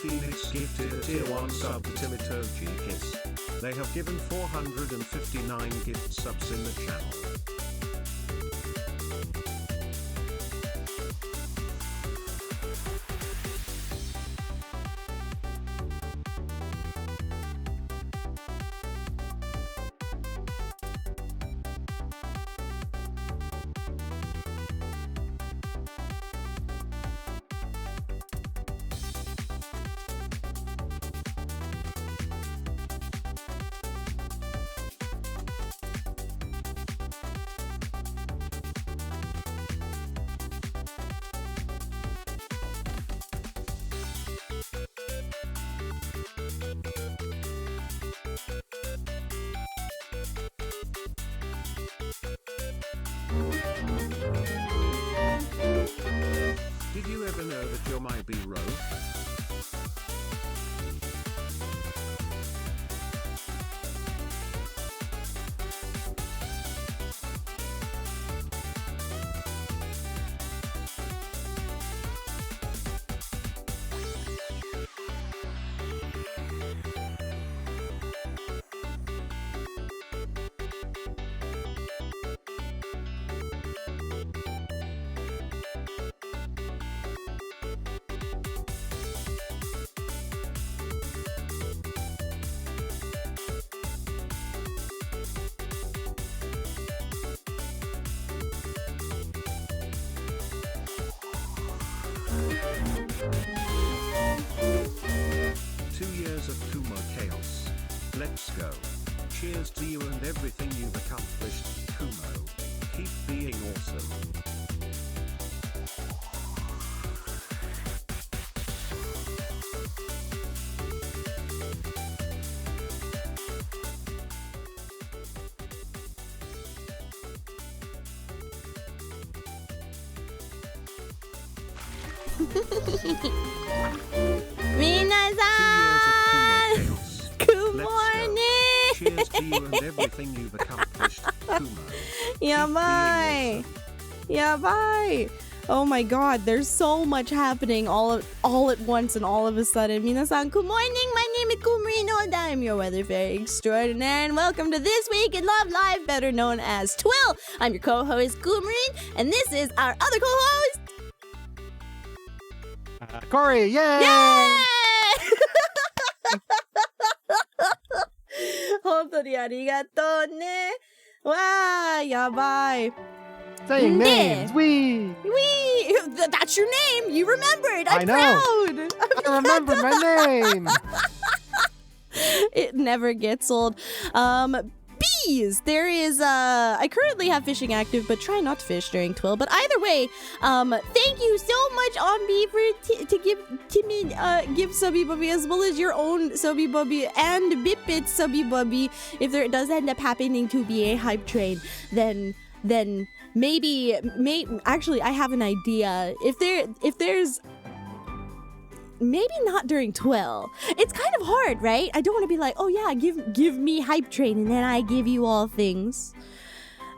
Phoenix gifted a tier 1 sub to Timitoji Kiss. They have given 459 gift subs in the channel. Did you ever know that you're my B-row? Of Kumo chaos. Let's go. Cheers to you and everything you've accomplished, Kumo. Keep being awesome. Good morning! Cheers to you and everything you've accomplished, Kumo. Yabai! Yabai! Oh my god, there's so much happening all at once and all of a sudden. Minasan, good morning! My name is Kumrino and I'm your weather fairy extraordinaire and welcome to This Week in Love Live, better known as Twill! I'm your co-host Kumrin and this is our other co-host Corey, yay! Yay! 本当にありがとうね。わあ、やばい。Saying names, we. That's your name. You remembered. I'm I know. proud. I remember my name. It never gets old. Bees. There is I currently have fishing active, but try not to fish during Twill. But either way, thank you so much on Bee for to give Timmy give Subby Bubby as well as your own Subby Bubby and Bipit Subby Bubby. If there does end up happening to be a hype train, then maybe actually I have an idea. If there's maybe not during Twill. It's kind of hard, right? I don't want to be like, oh yeah, give me hype train and then I give you all things.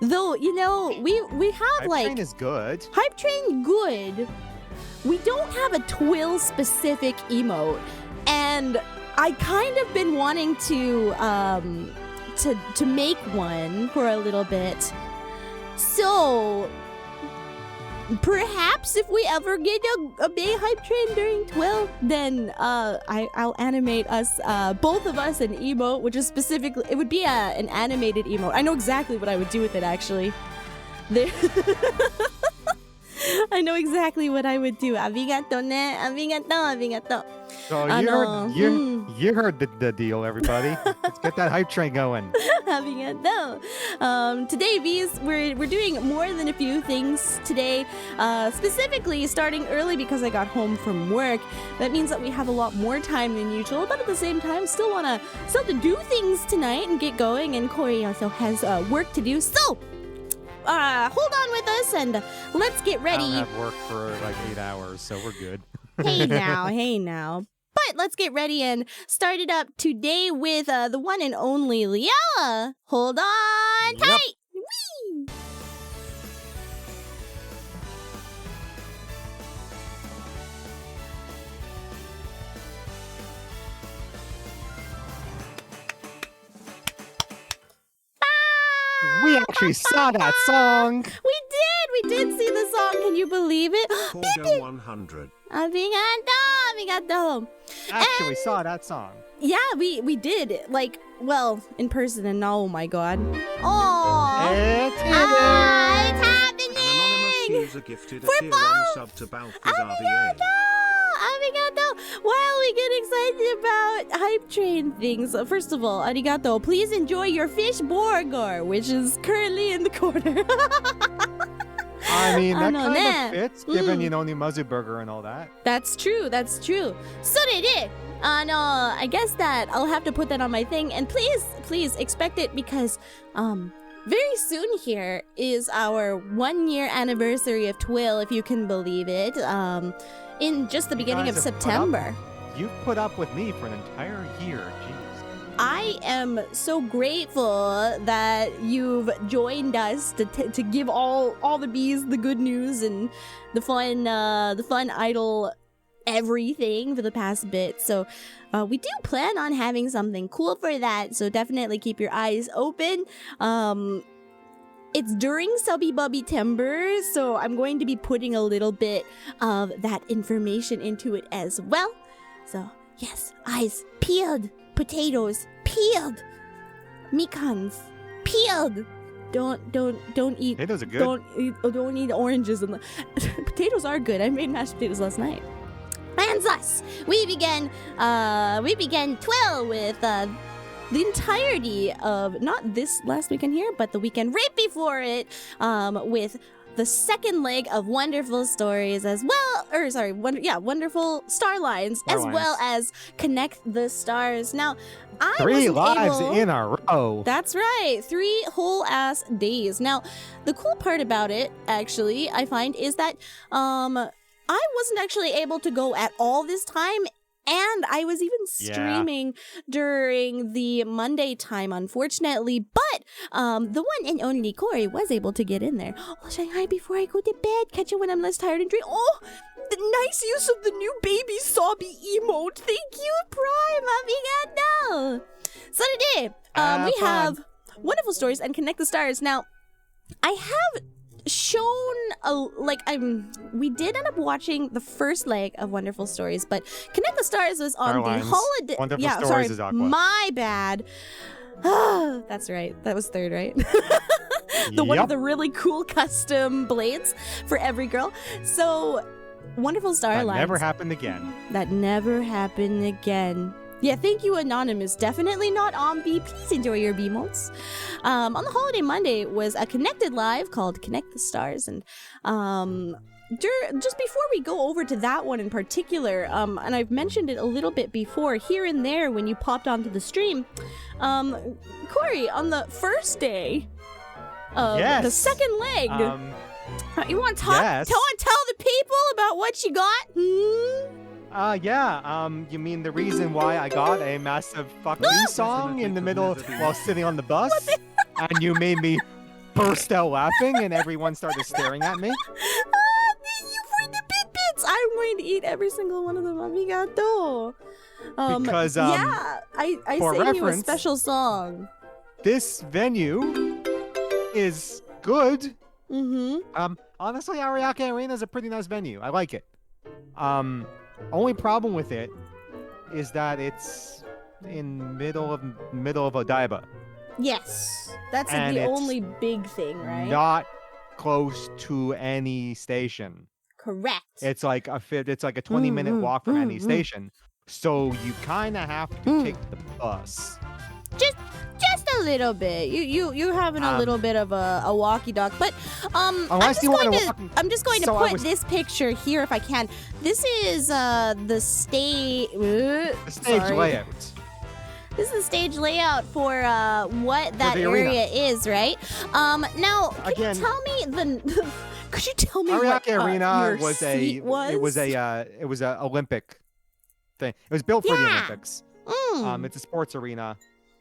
Though, you know, we have Hype like train is good. hype train good. We don't have a Twill specific emote, and I kind of been wanting to make one for a little bit. So perhaps if we ever get a big hype train during Twill, then I'll animate us, both of us, an emote, which is specifically, it would be an animated emote. I know exactly what I would do with it, actually. I know exactly what I would do. Arigato ne, arigato. So you heard the deal, everybody. Let's get that hype train going. Arigato. Today, Bees, we're doing more than a few things today. Specifically, starting early because I got home from work. That means that we have a lot more time than usual, but at the same time, still to do things tonight and get going. And Corey also has work to do. So, hold on with us and let's get ready. I don't have work for like 8 hours, so we're good. Hey now. But let's get ready and start it up today with the one and only Liella. Hold on tight. Whee! actually saw that song. We did see the song. Can you believe it? Porgo 100. Arigato. Actually saw that song. Yeah, we did. Like, well, in person, and oh my god. Oh, It's it's An happening. anonymous user gifted a For tier 1 both. sub to Balthazar VA. Arigato! While we get excited about hype train things, first of all, arigato, please enjoy your fish burger, which is currently in the corner. I mean, that kind ne. of fits, given, you know, Nimazu Burger and all that. That's true. So I guess that I'll have to put that on my thing, and please expect it because, very soon here is our 1-year anniversary of Twill, if you can believe it. In just the beginning of guys have September. You've put up with me for an entire year. Jeez. I am so grateful that you've joined us to give all the bees the good news and the fun idle everything for the past bit. So we do plan on having something cool for that. So definitely keep your eyes open. It's during Subby Bubby Timber, so I'm going to be putting a little bit of that information into it as well. So, yes, eyes peeled, potatoes peeled, mekans peeled. Don't eat. Potatoes are good. Don't eat oranges. And potatoes are good. I made mashed potatoes last night. And thus, we began Twill with the entirety of not this last weekend here, but the weekend right before it, with the second leg of Wonderful Stories as well, Wonderful Starlines, as well as Connect the Stars. Now, I 3 wasn't lives able- in a row. That's right, 3 whole ass days. Now, the cool part about it, actually, I find, is that I wasn't actually able to go at all this time. And I was even streaming during the Monday time, unfortunately. But the one and only Corey was able to get in there. I'll say hi before I go to bed. Catch you when I'm less tired and dream. Oh, the nice use of the new baby sobby emote. Thank you, Prime. Amigato. So today, we have Wonderful Stories and Connect the Stars. Now, I have shown we did end up watching the first leg of Wonderful Stories, but Connect the Stars was on the holiday. Wonderful Stories is Aqua. My bad. That's right. That was third, right? The one with the really cool custom blades for every girl. So Wonderful Starlines. That never happened again. That never happened again. Yeah, thank you, Anonymous. Definitely not on B. Please enjoy your B-motes. On the holiday Monday was a connected live called Connect the Stars. And just before we go over to that one in particular, and I've mentioned it a little bit before, here and there when you popped onto the stream, Corey, on the first day of the second leg, you want to tell the people about what you got? You mean the reason why I got a massive fuck you song in the middle while sitting on the bus? And you made me burst out laughing and everyone started staring at me? Thank you for the bits. I'm going to eat every single one of them. Amigato. Because, I sang you a special song. This venue is good. Mm-hmm. Honestly, Ariake Arena is a pretty nice venue. I like it. Only problem with it is that it's in middle of Odaiba. Yes, that's and the it's only big thing, right? Not close to any station. Correct. It's like a 20-minute walk from any station, so you kind of have to take the bus. Just a little bit. You're having a little bit of a walkie dog, but I'm just going to put this picture here if I can. This is the stage. Layout. This is the stage layout for what that area is, right? Now, could you tell me could you tell me what Arena your seat was? It was a Olympic thing. It was built for the Olympics. It's a sports arena.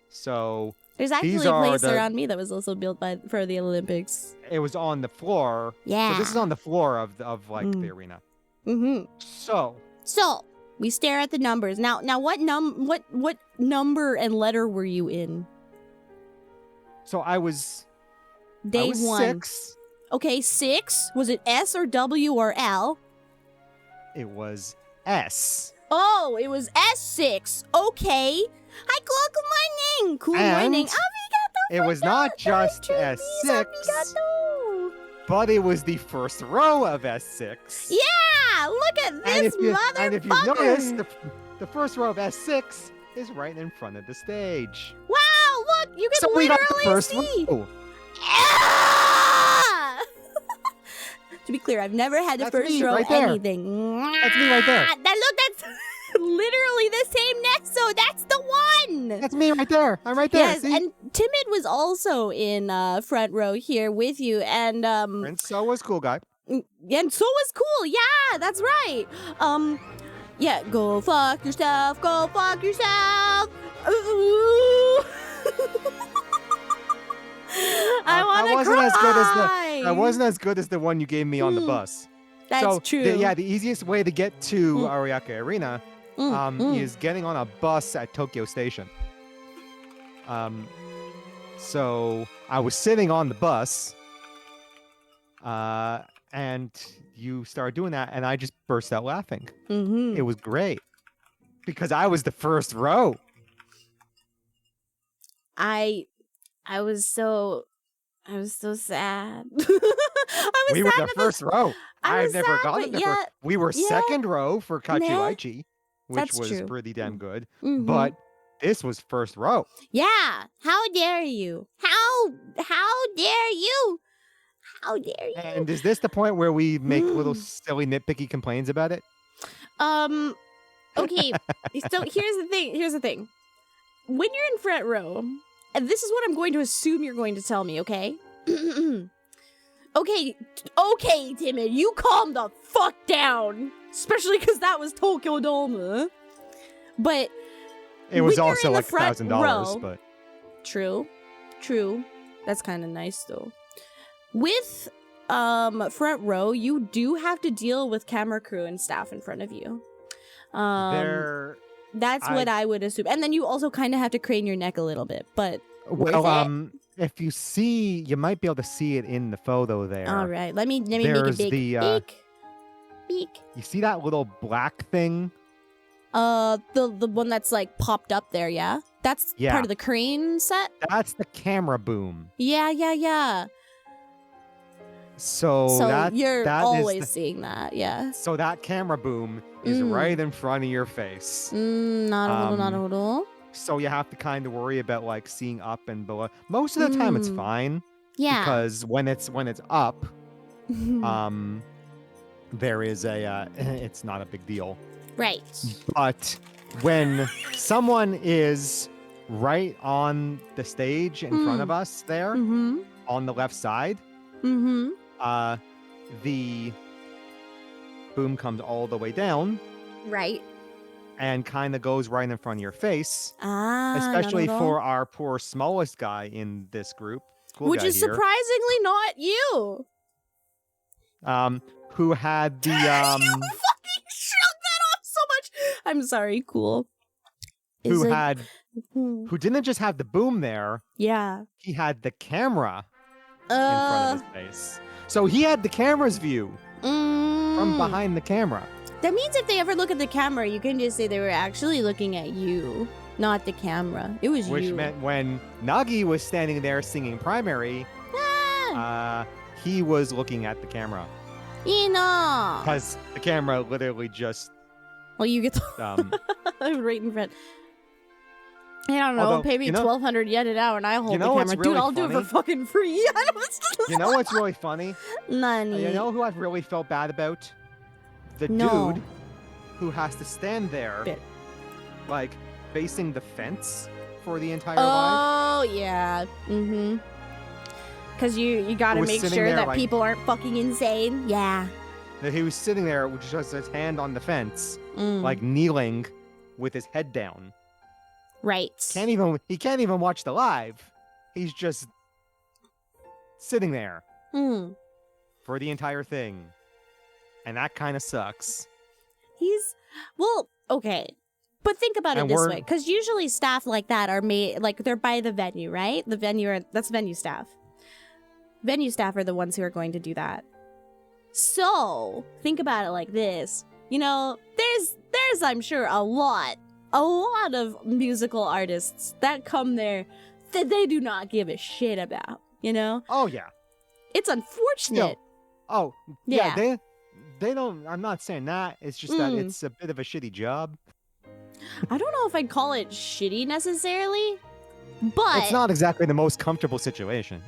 So there's actually a place around me that was also built for the Olympics. It was on the floor. Yeah. So this is on the floor of the arena. Mm-hmm. So we stare at the numbers. Now what number and letter were you in? So I was Day I was 1. 6. Okay, 6. Was it S or W or L? It was S. Oh, it was S6. Okay. Hi, good morning. Good morning. And it was not just S6, but it was the first row of S6. Yeah, look at this motherfucker. And if you've noticed, the first row of S6 is right in front of the stage. Wow, look, you can So we literally got the first see. row. Ah! To be clear, I've never had the That's first me row right there. anything. That's me right there. That's literally the same next, so that's the one. That's me right there. I'm right there. Yes, See? and Timid was also in front row here with you, and And so was Cool Guy. and so was Cool. Yeah, that's right. Yeah, go fuck yourself. Go fuck yourself. Ooh. I want to cry. That wasn't as good as the one you gave me on the bus. That's so, true. The easiest way to get to Ariake Arena is getting on a bus at Tokyo Station. So I was sitting on the bus, and you started doing that, and I just burst out laughing. Mm-hmm. It was great because I was the first row. I was so sad. We were the first row. I've never gotten the first. We were yeah. second row for Kachiwaichi, which That's was true. pretty damn good. Mhm. But this was first row. Yeah. How dare you? How dare you? How dare you? And is this the point where we make little silly nitpicky complaints about it? Okay. So here's the thing. When you're in front row, and this is what I'm going to assume you're going to tell me, okay? Okay, Timid, you calm the fuck down. Especially because that was Tokyo Dome. But It was when you're also in the like front $1,000, row- but True. That's kind of nice, though. With front row, you do have to deal with camera crew and staff in front of you. That's what I would assume. And then you also kind of have to crane your neck a little bit, but if you see, you might be able to see it in the photo there. all right, let me make it There's big. Beak. You see that little black thing? The one that's like popped up there, yeah? That's Yeah. part of the crane set? That's the camera boom. Yeah. So you're that always is seeing that, yeah. so that camera boom is right in front of your face. Naruhodo. So you have to kind of worry about like seeing up and below. Most of the time it's fine Yeah. because when it's up, there is a it's not a big deal. Right. But when someone is right on the stage in front of us there on the left side, the boom comes all the way down Right. and kind of goes right in front of your face, Ah, especially naruhodo. for our poor smallest guy in this group, cool Which guy is here, surprisingly not you. who had the You fucking shrunk that off so much. I'm sorry, cool. Is who it- had Hmm. who didn't just have the boom there, Yeah. he had the camera in front of his face. So he had the camera's view from behind the camera. That means if they ever look at the camera, you can just say they were actually looking at you, not the camera. It was Which you. meant when Nagi was standing there singing primary, he was looking at the camera. Ina. Because the camera literally just... Well, you get the right in front. I don't know. Although, Pay me 1,200 yen an hour and I hold you know the what's camera. Dude, really I'll do it for funny? fucking free. I don't You know what's really funny? Nani. You know who I've really felt bad about? The No. dude who has to stand there, Bit. like, facing the fence for the entire live. Oh, yeah. Mm-hmm. Because you gotta was make sitting sure there that like- people aren't fucking insane. Yeah. That he was sitting there with just his hand on the fence, Mm. like kneeling with his head down. Right. He can't even watch the live. He's just sitting there Mm. for the entire thing. And that kind of sucks. Well, okay. But think about it And this we're- way. Because usually staff like that are made, like, they're by the venue, right? That's venue staff. venue staff are the ones who are going to do that. So think about it like this. You know, there's I'm sure a lot of musical artists that come there that they do not give a shit about, you know? Oh yeah. It's unfortunate. Oh Yeah. yeah. They don't. I'm not saying that. It's just that it's a bit of a shitty job. I don't know if I'd call it shitty necessarily, but It's not exactly the most comfortable position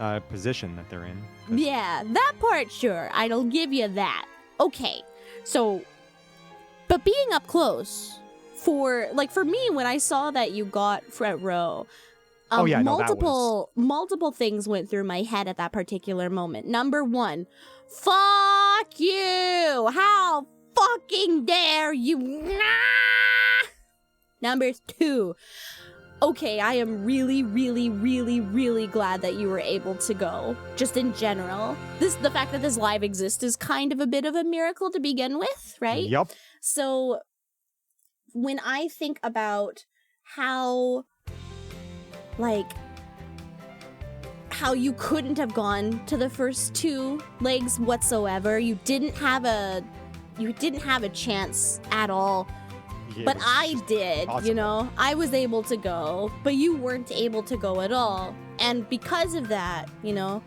that they're in. 'Cause- yeah, that part, sure. I'll give you that. Okay, so, but being up close for me, when I saw that you got front row, Oh, yeah, no, that multiple things went through my head at that particular moment. Number one, fuck you! How fucking dare you! Nah! Number two, okay, I am really, really, really, really glad that you were able to go. Just in general, the fact that this live exists is kind of a bit of a miracle to begin with, right? Yup. So when I think about how you couldn't have gone to the first two legs whatsoever, you didn't have a chance at all. Yeah, But it was I just did, impossible. you know? I was able to go, but you weren't able to go at all. And because of that, you know,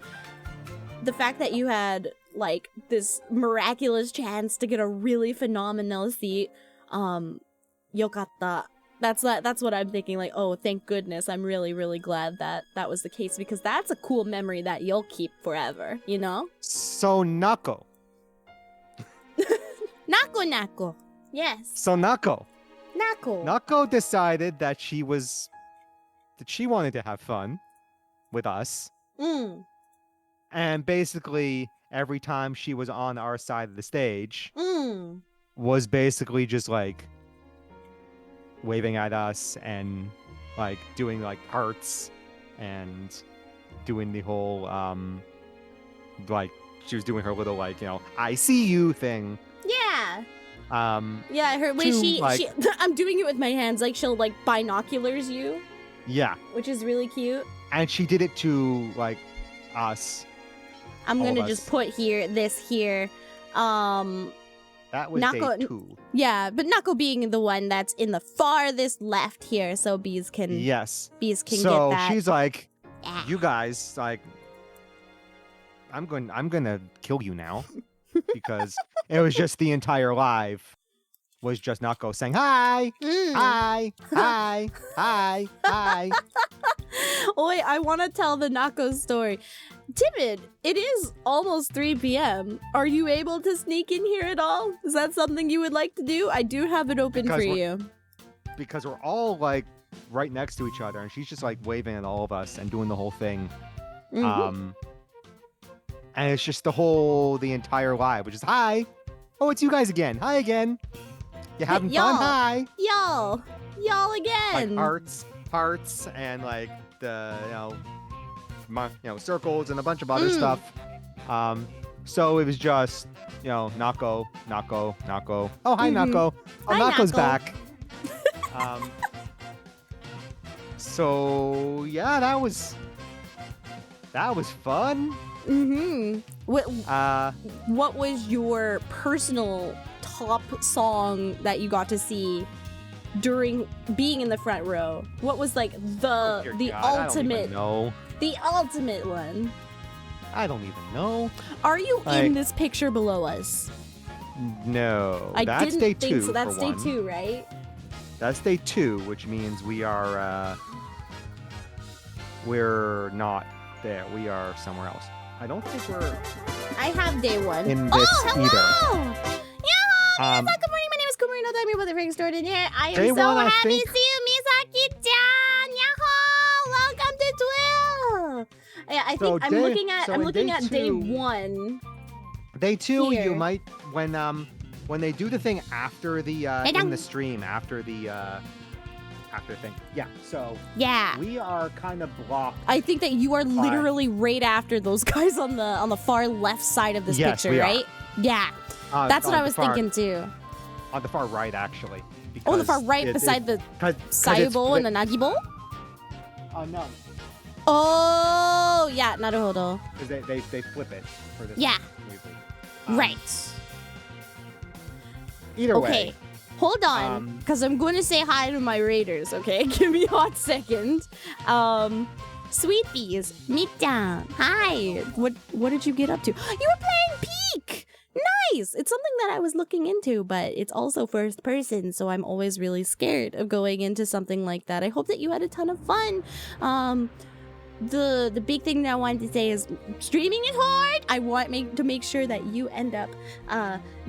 the fact that you had, like, this miraculous chance to get a really phenomenal seat, yokatta. That's what I'm thinking, like, oh, thank goodness. I'm really, really glad that that was the case, because that's a cool memory that you'll keep forever, you know? So Nako. Nako. Yes. So Nako. Nako. Nako decided that she wanted to have fun with us. Mm. And basically, every time she was on our side of the stage, Mm. was basically just like waving at us and like doing like hearts and doing the whole like she was doing her little like, you know, I see you thing. Yeah. Yeah, her way to, she like- I'm doing it with my hands, like she'll like binoculars you, Yeah. which is really cute. And she did it to like us. I'm All of gonna just us. put this here. That was Nako- day 2. Yeah, but Nako being the one that's in the farthest left here, so Bees can Yes. get So that. she's like, Yeah. you guys, like, I'm gonna kill you now, because it was just the entire live was just Nako saying hi, Mm. hi, hi, hi, hi. Oh wait, I want to tell the Nako story. Timid, it is almost 3 p.m. Are you able to sneak in here at all? Is that something you would like to do? I do have it open Because for we're- you. Because we're all like right next to each other, and she's just like waving at all of us and doing the whole thing. Mhm. And it's just the entire live, which is hi. Oh, it's you guys again. Hi again. You having fun? y'all. Hi. Y'all Like again. hearts, and like the circles and a bunch of other stuff. So it was just Nako. Oh, hi Nako. Oh, Hi, Nako's Nako. back. So yeah, that was fun. Mm-hmm. What was your personal top song that you got to see during being in the front row? What was like the Dear God, ultimate the ultimate one? I don't even know. Are you Like- in this picture below us? No, I that's didn't day think 2. so. That's for day one. 2, right? That's day 2, which means we're not there. We are somewhere else. I don't think we're I have day 1. in this Oh, hello! either. Good morning. My name is Kumari. No, I'm your brother, extraordinaire. I am Day so 1, I happy think- to see you, Misaki-chan. Yahoo! Welcome to 12. Yeah, I So think I'm day- looking at so I'm in looking day at day 2 1. Day 2, Here. you might when they do the thing after the in the stream after the thing. Yeah. So Yeah. we are kind of blocked. I think that you are Fine. literally right after those guys on the far left side of this Yes, picture, we are. right? Yeah. That's what on I the was far- thinking too. On the far right, actually. Oh, the far because right it- beside the 'cause it's Sayu bowl and flipped- the Nagi bowl? no. Oh, yeah, naruhodo. Because they flip it for this. Yeah. Movie. Right. Either Okay. way. Hold on, because I'm going to say hi to my raiders, okay? Give me a hot second. Sweet Bees, Meet-down. Hi. What did you get up to? You were playing Peak! Nice! It's something that I was looking into, but it's also first person, so I'm always really scared of going into something like that. I hope that you had a ton of fun. The big thing that I wanted to say is streaming is hard. I want to make sure that you end up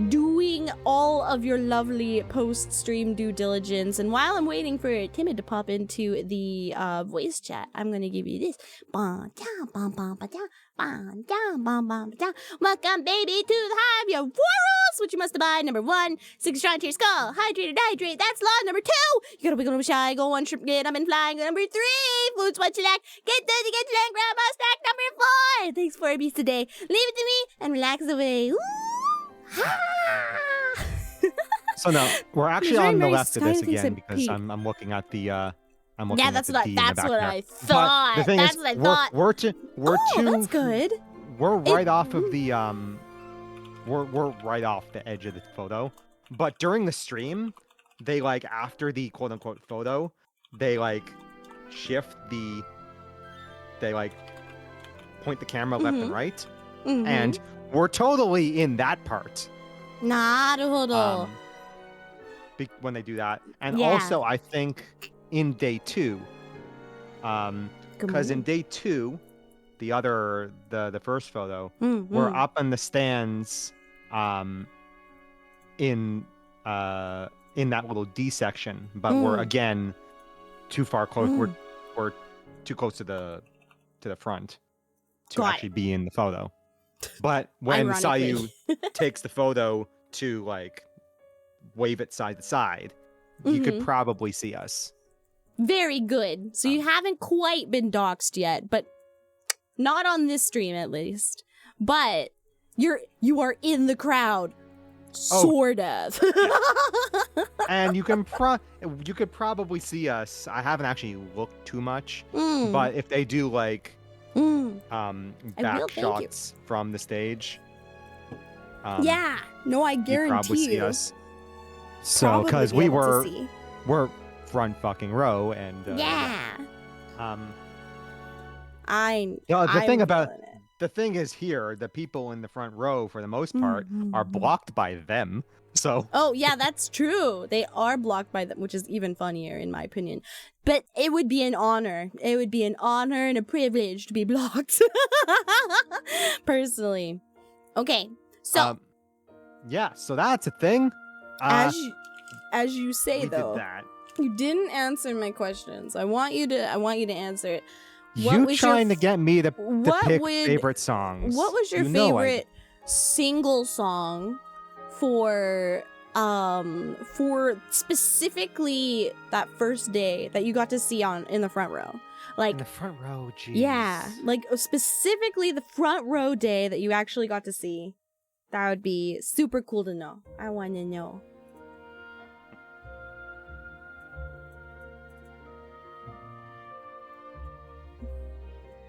doing all of your lovely post-stream due diligence. And while I'm waiting for Timid to pop into the voice chat, I'm going to give you this. Welcome, baby, to the hive. You have 4 rules, which you must abide. Number 1, 6 strong to your skull. Hydrate or dehydrate. That's law. Number 2, you gotta wiggle, shy, go one trip, get up and flying. Number 3, foods what you lack. Get done to get to land, grandma stack. Number 4, thanks for abuse today. Leave it to me and relax away. Ooh. So no, we're actually Very on the nice. left of this Sky thinks again it because peaked. I'm looking at the I'm looking Yeah, at that's the what D in the that's back what there. I But thought. the thing That's is, what I thought. we're Oh, that's good. We're right off of the we're right off the edge of the photo. But during the stream, they like after the quote unquote photo, they like shift they like point the camera left and right. And we're totally in that part. Naruhodo. When they do that. And Yeah. also I think in day 2, because in day 2, the first photo, we're up in the stands in that little D section, but we're again too far close. We're too close to the front to Got actually be in the photo. But when Sayu takes the photo to like wave it side to side, you could probably see us. Very good. So you haven't quite been doxxed yet, but not on this stream at least. But you are in the crowd. Sort of. And you could probably see us. I haven't actually looked too much, but if they do like back shots from the stage, yeah. No, I you guarantee probably see you. us. So because we're front fucking row and the thing is here, the people in the front row for the most part are blocked by them. So oh yeah, that's true. They are blocked by them, which is even funnier in my opinion. But it would be an honor. It would be an honor and a privilege to be blocked. Personally. Okay. So yeah, so that's a thing. As you say though, did that. you didn't answer my questions. I want you to answer it. You trying to get me to pick favorite songs. What was your favorite single song for specifically that first day that you got to see in the front row? Like in the front row, geez. Yeah, like specifically the front row day that you actually got to see. That would be super cool to know. I want to know.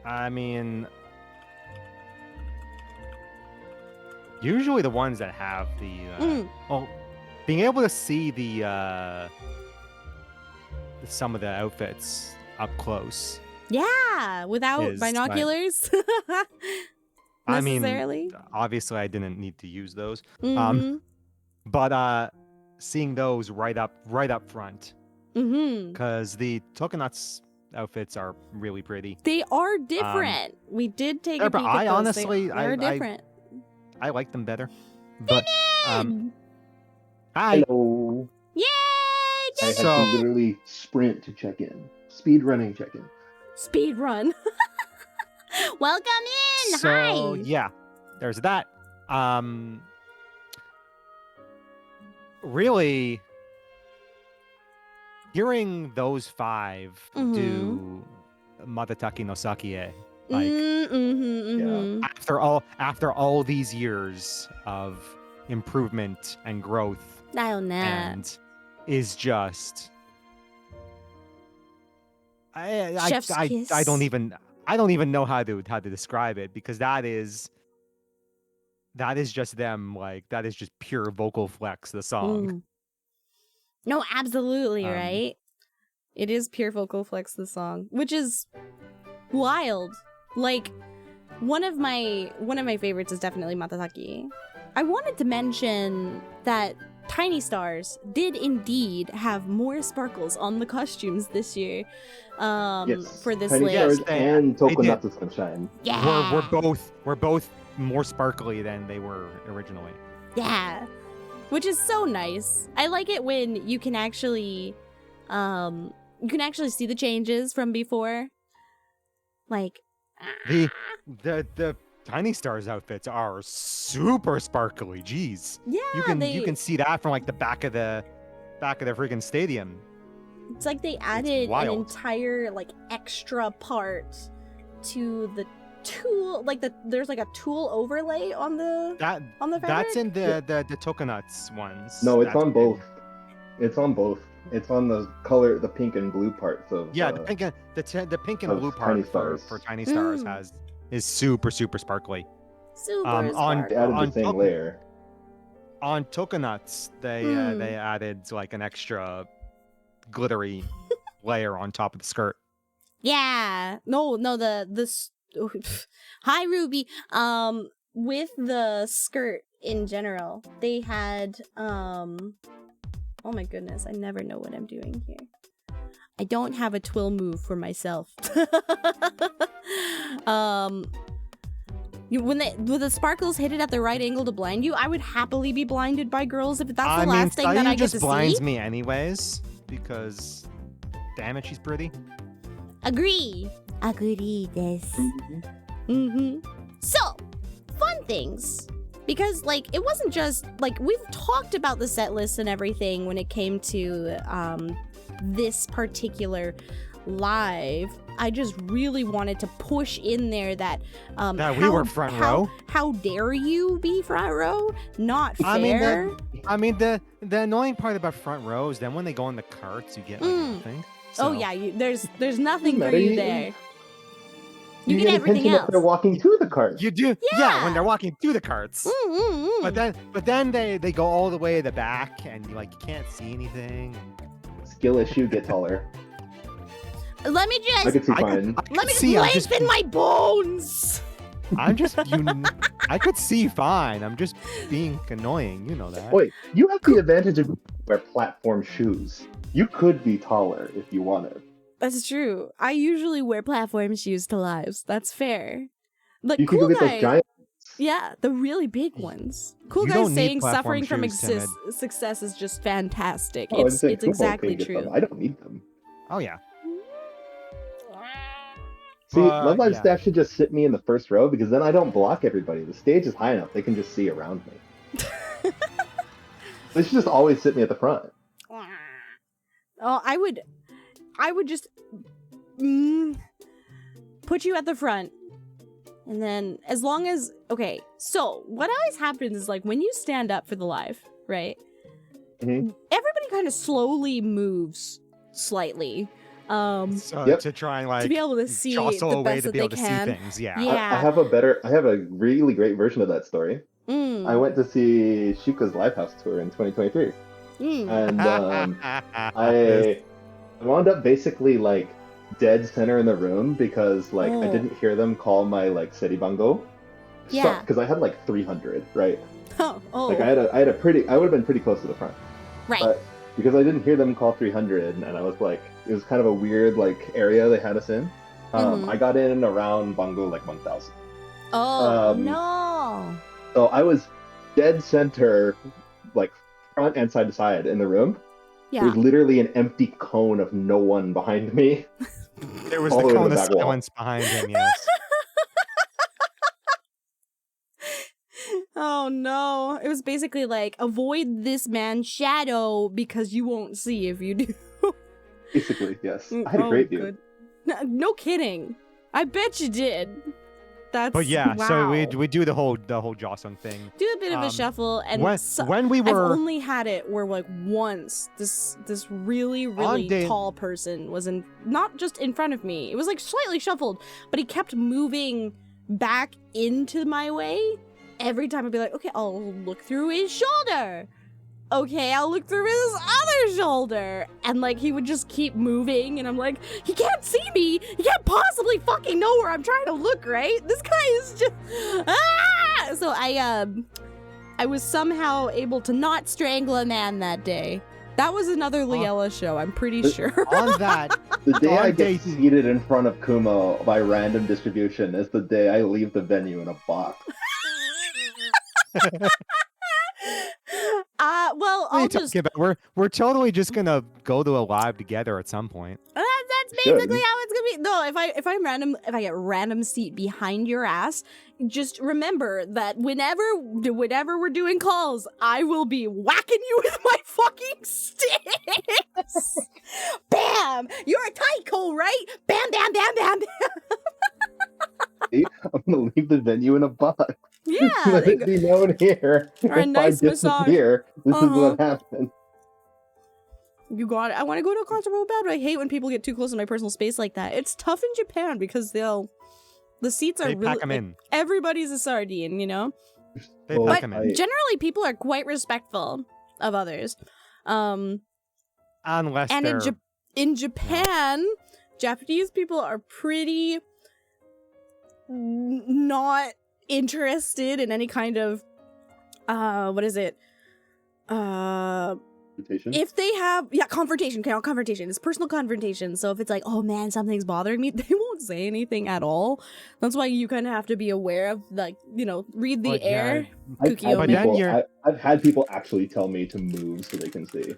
I mean, usually the ones that have the being able to see the some of the outfits up close. Yeah, without binoculars. I mean, obviously I didn't need to use those. But seeing those right up front. Because the Tokonat's outfits are really pretty. They are different. We did take a peek at those. Honestly, they're different. I like them better. But hi. Hello. Yay! I had to literally sprint to check in. Speed running check in. Speed run. Welcome in. Hi. So yeah, there's that. Really, hearing those 5 do Matataki no Sakie, like after all these years of improvement and growth, and is just I don't even I don't even know how to describe it because that is just them, like that is just pure vocal flex, the song. Mm. No, absolutely, Um, right? It is pure vocal flex, the song, which is wild. Like, one of my favorites is definitely Matataki. I wanted to mention that Tiny Stars did indeed have more sparkles on the costumes this year. Yes. For this Tiny list. Stars Yes, and they did. Tokonatsu Sunshine. Yeah. We're both more sparkly than they were originally. Yeah. Which is so nice. I like it when you can actually see the changes from before. Like The Tiny Stars outfits are super sparkly. Jeez. yeah, You can see that from like the back of the freaking stadium. it's like they added an wild. entire like extra part to the tool, like there's like a tool overlay on the fabric. That's in the Tokonuts ones. No, it's That's on both. It's on both. It's on the color, the pink and blue parts of. Yeah, the pink and of blue Tiny part Stars. for Tiny Stars is super sparkly. Super on- sparkly. They added on the same top- layer. On Tokonuts, they added like an extra glittery layer on top of the skirt. Yeah. No, hi Ruby. With the skirt in general, they had oh my goodness, I never know what I'm doing here. I don't have a twill move for myself. When the sparkles hit it at the right angle to blind you, I would happily be blinded by girls if that's the last thing that I get just to blinds see. me anyways because, damn it, she's pretty. Agree this. So, fun things. Because, like, it wasn't just, like, we've talked about the set list and everything when it came to this particular live. I just really wanted to push in there that we were front row. How dare you be front row? Not fair. I mean the annoying part about front row is then when they go in the carts, you get like nothing. So. Oh yeah, there's nothing for Matter, you you- there. You get everything attention else. if they're walking to the cart. You do, Yeah. when they're walking through the carts. But then they go all the way to the back, and you can't see anything. Skill issue, get taller. Let me I just could see fine. let me see, just lengthen my bones. I could see fine. I'm just being annoying. You know that. Wait, you have the advantage of wear platform shoes. You could be taller if you wanted. That's true. I usually wear platform shoes to lives. That's fair. But You could cool go get guy, those giant. yeah, the really big ones. Cool You guys don't need saying platform suffering from shoes, Timid. success is just fantastic. Oh, it's cool, exactly okay, get true. them. I don't need them. Oh yeah. See, Love Live yeah. staff should just sit me in the first row because then I don't block everybody. The stage is high enough; they can just see around me. They should just always sit me at the front. Oh, I would just put you at the front. And then as long as, okay, so what always happens is like when you stand up for the live, right? Mhm. Everybody kind of slowly moves slightly. So Yep. to try and to be able to see jostle the away best to that be they able to can. see things. Yeah. Yeah. I have a really great version of that story. Mm, I went to see Shuka's Livehouse tour in 2023, mm. and I wound up basically like dead center in the room because like I Oh. didn't hear them call my like city bungo. Yeah. Because I had like 300, right? Oh, Like I would have been pretty close to the front. right. But because I didn't hear them call 300, and I was like, it was kind of a weird like area they had us in. Mhm. I got in around bungo like 1,000. Oh, um, no. So I was dead center, like front and side to side in the room. Yeah. There's literally an empty cone of no one behind me. There was all the the way to cone the of back wall. silence behind him. Yes. Oh no. It was basically like, avoid this man's shadow because you won't see if you do. Basically, yes. I had a great view. good. No kidding. I bet you did. That's But yeah, wow. so we do the whole jostling thing. Do a bit of a shuffle, and when we were I've only had it where like once this really tall person was not just in front of me. It was like slightly shuffled, but he kept moving back into my way. Every time I'd be like, okay, I'll look through his shoulder. Okay, I'll look through his other shoulder. And like he would just keep moving, and I'm like, he can't see me. He can't possibly fucking know where I'm trying to look, right? This guy is just So I was somehow able to not strangle a man that day. That was another Liella show, I'm pretty sure. On that, the day I get seated in front of Kumo by random distribution is the day I leave the venue in a box. Well, I'll just... We're totally just gonna go to a live together at some point. That's basically how it's gonna be. No, if I get random seat behind your ass, just remember that whenever we're doing calls, I will be whacking you with my fucking sticks. Bam! You're a Tycho, right? Bam, bam, bam, bam, bam. See? I'm gonna leave the venue in a box. Yeah. Let it be known here. Or a nice massage. This is what happened. You got it. I want to go to a concert real bad, but I hate when people get too close to my personal space like that. It's tough in Japan because the seats are really, pack them in. Everybody's a sardine, you know? They pack them in. Generally people are quite respectful of others. Unless and they're... in Japan, Japanese people are pretty not interested in any kind of what is it? Confrontation? If they have confrontation. Confrontation. It's personal confrontation. So if it's like, oh man, something's bothering me, they won't say anything at all. That's why you kind of have to be aware of, like, you know, read the air. I've had people actually tell me to move so they can see.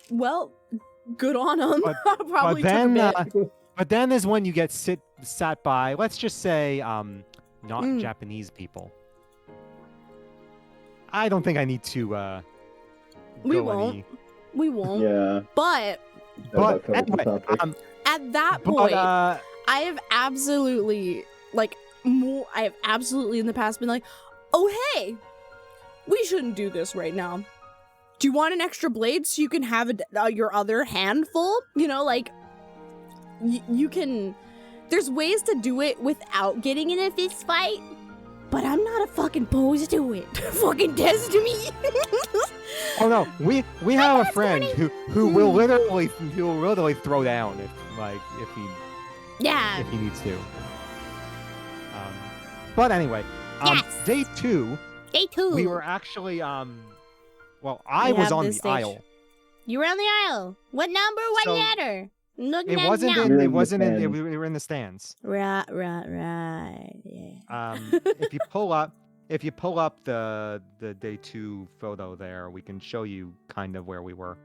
Well, good on them. Probably but then, took a bit. But then is when you get sat by, let's just say, not Japanese people. I don't think I need to. We won't. Yeah. But anyway, at that point, I have absolutely in the past been like, oh hey, we shouldn't do this right now. Do you want an extra blade so you can have your other hand full? You know, like you can. There's ways to do it without getting in a fist fight. But I'm not a fucking opposed to it. Fucking test me. Oh no, we have a friend who will literally throw down if he needs to. But anyway, yes. Day two. We were actually well, I was on the aisle. You were on the aisle. What number? What letter? It wasn't in. We were in the stands. Right. Yeah. If you pull up the day two photo there, we can show you kind of where we were.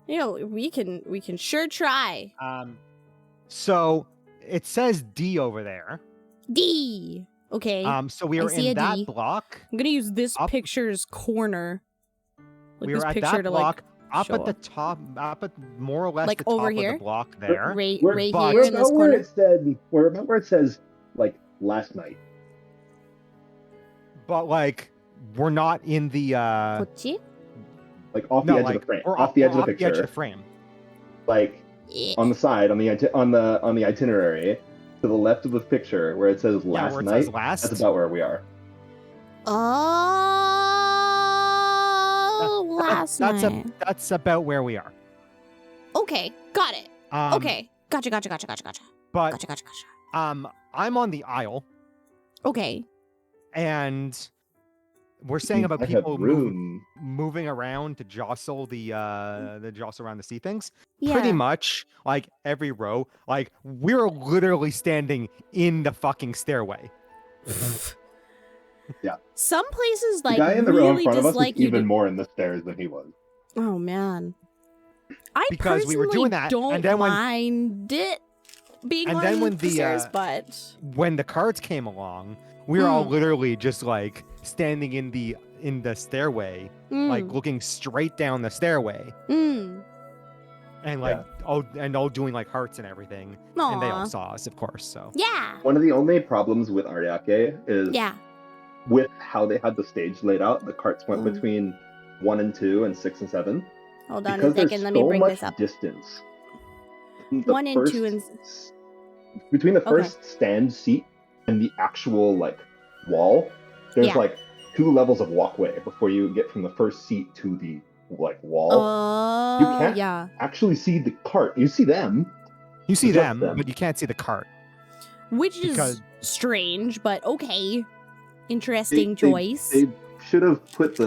You know, we can sure try. So it says D over there. D. Okay. So we were in that block. I'm gonna use this picture's corner. We were at that block. Up at the top, more or less like the top over of here? the block there. Right here in this corner. We're about where it says, like, last night. But, like, we're not in the, like, off the edge of the frame. Off the edge of the picture. The edge of the frame. Like, on the side, on the itinerary, to the left of the picture, where it says last night, that's about where we are. Oh, last night. That's about where we are. Okay, got it. Okay, gotcha. But gotcha. I'm on the aisle. Okay. And we're saying about people moving around to jostle jostle around to see things. Yeah. Pretty much, like every row, like we're literally standing in the fucking stairway. Yeah. Some places like the guy in the row in really front of us was even to... more in the stairs than he was. Oh man. Because we were doing that, don't and then mind it being and on then when the stairs, but when the cards came along, we were all literally just like standing in the stairway, like looking straight down the stairway. and like all doing like hearts and everything. And they all saw us, of course. So Yeah. One of the only problems with Ariake is Yeah. with how they had the stage laid out. The carts went between 1 and 2 and 6 and 7. Hold on because a second. there's Let me so bring much this up. distance. 1 and 2 and between the first stand seat and the actual like wall, there's like 2 levels of walkway before you get from the first seat to the like wall. You can't actually see the cart. You see them. You see them, but you can't see the cart. Which is strange, but okay. Interesting choice. They should have put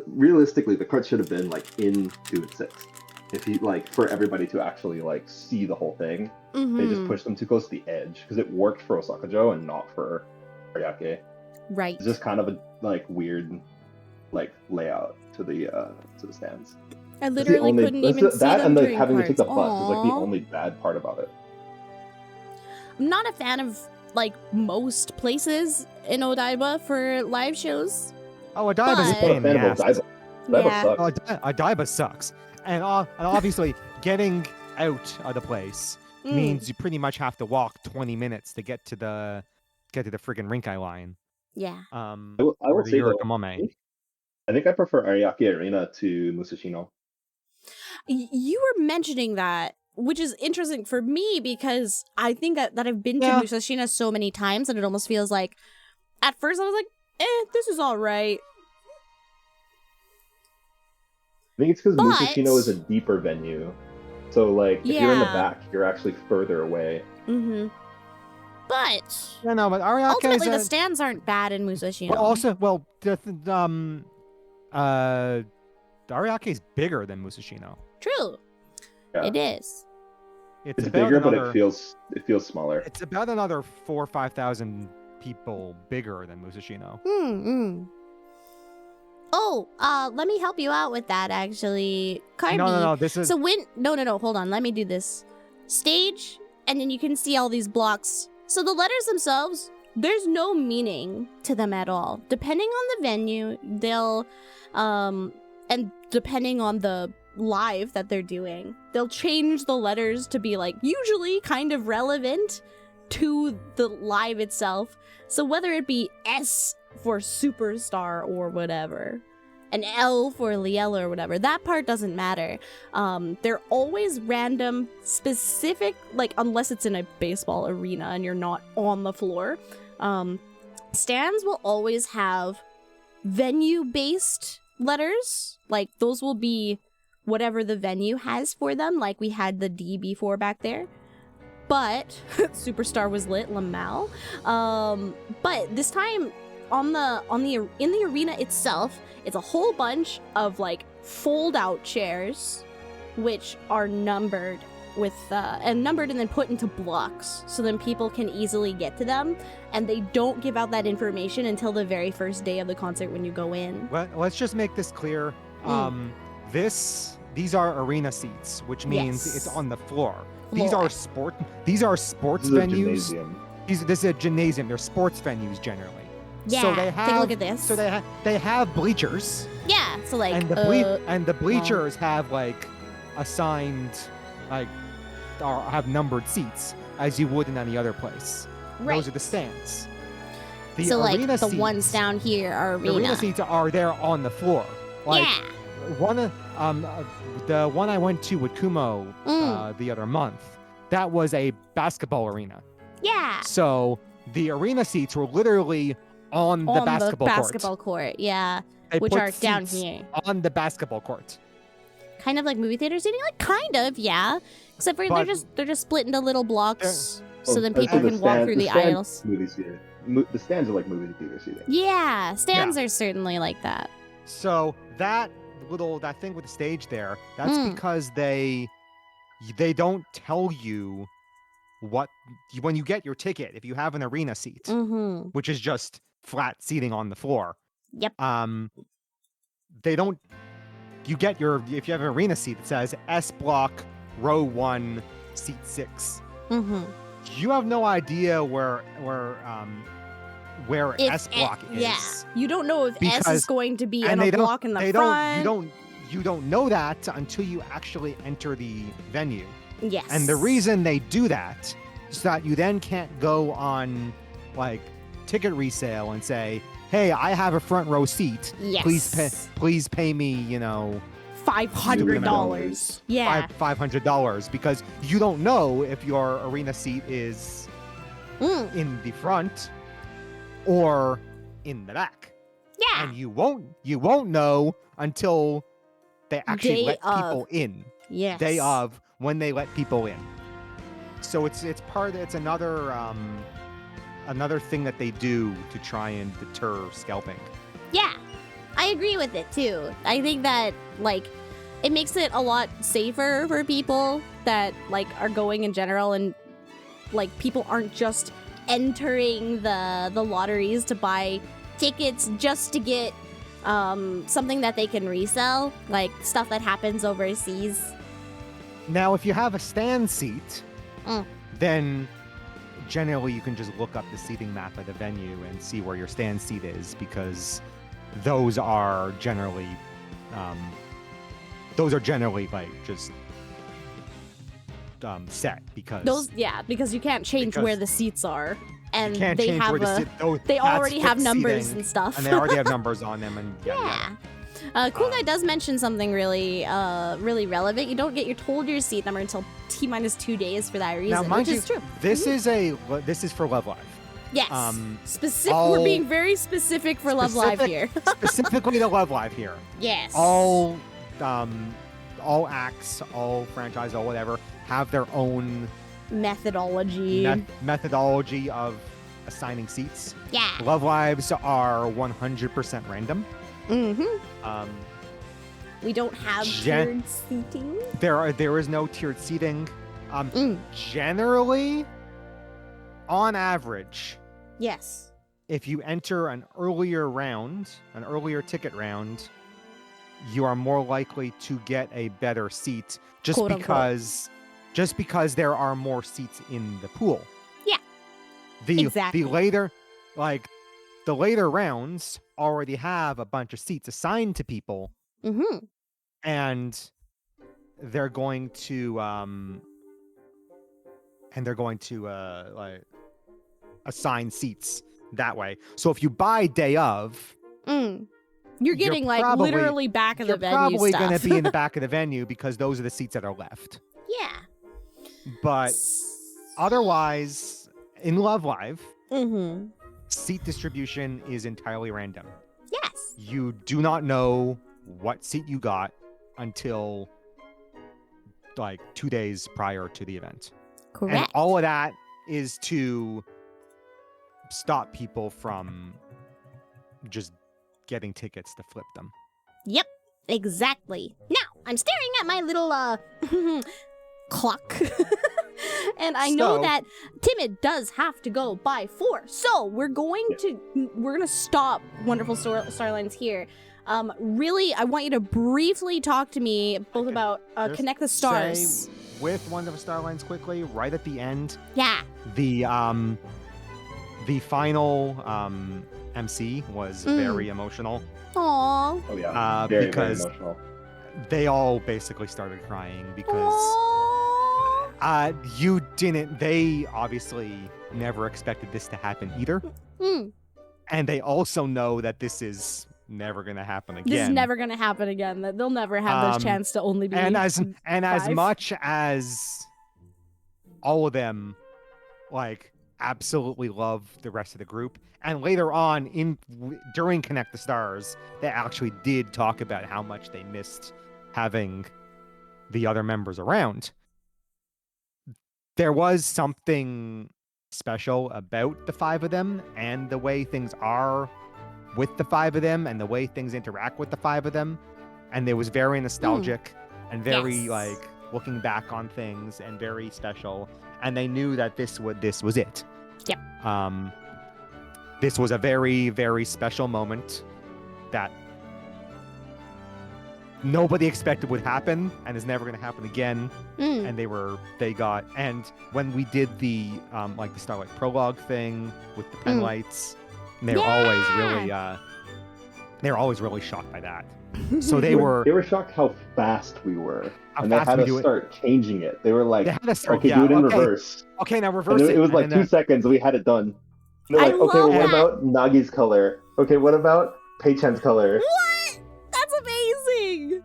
realistically, the cart should have been like in 2 and 6. If you like for everybody to actually like see the whole thing, they just pushed them too close to the edge because it worked for Osakajo and not for Ariake. Right. It's just kind of a like weird like layout to the stands. I literally couldn't even see that them and like during having carts. to take the bus is like the only bad part about it. I'm not a fan of like most places in Odaiba for live shows. Oh, Odaiba's a pain in the ass. Odaiba sucks. Odaiba sucks. And obviously, getting out of the place means you pretty much have to walk 20 minutes to get to the friggin' Rinkai line. Yeah. I will say though, I think I prefer Ariake Arena to Musashino. You were mentioning that, which is interesting for me because I think that I've been to Musashino so many times and it almost feels like, at first I was like, this is all right. I think it's because Musashino is a deeper venue. So, like, if you're in the back, you're actually further away. Mm-hmm. But but Ariake ultimately, the stands aren't bad in Musashino. Ariake is bigger than Musashino. True. Yeah. It is. It's bigger, but it feels smaller. It's about another 4,000 or 5,000 people bigger than Musashino. Oh, let me help you out with that, actually. Carby. No, this is... No, hold on, let me do this. Stage, and then you can see all these blocks. So the letters themselves, there's no meaning to them at all. Depending on the venue, they'll, and depending on the live that they're doing, they'll change the letters to be, like, usually kind of relevant to the live itself. So whether it be S for superstar or whatever, an L for Liel or whatever, that part doesn't matter. They're always random, specific, like unless it's in a baseball arena and you're not on the floor. Stands will always have venue-based letters. Like those will be whatever the venue has for them. Like we had the D before back there. But superstar was lit, Lamau. But this time in the arena itself, it's a whole bunch of like fold out chairs, which are numbered with and then put into blocks, so then people can easily get to them, and they don't give out that information until the very first day of the concert when you go in. Well, let's just make this clear. These are arena seats, which means it's on the floor. These are sports venues. This is a gymnasium. They're sports venues generally. Yeah. So they have, take a look at this. So they have bleachers. Yeah. So like and the bleachers have like assigned or have numbered seats as you would in any other place. Right. Those are the stands. So like the ones down here are arena. The arena seats are there on the floor. Like, the one I went to with Kumo the other month, that was a basketball arena. Yeah. So the arena seats were literally on the basketball court. Yeah. They which are down here. On the basketball court. Kind of like movie theater seating, like kind of, yeah. Except for they're just split into little blocks, so then people can walk through the aisles. The stands are like movie theater seating. Yeah, stands are certainly like that. So that thing with the stage there, that's because they don't tell you when you get your ticket, if you have an arena seat, which is just flat seating on the floor. Yep. They don't. If you have an arena seat, it says S block, row 1, seat 6. You have no idea where S block is. Yeah, you don't know if S is going to be in a block in the front. you don't know that until you actually enter the venue. Yes. And the reason they do that is that you then can't go on like ticket resale and say, "Hey, I have a front row seat. Yes. Please pay me, you know, $500. Yeah. $500," because you don't know if your arena seat is in the front or in the back. Yeah. And you won't know until they actually Day let of. people in. Yes. Day of, when they let people in. So it's another another thing that they do to try and deter scalping. Yeah, I agree with it too. I think that like it makes it a lot safer for people that like are going in general, and like people aren't just entering the lotteries to buy tickets just to get something that they can resell, like stuff that happens overseas. Now, if you have a stand seat, then generally you can just look up the seating map of the venue and see where your stand seat is, because those are generally like just set, because because you can't change where the seats are, and you can't they change have where the they already have fixed numbers seating, and stuff. and they already have numbers on them, and yeah. Cool Guy does mention something really really relevant. You don't get told your seat number until T-minus 2 days for that reason, Now, mind which you, is true. this is for Love Live. Yes. all- We're being very specific for Love Live here. Specifically to Love Live here. Yes. All acts, all franchises, all whatever, have their own methodology. Methodology of assigning seats. Yeah. Love Lives are 100% random. Mm-hmm. We don't have tiered seating. There is no tiered seating. Generally, on average, yes, if you enter an earlier ticket round, you are more likely to get a better seat, just Quote, because there are more seats in the pool. Yeah. Exactly. The later rounds already have a bunch of seats assigned to people. Mm-hmm. And they're going to like assign seats that way. So if you buy day of, you're getting like probably, literally back of the venue probably stuff. going to be in the back of the venue, because those are the seats that are left. Yeah. But otherwise, in Love Live, seat distribution is entirely random. Yes. You do not know what seat you got until like 2 days prior to the event. Correct. And all of that is to stop people from just getting tickets to flip them. Yep, exactly. Now, I'm staring at my little clock. And I know that Timid does have to go by 4. So we're gonna stop Wonderful Starlines here. Really, I want you to briefly talk to me both about Connect the Stars. Say with Wonderful Starlines quickly, right at the end. Yeah. The final MC was very emotional. Aww. Oh yeah. Very because emotional. They all basically started crying because Aww. they obviously never expected this to happen either. And they also know that this is never going to happen again. This is never going to happen again. That they'll never have this chance to only be as five. much as all of them like absolutely love the rest of the group, and later on during Connect the Stars, they actually did talk about how much they missed having the other members around. There was something special about the 5 of them and the way things are with the 5 of them and the way things interact with the 5 of them, and it was very nostalgic and very like looking back on things and very special, and they knew that this was it. Yep. This was a very, very special moment that nobody expected would happen and is never going to happen again. And and when we did the like the Starlight Prologue thing with the pen lights, they're always really shocked by that. So they were shocked how fast we were, how and they fast had we to do it. start changing it. They were like, They had to start. "Okay, Yeah, do it in okay. reverse." Okay, now And reverse it was like and 2 then, seconds. We had it done. They're I like, "Okay, well, love what that. about Nagi's color? Okay, what about Pei-chan's color?" What? That's amazing.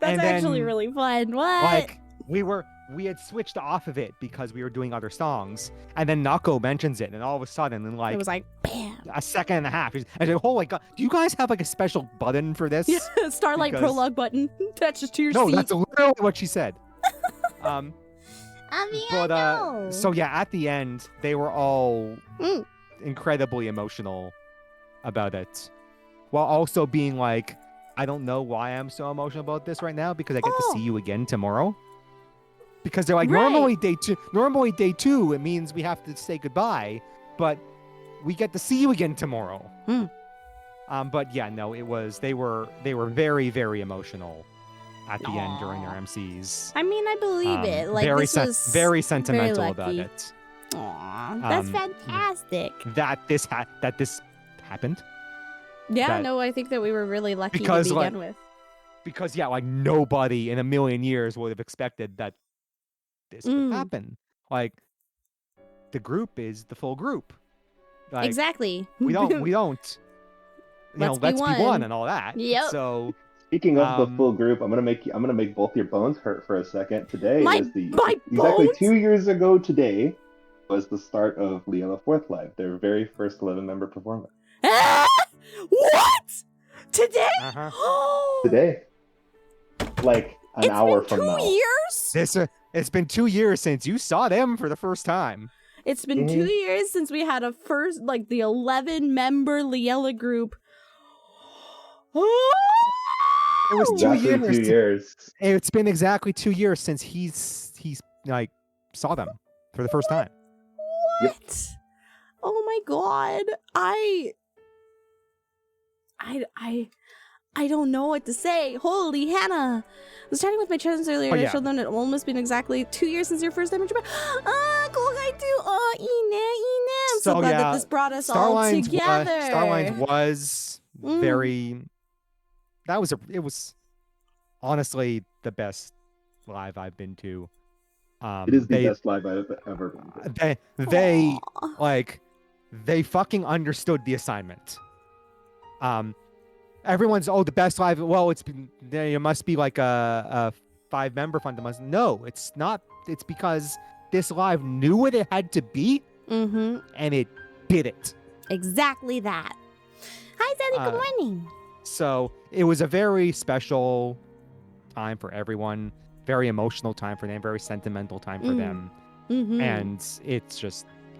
That's And actually then, really fun. What? like we had switched off of it because we were doing other songs, and then Nako mentions it, and all of a sudden, in like it was like bam. a second and a half, I said, "Oh my god, do you guys have like a special button for this?" Yeah, Starlight Because- prologue button attaches to your No, seat. that's literally what she said. I mean, But I know. so yeah, at the end, they were all Mm. incredibly emotional about it, while also being like, "I don't know why I'm so emotional about this right now because I get to Oh. see you again tomorrow." Because they're like, Right. normally day two, it means we have to say goodbye, but we get to see you again tomorrow. Hmm. But yeah, no, they were very, very emotional at the end during their Aw. MCs. I mean, I believe it. Like very this was very sentimental about lucky. it. Aw, that's fantastic. That this happened. Yeah, that- no, I think that we were really lucky Because, to like, begin with. Because yeah, like nobody in a million years would have expected that this would happen. Like the group is the full group. Like, Exactly. we don't you know, Let's be let's be one. one and all that. Yep. So Speaking of the Um, full group, I'm gonna make both your bones hurt for a second. Today My- is my exactly bones? 2 years ago today was the start of Liela Fourth Live, their very first 11-member performance. Ah! What? Today? uh-huh. Today, like an hour It's from been now. 2 years? It's been 2 years since you saw them for the first time. It's been 2 years since we had the 11-member Liela group. It was 2 Exactly years. 2 years. It's been exactly 2 years since he's like saw them for the first time. What? Oh my god. I don't know what to say. Holy Hannah. I was chatting with my children earlier and I yeah. showed them it almost been exactly 2 years since your first time in Japan. Ah, cool guy too. Oh, Ine. I'm so glad that this brought us all together. Starlines was very. It was honestly the best live I've been to. It is the best live I've ever been to. They Aw. they fucking understood the assignment. Everyone's the best live. Well, it must be like a 5-member fund. No, it's not. It's because this live knew what it had to be, Mm-hmm. and it did it. Exactly that. Hi, Sally. Good morning. So it was a very special time for everyone. Very emotional time for them. Very sentimental time for them. Mm-hmm. And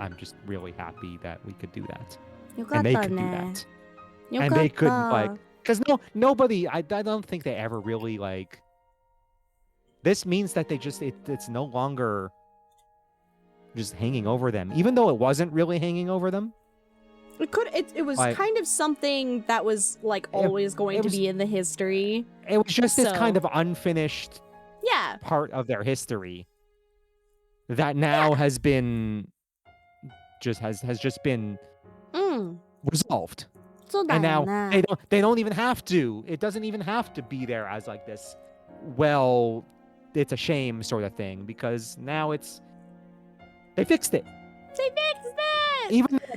I'm just really happy that we could do that, you and they could do that, and they could because nobody. I don't think they ever really like. This means that it's no longer just hanging over them, even though it wasn't really hanging over them. It was Like- kind of something that was like always going it to was- be in the history. It was just this kind So- of unfinished Yeah. part of their history that now has been has just been Mm. resolved. So And now they don't even have to. It doesn't even have to be there as like this. Well, it's a shame sort of thing because now they fixed it. They fixed it. Even though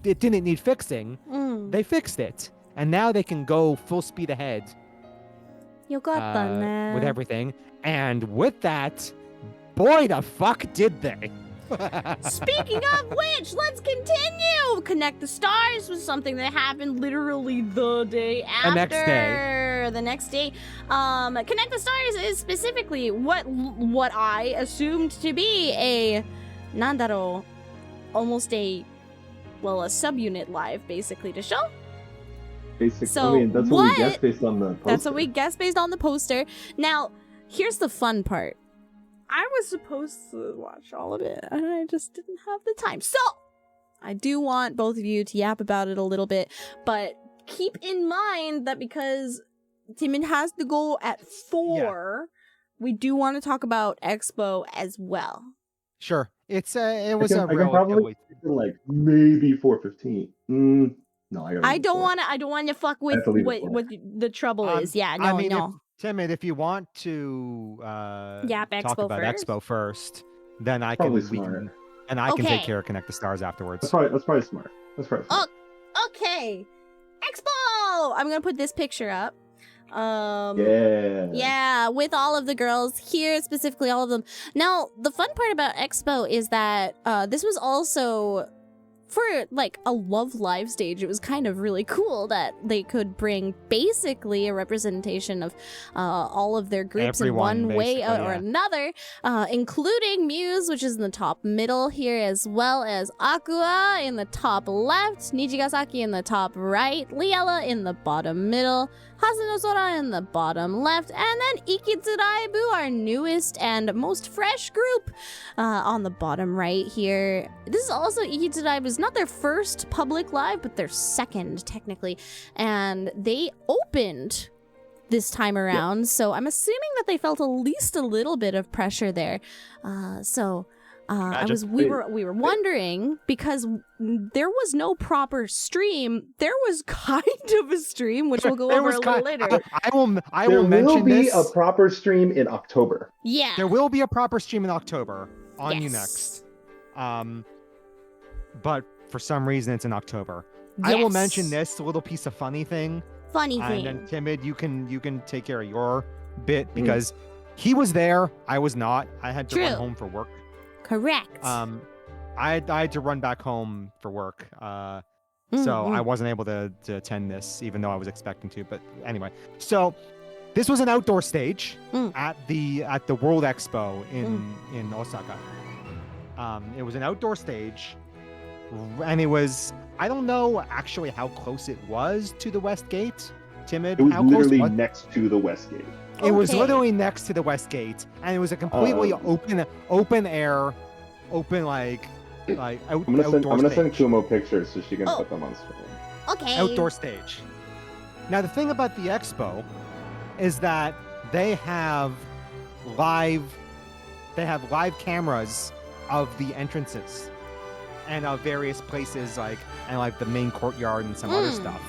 it didn't need fixing, Mm. they fixed it, and now they can go full speed ahead You got that. with everything. And with that, boy, the fuck did they! Speaking of which, let's continue. Connect the Stars was something that happened literally the day after. The next day. Connect the Stars is specifically what I assumed to be a almost a subunit live basically to show. Basically, So I mean, that's what we what- guess based on the poster. That's what we guessed based on the poster. Now, here's the fun part. I was supposed to watch all of it, and I just didn't have the time. So, I do want both of you to yap about it a little bit, but keep in mind that because Timon has to go at 4, we do want to talk about Expo as well. Sure, it was I can relatively. probably like maybe 4:15. No, I gotta I move don't forward. want to. I don't want to fuck with have to leave it what the trouble is. Yeah, no, I mean, no. Timid, if you want to Yap talk Expo about first? Expo first, then I Probably can we smart. can and I can take Okay. care of Connect the Stars afterwards. That's probably smart. That's probably smart. Okay. Expo. I'm gonna put this picture up. Yeah. Yeah, with all of the girls here, specifically all of them. Now, the fun part about Expo is that this was also for like a Love Live stage. It was kind of really cool that they could bring basically a representation of all of their groups Everyone, in one way basically, or yeah. another, including Muse, which is in the top middle here, as well as Aqua in the top left, Nijigasaki in the top right, Liella in the bottom middle, Hasano Sora in the bottom left, and then Ikitsuraibu, our newest and most fresh group, on the bottom right here. This is also Ikitsuraibu's not their first public live, but their second, technically. And they opened this time around, so I'm assuming that they felt at least a little bit of pressure there. We were wondering, because there was no proper stream. There was kind of a stream, which we'll go over a little later. I will There mention will be this. a proper stream in October. Yeah. There will be a proper stream in October on You Yes. Next. But for some reason it's in October. I will Yes. mention this little piece of funny thing. Funny And thing. then Timid, you can take care of your bit because he was there. I was not. I had to run True. home for work. Correct. I had to run back home for work. So I wasn't able to attend this, even though I was expecting to. But anyway, so this was an outdoor stage at the World Expo in Osaka. It was an outdoor stage, and it was, I don't know actually how close it was to the West Gate. Timid, It was how close literally was next to the West Gate. it? Was Okay. literally next to the West Gate, and it was a completely open air, open I'm gonna send stage. Kumo pictures so she can Oh. put them on screen. Okay. Outdoor stage. Now the thing about the expo is that they have live cameras of the entrances and of various places like the main courtyard and some other stuff.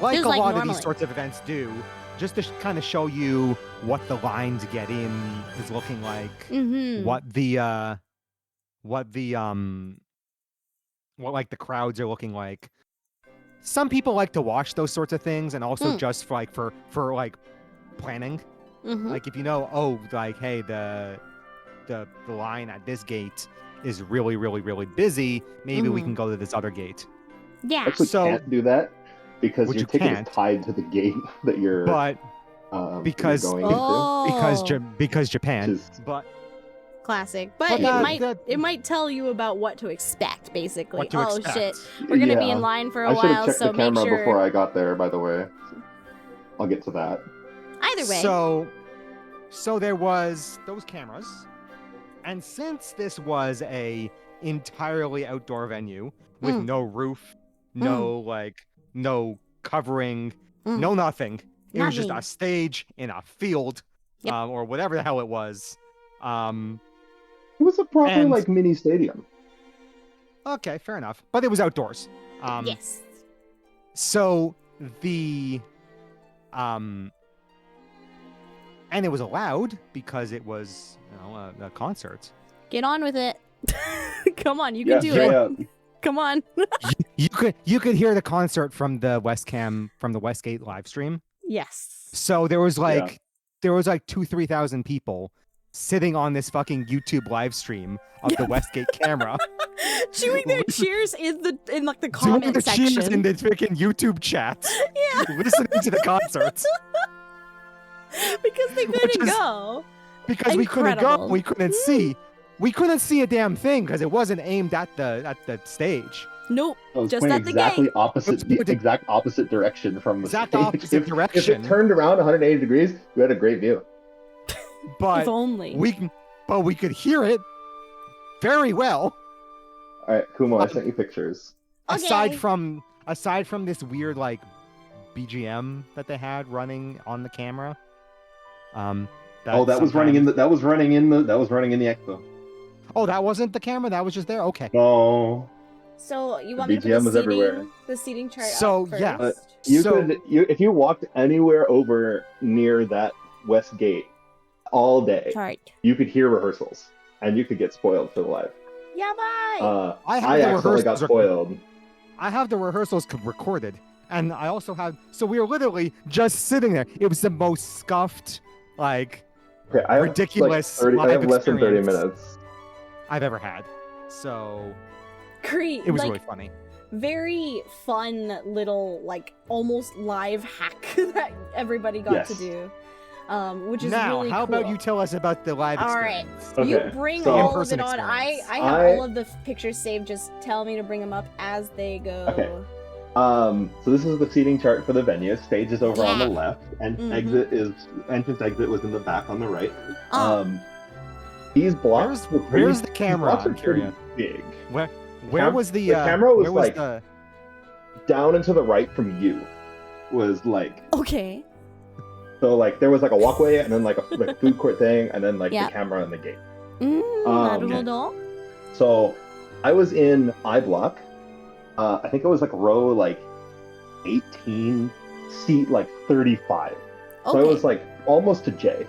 Like Just a like lot of normally. these sorts of events do, just to kind of show you what the line to get in is looking like, what the crowds are looking like. Some people like to watch those sorts of things, and also just for planning. Like if you know, hey, the line at this gate is really, really, really busy. Maybe we can go to this other gate. Yeah. Actually, So- can't do that because Which your you ticket can't. is tied to the gate that you're But because- you're going into. because Japan. Which is- But Classic. But But it might tell you about what to expect, basically. what to Oh expect. shit. We're gonna be Yeah. in line for a I should have while, checked so the make camera sure. before I got there, by the way. I'll get to that. Either way. So there was those cameras, and since this was a entirely outdoor venue with no roof, no covering, no nothing. It was just a Nothing. stage in a field, Yep. or whatever the hell it was. It was a proper And- mini stadium. Okay, fair enough. But it was outdoors. Yes. So the and it was allowed because it was a concert. Get on with it. Come on, you can do straight it. up. Come on. You could hear the concert from the Westgate live stream. Yes. So there was Yeah. 2,000-3,000 people sitting on this fucking YouTube live stream of the Westgate camera. Chewing their cheers in the Doing comment the cheers section. in the freaking YouTube chat. Yeah. Listening to the concerts. Because they couldn't is- go. Because we couldn't go, Incredible. we couldn't see. We couldn't see a damn thing because it wasn't aimed at the stage. Nope. I was Just pointing at the exactly gate. opposite, It's the pointing- exact opposite direction from the Exact stage. opposite If direction. it turned around 180 degrees, we had a great view. But If only. we could hear it very well. All right, Kumo, I sent you pictures. Okay. Aside from this weird BGM that they had running on the camera. That was running in the expo. Oh, that wasn't the camera. That was just there. Okay. No. So you The want me to put BGM was everywhere. the seating chart So, up first? yeah. If you walked anywhere over near that west gate all day, Chart. you could hear rehearsals, and you could get spoiled for the live. Yeah, bye. I accidentally got spoiled. I have the rehearsals recorded, and I also have. So we were literally just sitting there. It was the most scuffed, like, Okay, I have ridiculous I live have less than 30 experience minutes. I've ever had. So Great. it was like, really funny. very fun little, like, almost live hack that everybody got to Yes. do. Which is Now, really how cool. about you tell us about the live All right. experience? Okay, You bring so- all of it In-person on. I experience. have I- all of the pictures saved. Just tell me to bring them up as they go. Okay. So this is the seating chart for the venue. Stage is over on the Yeah. left, and Mhm. entrance exit was in the back on the right. Oh. These blocks Where's the camera? I'm pretty curious. big. Where was the camera was where was like the down and to the right from you. Was like Okay. so like there was like a walkway and then like a like food court thing and then like Yeah. the camera and the gate. なるほど. So I was in I block. I think it was like row like 18, seat like 35. So I Okay. was like almost to J.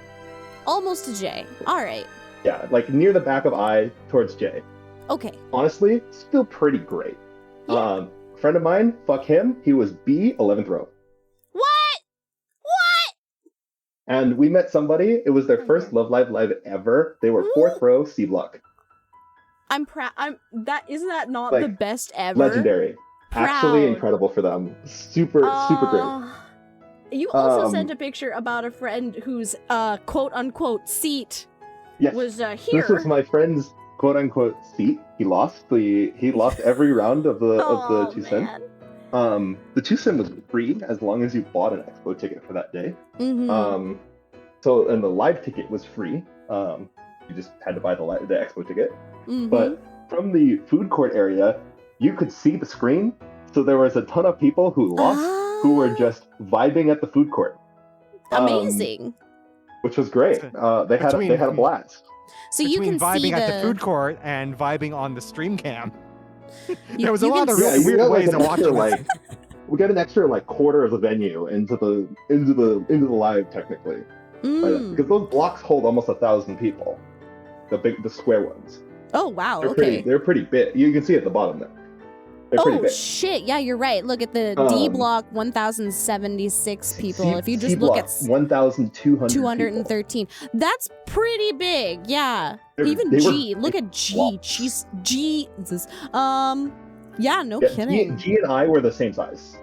Almost a J. All right. Yeah, like near the back of I towards J. Okay. Honestly, still pretty great. Yeah. Friend of mine, fuck him. He was B, 11th row. What? What? And we met somebody. It was their first Love Live ever. They were 4th row, C block. I'm proud. Isn't that not Like, the best ever? Legendary. Actually Proud. incredible for them. Super great. You also Um, sent a picture about a friend whose quote unquote seat Yes. was here. This was my friend's quote unquote seat. He lost every round of the Oh, Tucson. man. The Tucson was free as long as you bought an expo ticket for that day. Mhm. So and the live ticket was free. You just had to buy the expo ticket. Mhm. But from the food court area, you could see the screen. So there was a ton of people who lost, who were just vibing at the food court. Amazing. Which was great. They had a blast. So you between can see vibing at the food court and vibing on the stream cam. You- There was a you lot can of see- really weird got, ways an of extra, watching like we got an extra like quarter of the venue into the live technically. Mm. Because those blocks hold almost 1,000 people. The square ones. Oh wow. They're Okay. they're pretty big. You can see at the bottom there. They're pretty Oh big. shit! Yeah, you're right. Look at the D block, 1,076 people. If you just look at 1,200. 213, that's pretty big. Yeah. Even They were G. Look at G. blocks. Jesus. Yeah. No Yeah, kidding. G and I were the same size.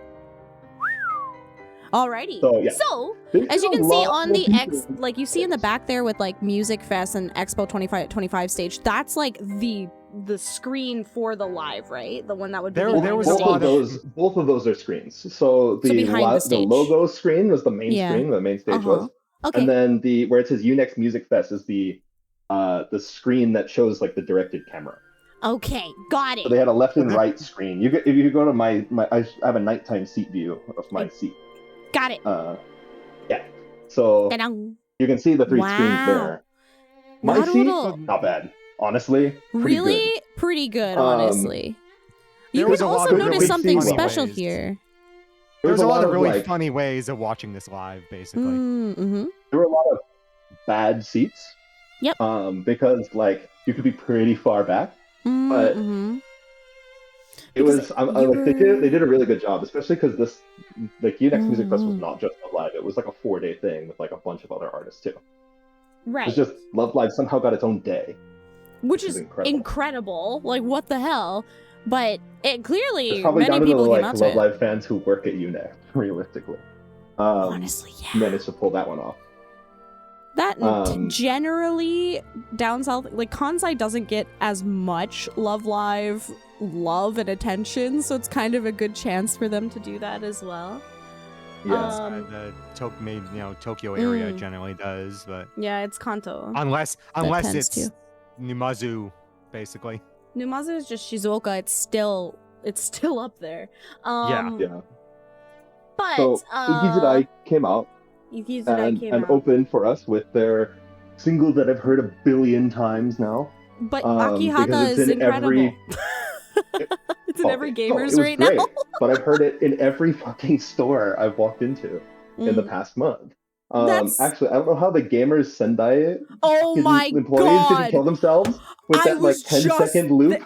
Alrighty. So, yeah. So, There's as you a can see lot on more the people. like you see in the back there with like Music Fest and Expo 25 stage, that's like the screen for the live, right? The one that would be There behind was the a both lot stage. of- both of those are screens. So behind the the stage. logo screen was the main Yeah. screen, the main stage Uh-huh. was. Okay. And then where it says UNEXT Music Fest is the screen that shows like the directed camera. Okay. Got it. So they had a left and right screen. If you go to my I have a nighttime seat view of my seat. Got it. Yeah. So Ta-dang. you can see the 3 screens Wow. there. My seat, Naruto. not bad. Honestly, pretty Really? good. Pretty good, Um, honestly. there You was can a lot also of notice really something funny special ways. here. There's a lot of really like, funny ways of watching this live, basically. Mm-hmm. there were a lot of bad seats. Yep. Because like you could be pretty far back. But- Mm-hmm. It Because was they did a really good job, especially because this like UNEXT Music Fest was Mhm. not just Love Live. It was like a 4-day thing with like a bunch of other artists too. Right. It's just Love Live somehow got its own day. Which is is incredible. incredible. Like, what the hell? But it clearly It's probably many down to the people came like out to Love it. Live fans who work at UNEXT, realistically. Honestly, yeah. Managed to pull that one off. That Um, generally down south, like Kansai doesn't get as much Love Live love and attention, so it's kind of a good chance for them to do that as well. Yeah. The Tokyo area Mm. generally does, but Yeah, it's Kanto. unless tends it's to. Numazu, basically. Numazu is just Shizuoka. It's still up there. Yeah. But So Ikizudai came out Ikizudai came and out. opened for us with their single that I've heard a billion times now. But because Akihata it's is in incredible. every- It's in every it gamer's was right great, now. but I've heard it in every fucking store I've walked into in the past month. That's Actually, I don't know how the gamers Sendai oh my employees didn't god. kill themselves with I that like was 10-second loop.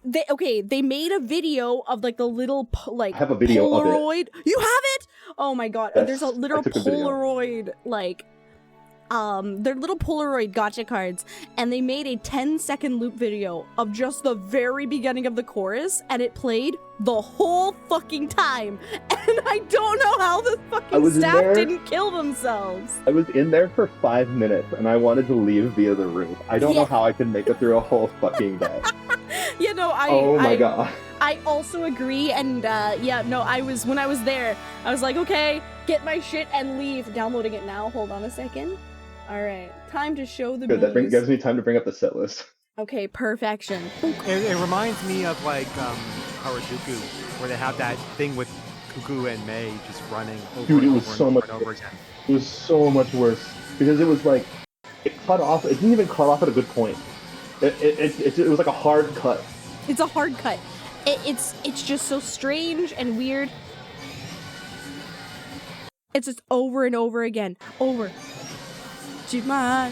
They made a video of like the little I have a video of it. Polaroid. You have it? Oh my god. Yes, There's a I little took a video. Polaroid like they're little Polaroid gotcha cards, and they made a 10-second loop video of just the very beginning of the chorus, and it played the whole fucking time. And I don't know how the fucking staff didn't kill themselves. I was in there for 5 minutes, and I wanted to leave via the roof. I don't know how I could make it through a whole fucking day. You know, oh my god. I also agree, and when I was there, I was like, okay, get my shit and leave. Downloading it now. Hold on a second. All right, time to show the. Good. That gives me time to bring up the set list. Okay, perfection. It reminds me of like Harajuku, where they have that thing with Cuckoo and May just running over Dude, it and was over so and much over and over again. It was so much worse because it was like it cut off. It didn't even cut off at a good point. It was like a hard cut. It's a hard cut. It's just so strange and weird. It's just over and over again. Over. Yeah,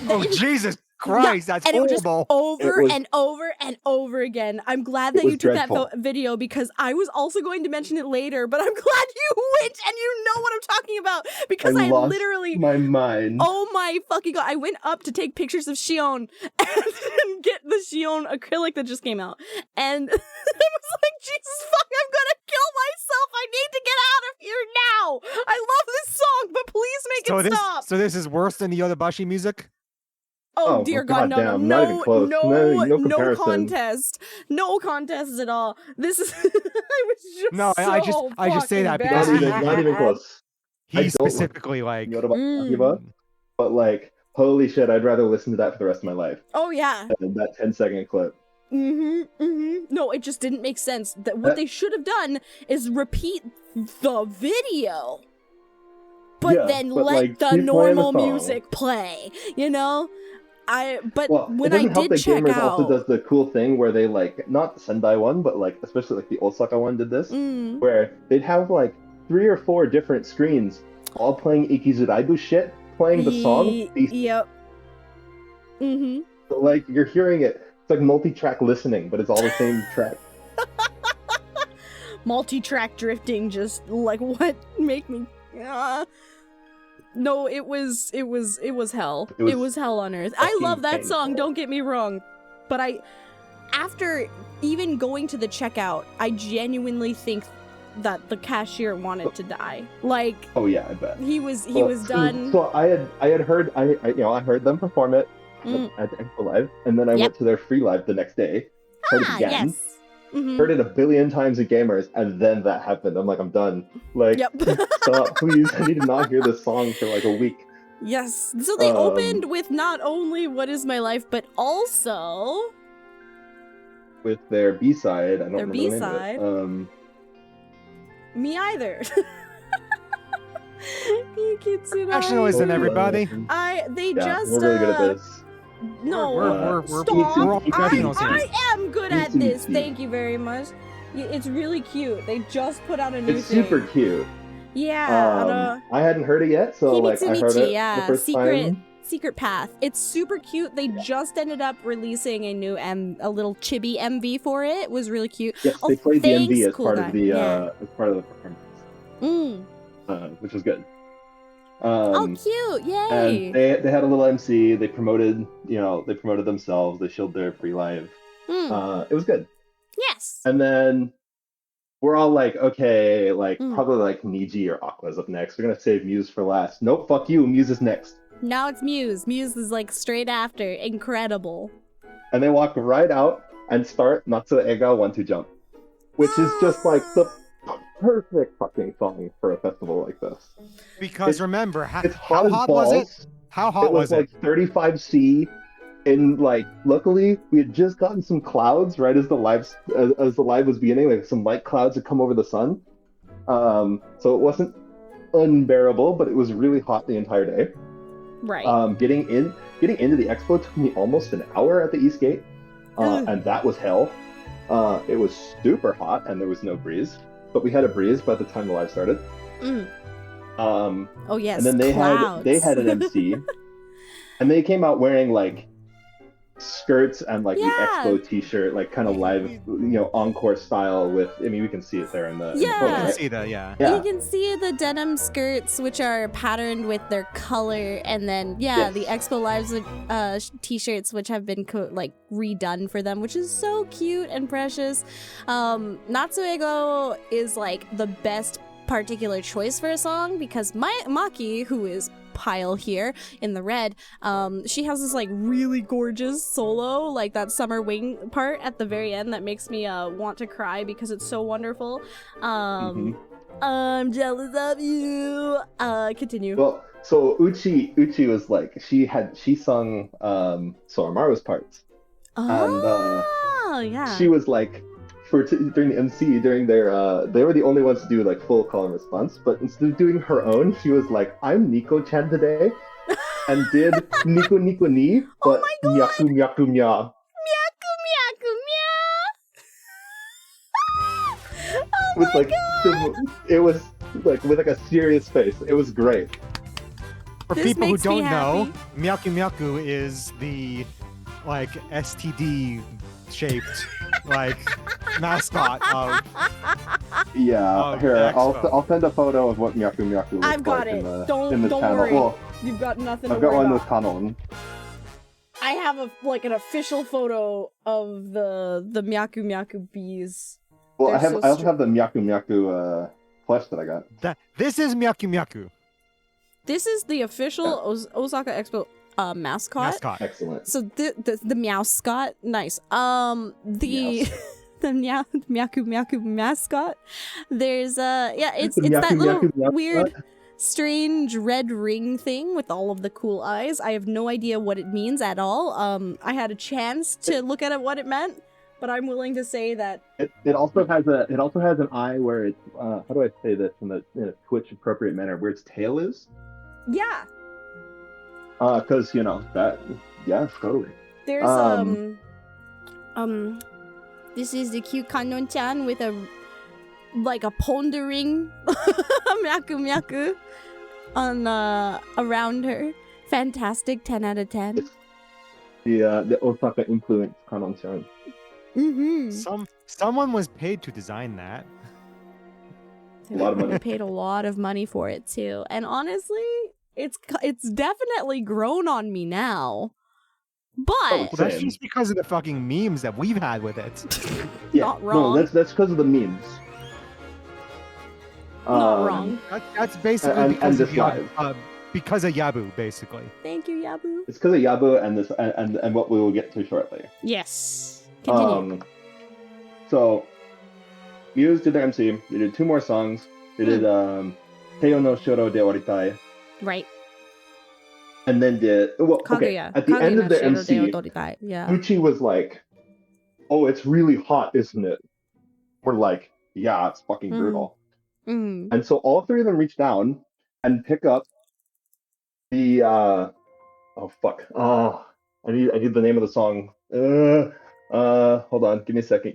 oh Jesus Christ, that's and horrible. It was just over and over and over again. I'm glad that you took that video because I was also going to mention it later, but I'm glad you went and you know what I'm talking about because I literally my mind. Oh my fucking god! I went up to take pictures of Shion and get the Shion acrylic that just came out, and I was like, Jesus fuck, I'm gonna kill myself. I need to get out of here now. I love this song, but please make it stop. So this is worse than the Yodobashi music? Oh dear God, no, not even close. No contest, no contests at all. This is, I was just I just say that bad. because not even close. He's specifically like, but like, holy shit, I'd rather listen to that for the rest of my life. Oh yeah, than that 10-second clip. No, it just didn't make sense. That what they should have done is repeat the video, but then let the normal music play. You know. When I did check Gamers out, also does the cool thing where they like not the Sendai one, but like especially like the Osaka one did this, where they'd have like 3 or 4 different screens all playing Ikizuraibu shit, playing the song. Yep. So like you're hearing it. It's like multi-track listening, but it's all the same track. Multi-track drifting, just like what make me. No, it was hell. It was hell on earth. I love that song, don't get me wrong. But after even going to the checkout, I genuinely think that the cashier wanted to die. Like, oh yeah, I bet. He was done. So I had heard I heard them perform it at Expo Live, and then I went to their free live the next day. Heard it again. Yes. Heard it a billion times at Gamers, and then that happened. I'm like, I'm done. Like, stop, please. I need to not hear this song for like a week. Yes. So they opened with not only What Is My Life, but also with their B-side. I don't remember B-side. the name of it. Me either. Professionalism, everybody. We're really good at this. No, we're stop. I am good at this. Thank you very much. It's really cute. They just put out a new thing. It's super cute. Yeah. I hadn't heard it yet, so like I heard it the first time. Secret Path. It's super cute. They just ended up releasing a new a little chibi MV for it. It was really cute. Yes, they played the MV as part of the performance. Which was good. Cute! Yay! And they had a little MC. They promoted themselves. They showed their free live. It was good. Yes. And then we're all like, okay, like probably like Niji or Aqua's up next. We're gonna save Muse for last. Nope, fuck you. Muse is next. Now it's Muse. Muse is like straight after. Incredible. And they walk right out and start Natsu Ega 1-2 Jump, which is just like the perfect fucking song for a festival like this. Because remember, how hot was it? How hot was it? It was like 35°C, and like luckily we had just gotten some clouds right as the live was beginning. Like some light clouds had come over the sun, so it wasn't unbearable, but it was really hot the entire day. Right. Getting into the expo took me almost an hour at the East Gate, and that was hell. It was super hot and there was no breeze, but we had a breeze by the time the live started. Oh yes. And then they clouds. had an MC, and they came out wearing like skirts and like the expo t-shirt, like kind of live, encore style with. I mean, we can see it there in the Yeah. in the photo, You can right? see that, yeah. You can see the denim skirts, which are patterned with their color, and then the Expo Lives t-shirts, which have been redone for them, which is so cute and precious. Natsuego is like the best particular choice for a song because Maki, who is pile here in the red, she has this like really gorgeous solo, like that summer wing part at the very end that makes me want to cry because it's so wonderful. I'm jealous of you. Continue. Well, so Uchi was like she sung Soromaru's parts, and she was like during the MC during their they were the only ones to do like full call and response, but instead of doing her own, she was like, I'm Nico-chan today, and did Nico Nico ni, but Myaku Myaku Mya. With like it was like with like a serious face. It was great. For This people who makes me don't know, happy. Myaku Myaku is the like STD shaped like mascot of Yeah, here the Expo. I'll send a photo of what Myaku Myaku looks I've got like it. in the Don't channel. worry. Well, You've got nothing I've to got worry one with about. Kanon. I have an official photo of the Myaku Myaku bees. Well, They're I so also have the Myaku Myaku plush that I got. This is Myaku Myaku This is the official Osaka Expo mascot. Excellent. So the Meowscot, nice. The Myaku Myaku mascot. There's it's The that Myaku little Myaku mascot. weird, strange red ring thing with all of the cool eyes. I have no idea what it means at all. I had a chance to look at what it meant, but I'm willing to say that It also has an eye where it's how do I say this in a Twitch appropriate manner, where its tail is. yeah. Because totally. There's this is the cute Kanon-chan with a pondering Myaku Myaku on around her. Fantastic, 10 out of 10. The Osaka influence Kanon-chan. Someone was paid to design that. A lot of money. They paid a lot of money for it too, and honestly, it's definitely grown on me now. But Well, that's just because of the fucking memes that we've had with it. Yeah, Not wrong. No, that's because of the memes. Not wrong. That's basically and because of this live. because of Yabu, basically. Thank you, Yabu. It's because of Yabu and this and what we will get to shortly. Yes. Continue. So Muse did their MC. They did 2 more songs. They did Teiyo no Shoro de Oritai, Right. and then did Kaguya. at the end of the Kaguya MC, Shiro de Odoritai. Yeah. Uchi was like, "Oh, it's really hot, isn't it?" We're like, "Yeah, it's fucking brutal." Mm. And so all 3 of them reach down and pick up the oh fuck. Oh, I need the name of the song. Hold on. Give me a second.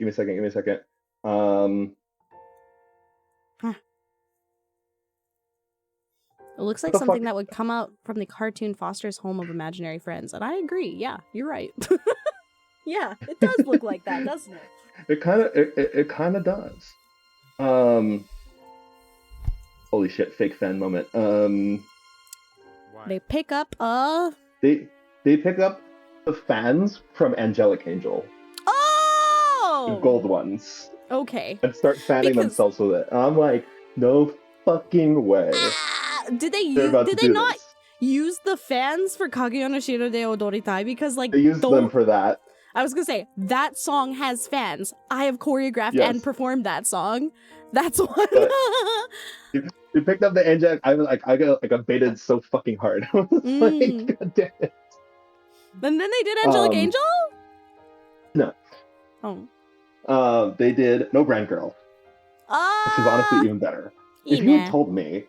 It looks like What the something fuck? that would come out from the cartoon Foster's Home of Imaginary Friends, and I agree. Yeah, you're right. Yeah, it does look like that, doesn't it? It kind of does. Holy shit, fake fan moment. They pick up They pick up the fans from Angelic Angel, the Oh! gold ones, Okay. and start fanning Because- themselves with it. And I'm like, no fucking way. Did they They're about did to they do not this. use the fans for Kaguya no Shiro de Odoritai? Because They used them for that. I was gonna say that song has fans. I have choreographed Yes. and performed that song. That's one. But- We picked up the Angelic. I was like, I got baited so fucking hard. I was Mm. like, God damn it. And then they did Angelic Angel? No. Oh. They did No Brand Girl, which is honestly even better. If you had told me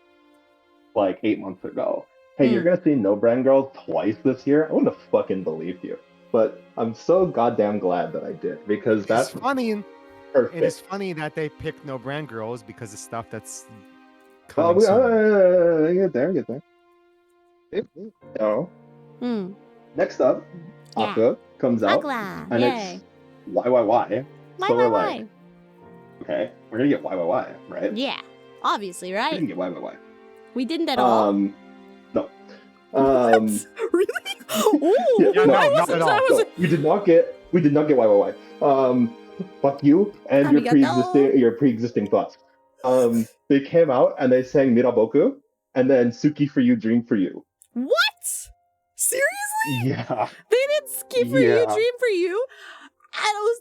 like 8 months ago hey, you're gonna see No Brand Girl twice this year, I wouldn't have fucking believed you. But I'm so goddamn glad that I did, because that's funny. perfect. It is funny that they picked No Brand Girls because of stuff that's Well, coming soon. get there. Oh. Next up, Yeah. Aqua comes out, Aqua, and yay. it's YYY. So we're Why? like, okay, we're gonna get YYY, right? Yeah, obviously, We right? didn't get YYY. We didn't at all. No. Really? Ooh, Yeah, no, I not wasn't. at all. I wasn't. We did not get YYY. Fuck you and Arigato. your pre-existing thoughts. They came out and they sang Miraboku and then Suki for you, Dream for you. What? Seriously? Yeah. They did Ski for you, Dream for you, and it was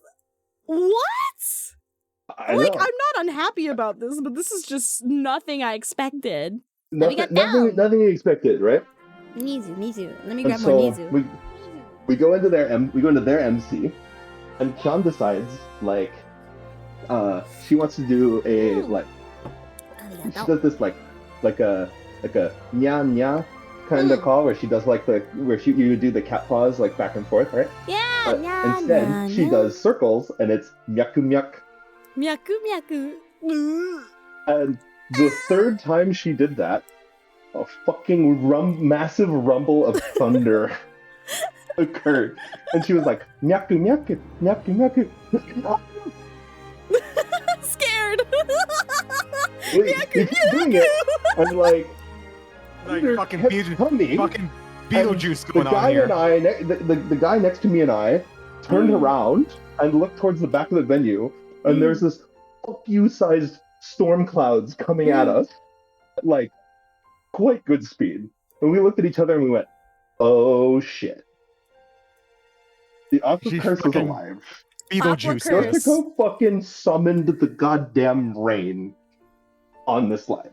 what? I Like, know. I'm not unhappy about this, but this is just nothing I expected. Nothing expected, right? Nizu. Let me And grab more so Nizu. we go into their MC, and Chan decides like she wants to do a she does this like a nya nya kind of call where she does like you do the cat paws like back and forth, right? Yeah, But nya, instead nya, she nya. does circles and it's myaku myak. Myaku. And the third time she did that, a fucking massive rumble of thunder occurred, and she was like myaku myaku. Scared. We keep doing it, and like fucking kept coming. fucking Beetlejuice And going the guy on here. and I, the guy next to me and I, turned around and looked towards the back of the venue, and there's this fuck you-sized storm clouds coming at us, at, like, quite good speed. And we looked at each other and we went, "Oh shit! The Aqua She's Curse is fucking alive." Beetlejuice. Aqua Curse. is. Yoshiko fucking summoned the goddamn rain on this live.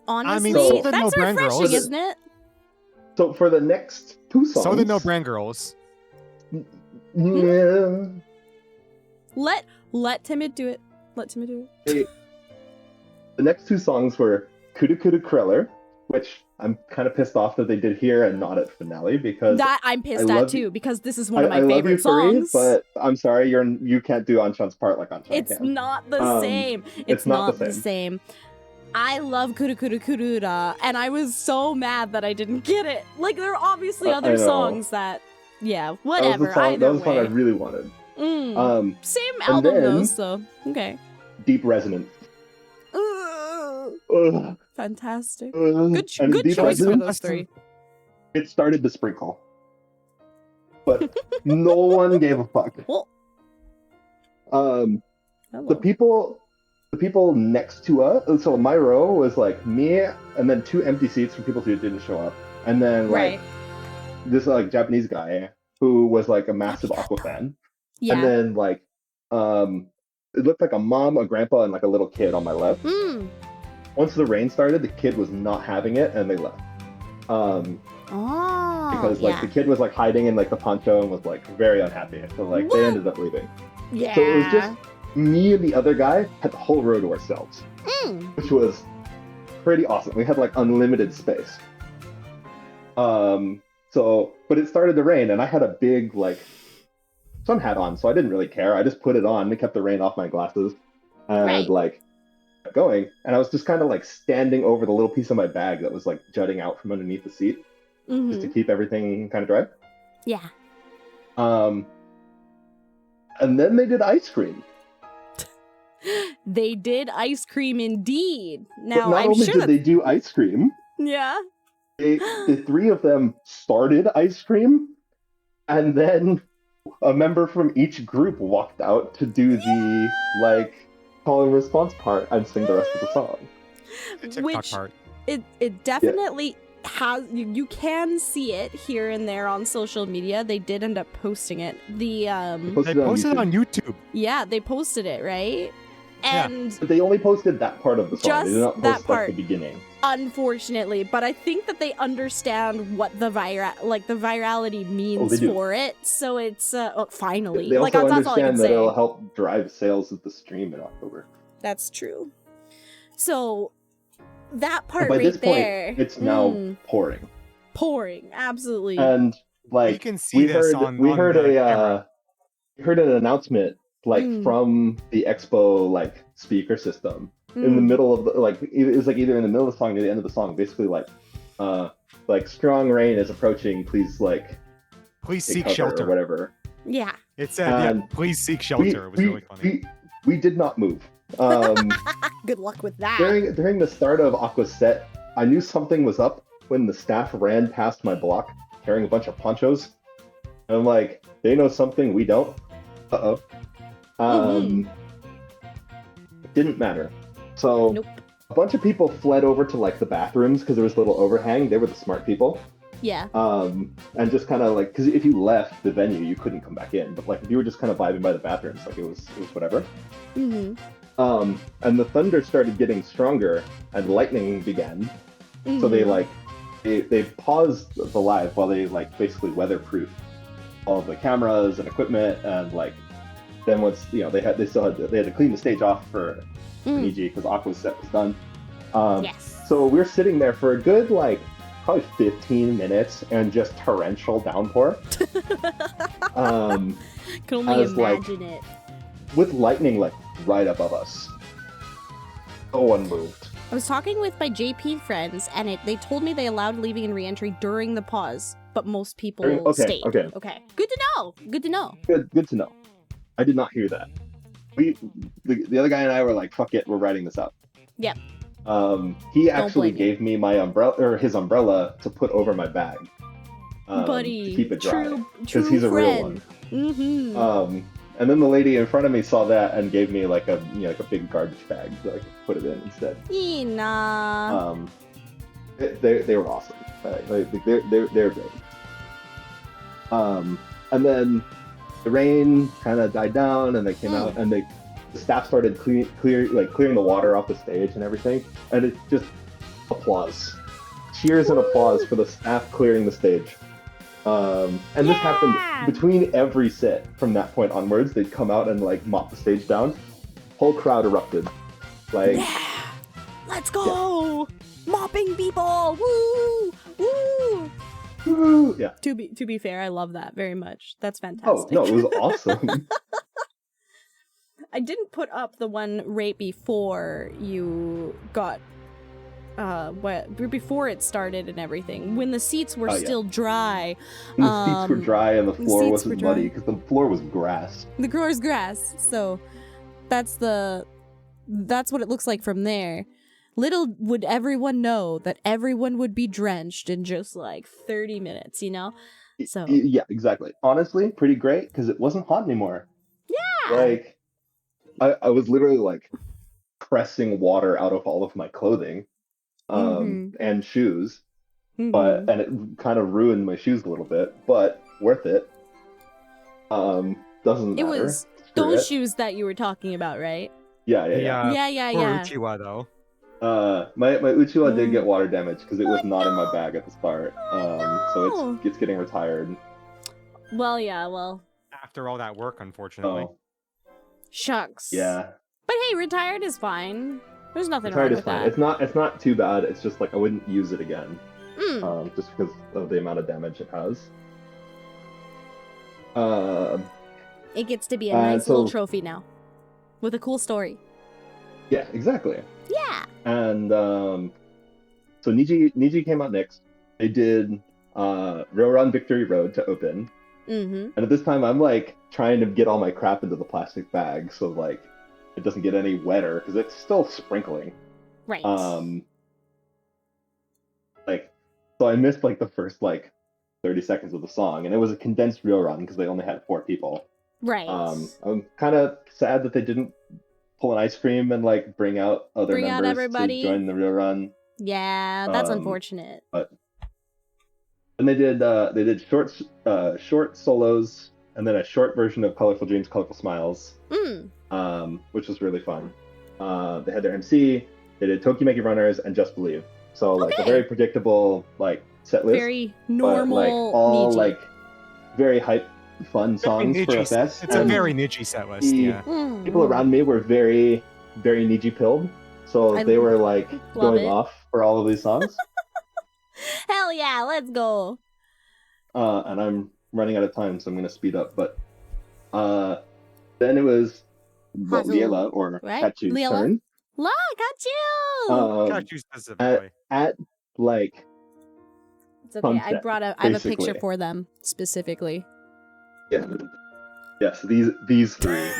Honestly, so did that's No Brand refreshing, Girls. isn't it? So for the next two songs, So did No Brand Girls. yeah. Let Timid do it. The next two songs were Kuda Kuda Kreller, which I'm kind of pissed off that they did here and not at finale because That I'm pissed I at love too you- because this is one of my I love favorite you, Faerie, songs. but I'm sorry, you can't do Anchan's part like Anchan It's can. not the same. It's not the same. I love Kuru Kuru Kurura, and I was so mad that I didn't get it. Like, there are obviously I other know. songs that, yeah, That whatever. was the song, Either that was the song I way. really wanted. Same and album then- though, so okay. Deep Resonance. Ugh, Fantastic. ugh. Good And good Deep choice for Resonance, those three. It started the sprinkle. But no one gave a fuck. Well, The hello. people next to us, so my row was like me and then two empty seats for people who didn't show up. And then like Right. this like Japanese guy who was like a massive Aqua fan. Yeah. And then like it looked like a mom, a grandpa, and like a little kid on my left. Once the rain started, the kid was not having it and they left. Because like yeah. the kid was like hiding in like the poncho and was like very unhappy. So like What? they ended up leaving. Yeah. So it was just me and the other guy had the whole row to ourselves, which was pretty awesome. We had like unlimited space. But it started to rain and I had a big like sun hat on, so I didn't really care. I just put it on and kept the rain off my glasses and Right. like kept going. And I was just kind of like standing over the little piece of my bag that was like jutting out from underneath the seat just to keep everything kind of dry. Yeah. And then they did ice cream. They did ice cream indeed. But Now not I'm only sure did that they do ice cream, yeah. the three of them started ice cream, and then a member from each group walked out to do the like call and response part and sing the rest of the song. The TikTok Which part. it definitely has you can see it here and there on social media. They did end up posting it. The They posted it on YouTube. yeah, they posted it, right? Yeah. And But they only posted that part of the song. They did not Just that post like part. the beginning. unfortunately, but I think that they understand what the virality means they do. for it. So it's finally They like also that's all I can understand that say. it'll help drive sales of the stream in October. That's true. So that And part by right this point, there. it's now pouring. Pouring, absolutely. And like You can see this on the camera. we heard an announcement like from the expo like speaker system in the middle of the, like it was like either in the middle of the song or the end of the song, basically like strong rain is approaching, please like Please take seek cover shelter. or whatever. Yeah. It said, And yeah, please seek shelter. It was really funny. We did not move. Good luck with that. During the start of Aqua's set, I knew something was up when the staff ran past my block carrying a bunch of ponchos. And I'm like, they know something we don't. Uh-oh. It didn't matter. So Nope. a bunch of people fled over to like the bathrooms because there was a little overhang. They were the smart people. Yeah. And just kind of like, because if you left the venue, you couldn't come back in. But like, if you were just kind of vibing by the bathrooms, like it was whatever. And the thunder started getting stronger, and lightning began. So they paused the live while they like basically weatherproof all of the cameras and equipment, and like then once they had to clean the stage off for Niji because Aqua's set was done. Yes. So we're sitting there for a good like probably 15 minutes and just torrential downpour. Can only as, like, imagine it. With lightning like right above us. No one moved. I was talking with my JP friends, and they told me they allowed leaving and re-entry during the pause, but most people stayed. Okay. Good to know. Good to know. Good to know. I did not hear that. The other guy and I were like, "Fuck it, we're writing this up." Yep. He actually gave me my umbrella or his umbrella to put over my bag, buddy, to keep it dry because he's a real friend. one. And then the lady in front of me saw that and gave me like a big garbage bag to like put it in instead. Nah. They were awesome. They're great. And then the rain kind of died down, and they came out, and the staff started clearing the water off the stage and everything, and it just applause, cheers and applause for the staff clearing the stage. And this happened between every set from that point onwards. They'd come out and like mop the stage down. Whole crowd erupted. Like, yeah, let's go, mopping people, woo, woo. Woo! Yeah. To be fair, I love that very much. That's Oh fantastic. no, it was awesome. I didn't put up the one right before you got before it started and everything, when the seats were still dry. And the seats were dry and the floor wasn't muddy because the floor was grass. The floor is grass, so that's what it looks like from there. Little would everyone know that everyone would be drenched in just like 30 minutes, you know? So yeah, exactly. Honestly, pretty great because it wasn't hot anymore. Yeah. Like I was literally like pressing water out of all of my clothing. And shoes, and it kind of ruined my shoes a little bit, but worth it. Doesn't matter. It was those shoes that you were talking about, right? Yeah. Poor Uchiwa, though. My Uchiwa did get water damage because it was not in my bag at the start. So it's getting retired. Well. After all that work, unfortunately. Oh. Shucks. Yeah. But hey, retired is fine. There's nothing Retired wrong is with fine. that. It's not too bad. It's just like I wouldn't use it again. Just because of the amount of damage it has. It gets to be a nice little trophy now, with a cool story. Yeah, exactly. Yeah. And so Niji came out next. They did Ryorun Victory Road to open. And at this time, I'm like trying to get all my crap into the plastic bag, so like it doesn't get any wetter because it's still sprinkling. Right. So I missed like the first like 30 seconds of the song, and it was a condensed real run because they only had 4 people. Right. I'm kind of sad that they didn't pull an ice cream and like bring out other members to join the real run. Yeah, that's unfortunate. But and they did short solos and then a short version of Colorful Dreams, Colorful Smiles, which was really fun. They had their MC, they did Tokimeki Runners and Just Believe. So like a very predictable like set list, very normal, but, like all Niji. Like very hype, fun songs for a fest. It's a very Niji set list. Yeah. People around me were very, very Niji pilled. So I they were like love going it. off for all of these songs. Hell yeah, let's go. And I'm running out of time, so I'm gonna speed up. But then it was Hazel, Liela or right? Kachu's Liela? turn. Look at you. Got you specifically. At like It's okay. I sunset, have a picture basically. for them specifically. Yeah. Yes, these three.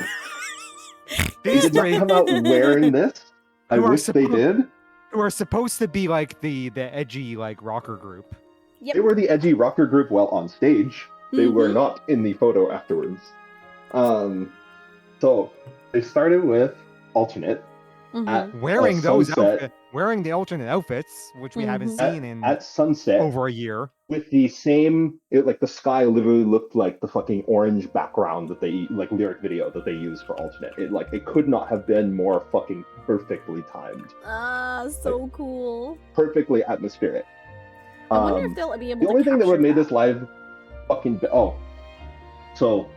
They These did not three come out wearing this. I Who are wish they did. who are supposed to be like the edgy like rocker group. Yep. They were the edgy rocker group while on stage. They were Mhm. not in the photo afterwards. So they started with alternate at Wearing those sunset. wearing the alternate outfits, which we haven't Mhm. seen in At sunset over a year. with the same, like the sky literally looked like the fucking orange background that they like lyric video that they used for alternate. It could not have been more fucking perfectly timed, So cool. perfectly atmospheric. I wonder if they'll be able The to only thing that would capture have made this live fucking so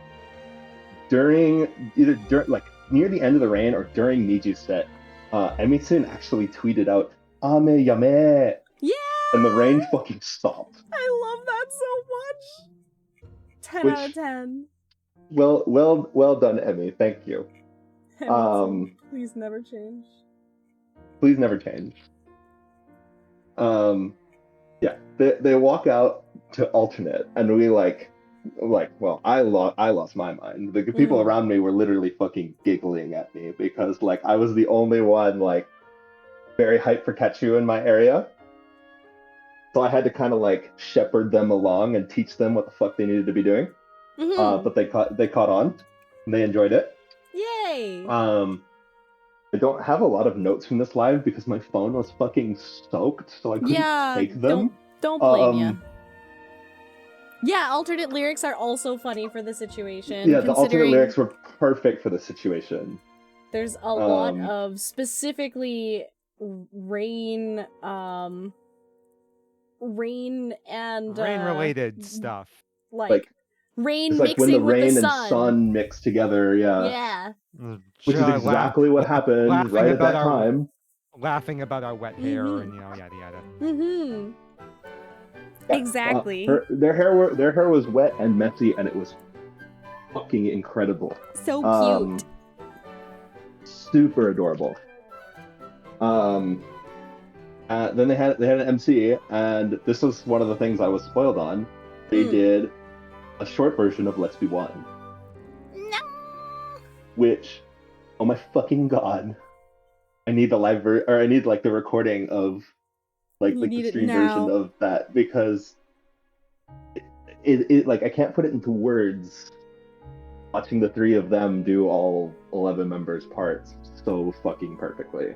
during like near the end of the rain or during Niji's set, Emitsun actually tweeted out "Ame yame," Yeah! and the rain fucking stopped. I love that so much. 10 out of 10. Well done, Emmy. Thank you. Please never change. Please never change. Yeah, they walk out to alternate, and we well, I lost my mind. The people around me were literally fucking giggling at me because like I was the only one like very hyped for Ketchu in my area. So I had to kind of like shepherd them along and teach them what the fuck they needed to be doing. But they caught on, and they enjoyed it. Yay! I don't have a lot of notes from this live because my phone was fucking soaked, so I couldn't take them. Don't blame you. Yeah, alternate lyrics are also funny for the situation. Yeah, the alternate lyrics were perfect for the situation. There's a lot of specifically rain and rain-related stuff. Like rain it's like mixing when the with rain the and sun. sun mix together. Yeah. Which is exactly what happened right at that time. Laughing about our wet hair and yada yada. Mm-hmm. Yeah, exactly. Their hair was wet and messy, and it was fucking incredible. So cute. Super adorable. Then they had an MC, and this was one of the things I was spoiled on. They did a short version of Let's Be One. No. Which, oh my fucking god, I need the live or I need like the recording of like the stream version of that because it like I can't put it into words. Watching the three of them do all 11 members' parts so fucking perfectly.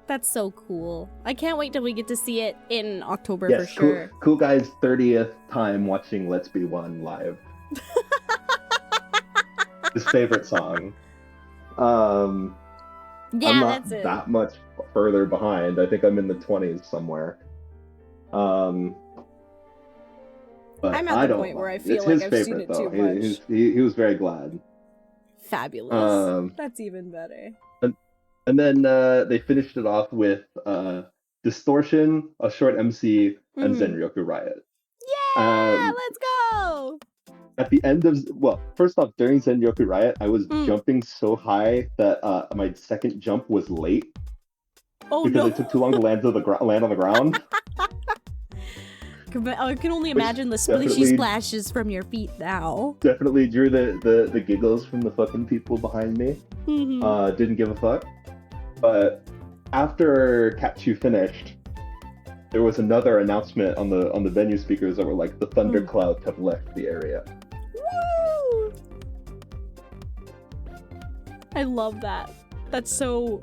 That's so cool. I can't wait till we get to see it in October for Cool, sure. Cool Guy's 30th time watching Let's Be One live. His favorite song. I'm not that's it. that much further behind. I think I'm in the 20s somewhere. But I'm at the point where I feel like I've seen it too much. He was very glad. Fabulous. That's even better. And then they finished it off with Distortion, a short MC, and Zenryoku Riot. Yeah, let's go! At the end of, first off, during Zenryoku Riot, I was jumping so high that my second jump was late. Because it took too long to land on the ground. I can only imagine the splishy splashes from your feet now. Definitely drew the giggles from the fucking people behind me. Didn't give a fuck. But after Katsu finished, there was another announcement on the venue speakers that were like, the thunderclouds have left the area. Woo! I love that. That's so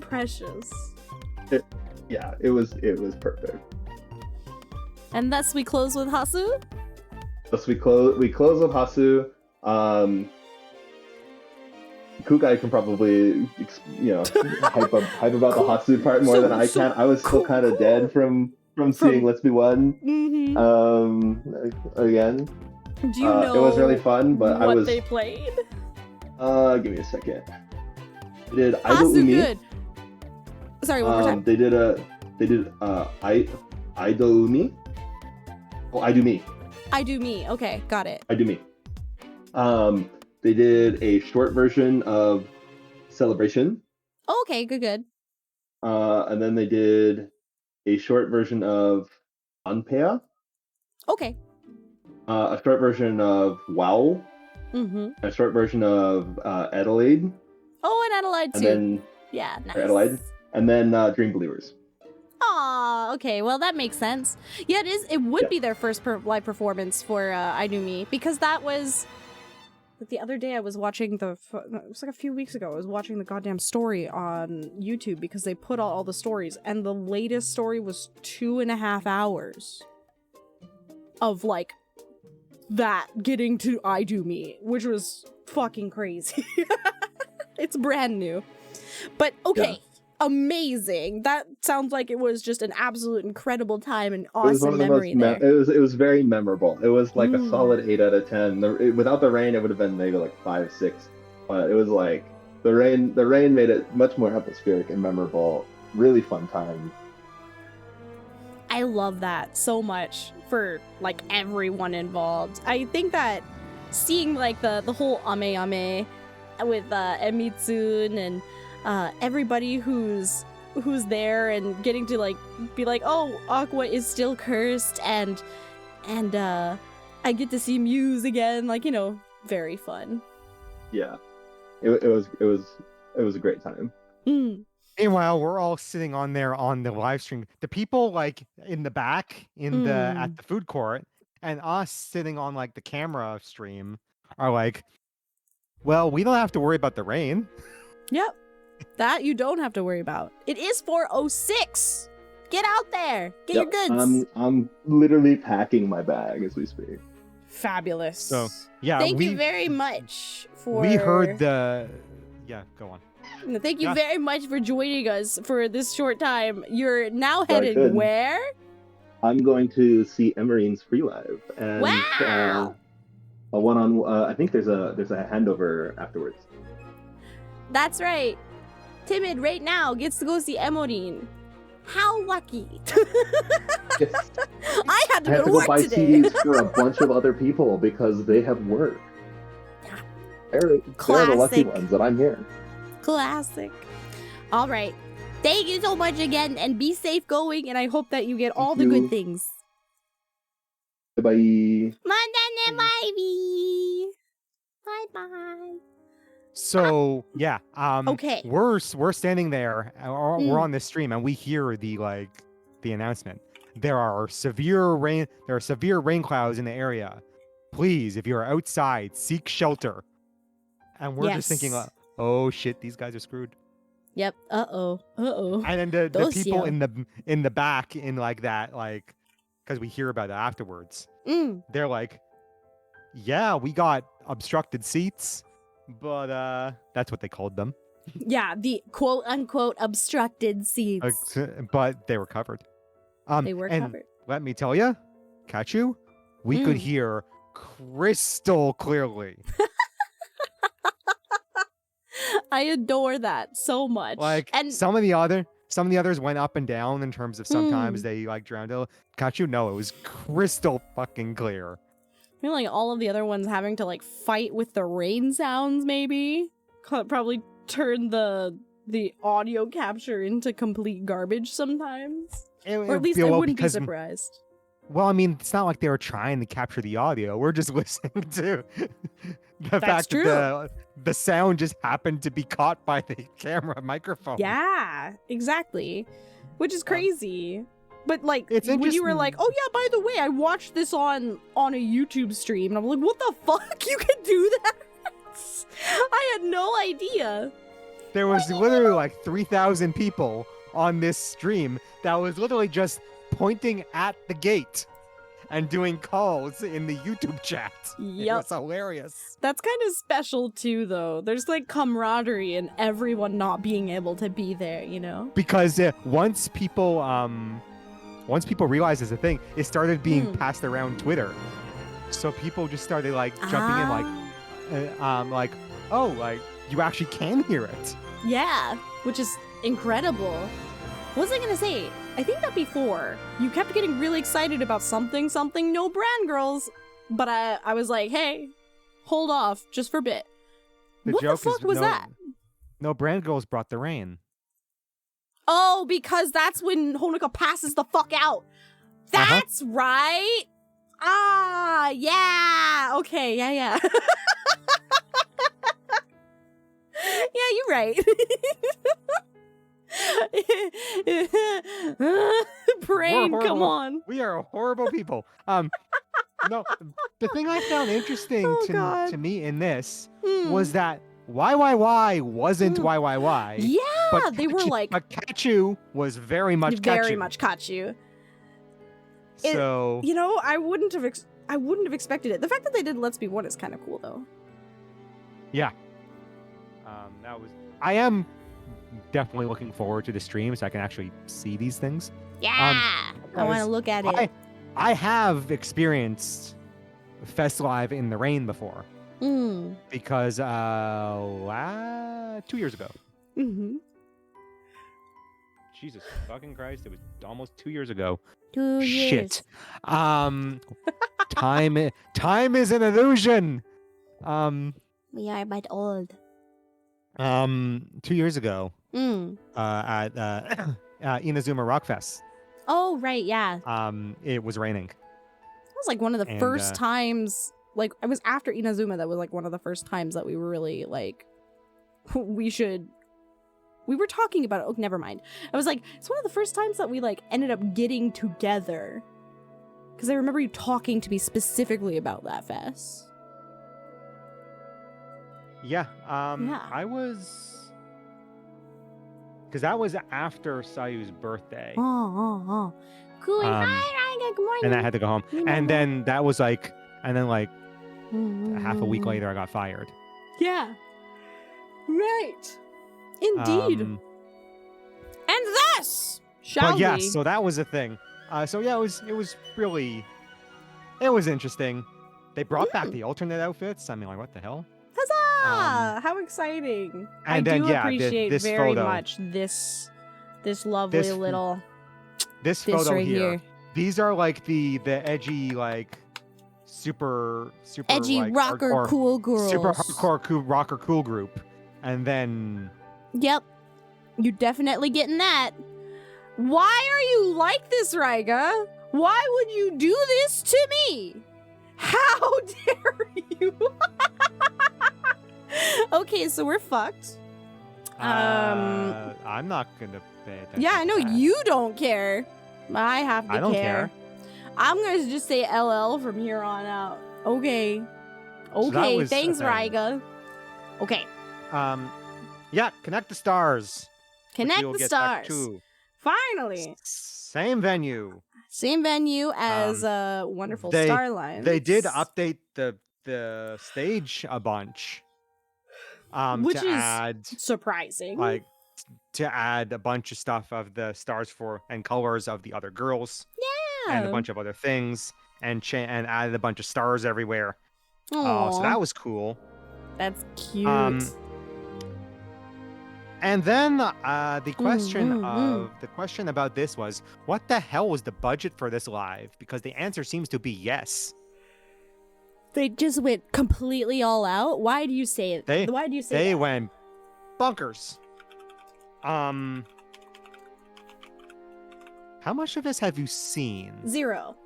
precious. It was perfect. And thus we close with Hasu? Thus we close with Hasu. Kugai can probably, hype about the Hasu part more than I can. I was still kind of dead from seeing Let's Be One. Again. Do you know it was really fun, but what they played? Give me a second. I did Idol Hasu Umi. good. Sorry, one more time. They did I do me. Oh, I do me. I do me. Okay, got it. I do me. They did a short version of Celebration. Oh, okay, good. And then they did a short version of Anpea. Okay. A short version of Wow. Mm-hmm. A short version of Adelaide. Oh, and Adelaide too. And then yeah, nice. Adelaide. And then Dream Believers. Aw, okay, well that makes sense. Yeah, it would be their first live performance for I Do Me, because that was like the other day I was watching it was like a few weeks ago, I was watching the goddamn story on YouTube because they put all the stories, and the latest story was 2.5 hours of like that getting to I Do Me, which was fucking crazy. It's brand new. But okay. Yeah. Amazing. That sounds like it was just an absolute incredible time and awesome memory there. It was very memorable. It was like a solid 8 out of 10. Without the rain, it would have been maybe like 5, 6. But it was like the rain made it much more atmospheric and memorable. Really fun time. I love that so much for like everyone involved. I think that seeing like the whole ame with Emitsun and everybody who's there and getting to like be like, oh, Aqua is still cursed, and I get to see Muse again, like, you know, very fun. Yeah, it was a great time. Meanwhile, we're all sitting on there on the live stream. The people like in the back at the food court, and us sitting on like the camera stream are like, well, we don't have to worry about the rain. Yep. That you don't have to worry about. It is 4:06. Get out there. Get your goods. I'm literally packing my bag as we speak. Fabulous. So yeah, thank you very much for. We heard the. Yeah, go on. Thank you very much for joining us for this short time. You're now headed where? I'm going to see Emerine's free live, and wow. A one-on. I think there's a handover afterwards. That's right. Timid right now gets to go see Emorine. How lucky. Yes. I had to go to work buy today. CDs for a bunch of other people because they have work. Yeah. They're the lucky ones that I'm here. Classic. All right. Thank you so much again, and be safe going, and I hope that you get all the good things. Bye. Bye-bye. So yeah, okay. We're standing there, we're on this stream, and we hear the announcement. There are severe rain clouds in the area. Please, if you're outside, seek shelter. And we're just thinking, oh shit, these guys are screwed. Yep. Uh-oh. And then the people in the back in like that, like, because we hear about it afterwards. They're like, yeah, we got obstructed seats. But that's what they called them. Yeah, the quote-unquote obstructed seats. But they were covered. They were covered. Let me tell you, Kachu, we could hear crystal clearly. I adore that so much. Like, and some of the others went up and down in terms of sometimes they like drowned out. Kachu, no, it was crystal fucking clear. I feel like all of the other ones having to like fight with the rain sounds, maybe probably turn the audio capture into complete garbage sometimes. Or at least I wouldn't be surprised. Well, I mean, it's not like they were trying to capture the audio. We're just listening to the fact that the sound just happened to be caught by the camera microphone. Yeah, exactly. Which is crazy. But like, it's when you were like, oh yeah, by the way, I watched this on a YouTube stream, and I'm like, what the fuck? You can do that? I had no idea. There was literally like 3,000 people on this stream that was literally just pointing at the gate and doing calls in the YouTube chat. Yep. It was hilarious. That's kind of special too, though. There's like camaraderie in everyone not being able to be there, you know? Because once people realized it's a thing, it started being passed around Twitter. So people just started like jumping in like, oh, like you actually can hear it. Yeah, which is incredible. What was I gonna say? I think that before you kept getting really excited about something, no brand girls, but I was like, hey, hold off just for a bit. What the fuck was that? No brand girls brought the rain. Oh, because that's when Honoka passes the fuck out. That's right. Ah, yeah. Okay, yeah. Yeah, you're right. Brain, come on. We are horrible people. No, the thing I found interesting to me in this was that YYY wasn't YYY. Yeah, but they were like... But Kachu was very much Kachu. Very much Kachu. So... You know, I wouldn't have expected it. The fact that they did Let's Be One is kind of cool, though. Yeah. I am definitely looking forward to the stream so I can actually see these things. Yeah! I want to look at it. I have experienced Fest Live in the rain before. Because 2 years ago. Mm-hmm. Jesus fucking Christ, it was almost 2 years ago. 2 years. Shit. Time is an illusion. We are but old. 2 years ago. At Inazuma Rock Fest. Oh, right, yeah. It was raining. It was like one of the first times, like, it was after Inazuma that was like one of the first times that we were really like, we were talking about it. Oh, never mind. I was like, it's one of the first times that we like ended up getting together. Because I remember you talking to me specifically about that fest. Yeah. I was... Because that was after Sayu's birthday. Cool. Hi, Raiga. Good morning. And I had to go home. And then that was like... And then like... half a week later, I got fired. Yeah. Right. Indeed. And thus, shall we? So that was a thing. So yeah, it was really... It was interesting. They brought back the alternate outfits. I mean, like, what the hell? Huzzah! How exciting! I do appreciate this very much this lovely little this photo right here. These are like the edgy like super edgy like, rocker hardcore, cool girls. Super hardcore rocker cool group. And then yep, you're definitely getting that. Why are you like this, Raiga? Why would you do this to me? How dare you? Okay, so we're fucked. I'm not gonna pay attention. Yeah, I know you don't care. I have to care. I don't care. I'm gonna just say LL from here on out. Okay. So thanks, Raiga. Okay. Yeah, connect the stars. Connect the stars. Finally. Same venue. Same venue as Wonderful Starline. They did update the stage a bunch. Which to is add, surprising. Like to add a bunch of stuff of the stars and colors of the other girls. Yeah. And a bunch of other things and added a bunch of stars everywhere. Oh, so that was cool. That's cute. And then the question about this was, what the hell was the budget for this live? Because the answer seems to be yes. They just went completely all out? Why do you say it? Why do you say They that? went bonkers. How much of this have you seen? 0.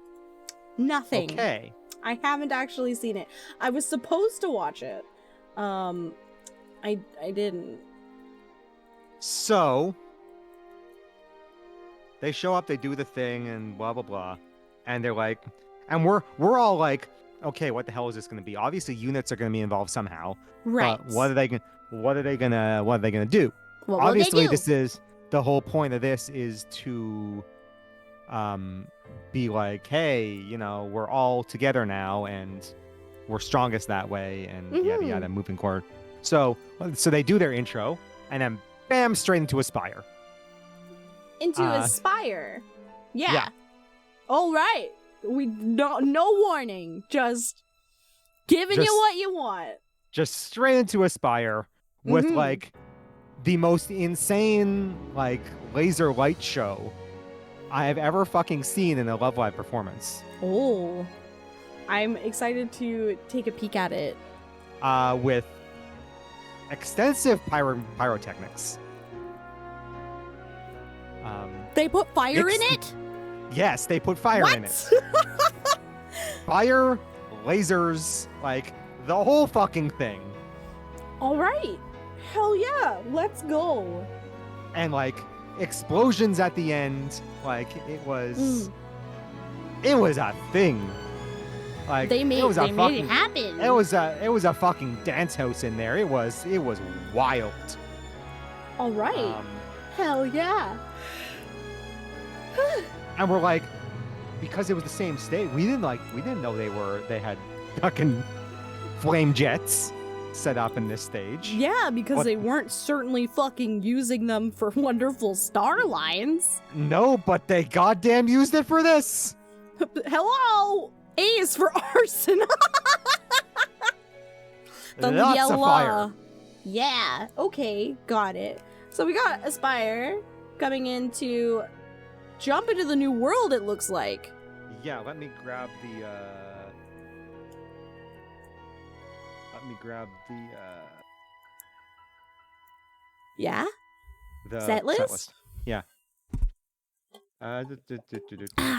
Nothing. Okay. I haven't actually seen it. I was supposed to watch it. I didn't. So they show up, they do the thing, and blah blah blah, and they're like, and we're all like, okay, what the hell is this going to be? Obviously, units are going to be involved somehow. Right. But what are they gonna do? What Obviously, will they do? This is the whole point of this is to be like, hey, we're all together now, and we're strongest that way, and yada yada, moving forward. So they do their intro, and then bam, straight into Aspire. Aspire. Yeah. All right. We no warning. Just giving you what you want. Just straight into Aspire with like the most insane like laser light show I have ever fucking seen in a Love Live performance. Oh, I'm excited to take a peek at it. With extensive pyrotechnics. They put fire in it? Yes, they put fire in it. Fire, lasers, like the whole fucking thing. All right. Hell yeah. Let's go. And like explosions at the end. Like it was a thing. Like They made it happen. It was a fucking dance house in there. It was wild. All right. Hell yeah. And we're like, because it was the same state, we didn't know they had fucking flame jets set up in this stage. Yeah, because they weren't certainly fucking using them for wonderful star lines. No, but they goddamn used it for this. Hello. A is for arson. The Lots yellow. of fire. Yeah. Okay. Got it. So we got Aspire coming in to jump into the new world, it looks like. Yeah, let me grab the Yeah? the Set list? Yeah. I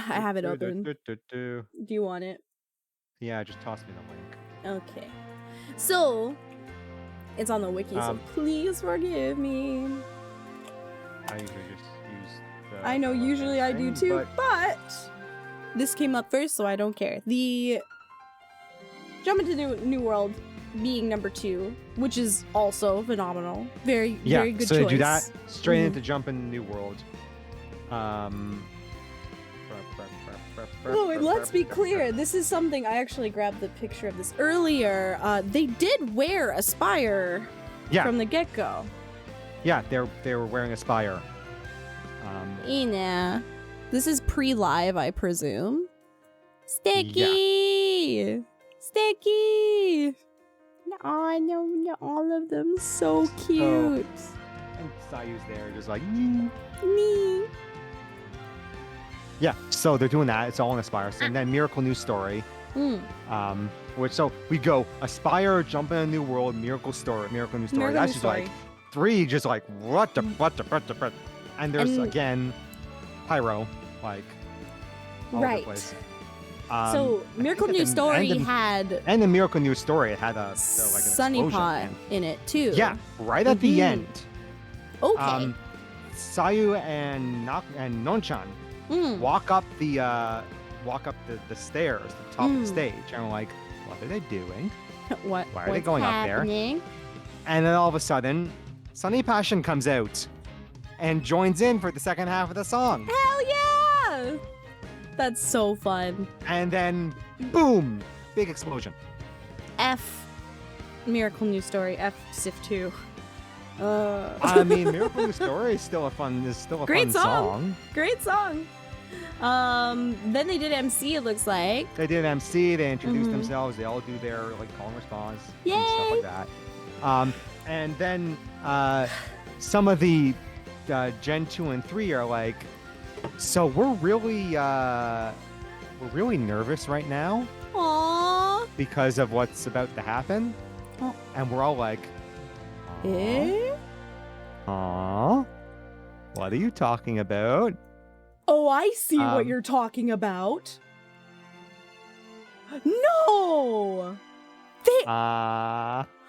have it open. Do you want it? Yeah, just toss me the link. Okay. So, it's on the wiki, so please forgive me. I usually just use the I know, usually I do too, but but this came up first, so I don't care. The Jump into the New World being number 2, which is also phenomenal. Very good choice. So they do that straight into Jump in the New World. Oh, and let's be clear. This is something I actually grabbed the picture of this earlier. They did wear Aspire from the get-go. Yeah, they were wearing Aspire. Ina. This is pre-live, I presume. Sticky! Sticky! Oh, no, all of them so cute. And Sayu's there, just like Me. Yeah, so they're doing that. It's all in Aspire. And then Miracle New Story. So we go Aspire, Jump in a New World, Miracle New Story. That's just like 3, just like what the. And there's again Pyro, like all over the place. So Miracle New Story had and the Miracle New Story it had like an Sunny Pot in it too. Yeah, right at the end. Okay. Sayu and Nonchan walk up the stairs, the top of the stage, and we're like, what are they doing? Why are they going up there? And then all of a sudden, Sunny Passion comes out and joins in for the second half of the song. Hell yeah! That's so fun. And then, boom! Big explosion. F Miracle New Story, F Sif 2. I mean, Miracle New Story is still a fun song. Great song. Then they did MC, it looks like. They did MC, they introduced themselves, they all do their like call and response and stuff like that. And then some of the Gen 2 and 3 are like, so we're really nervous right now. Aww. Because of what's about to happen. Oh. And we're all like, eh? Aww. What are you talking about? Oh, I see what you're talking about. No!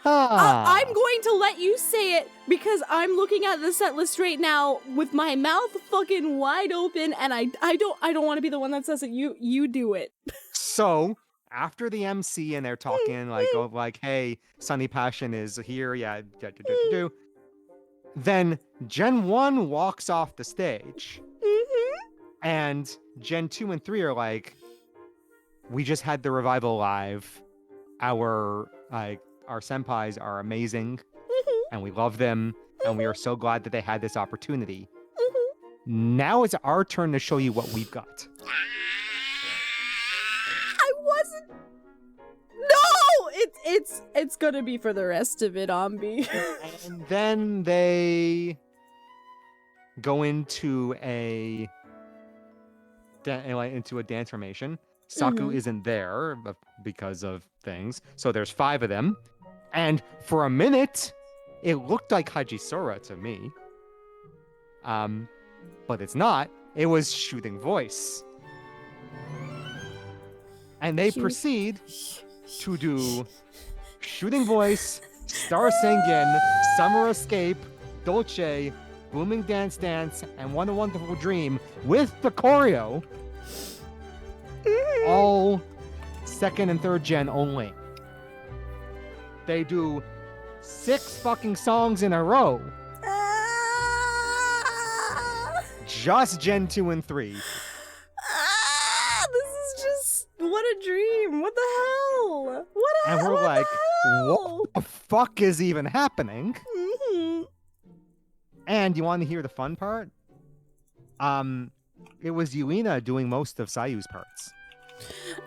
I'm going to let you say it because I'm looking at the set list right now with my mouth fucking wide open, and I don't want to be the one that says it. You do it. So after the MC and they're talking like, hey, Sunny Passion is here, yeah. Then Gen 1 walks off the stage, and Gen 2 and 3 are like, we just had the revival live. Our senpais are amazing, and we love them, and we are so glad that they had this opportunity. Now it's our turn to show you what we've got. I wasn't. No, it's gonna be for the rest of it, Ambi. And then they go into a dance formation. Saku isn't there because of things. So there's 5 of them. And for a minute, it looked like Hajisora to me. But it's not. It was Shooting Voice. And they proceed to do Shooting Voice, Star Singin', Summer Escape, Dolce, Booming Dance Dance, and What a Wonderful Dream with the choreo. All 2nd and 3rd gen only. They do 6 fucking songs in a row. Just Gen 2 and 3. This is just what a dream. What the hell? And we're like, what the fuck is even happening? Mm-hmm. And you want to hear the fun part? It was Yelena doing most of Sayu's parts.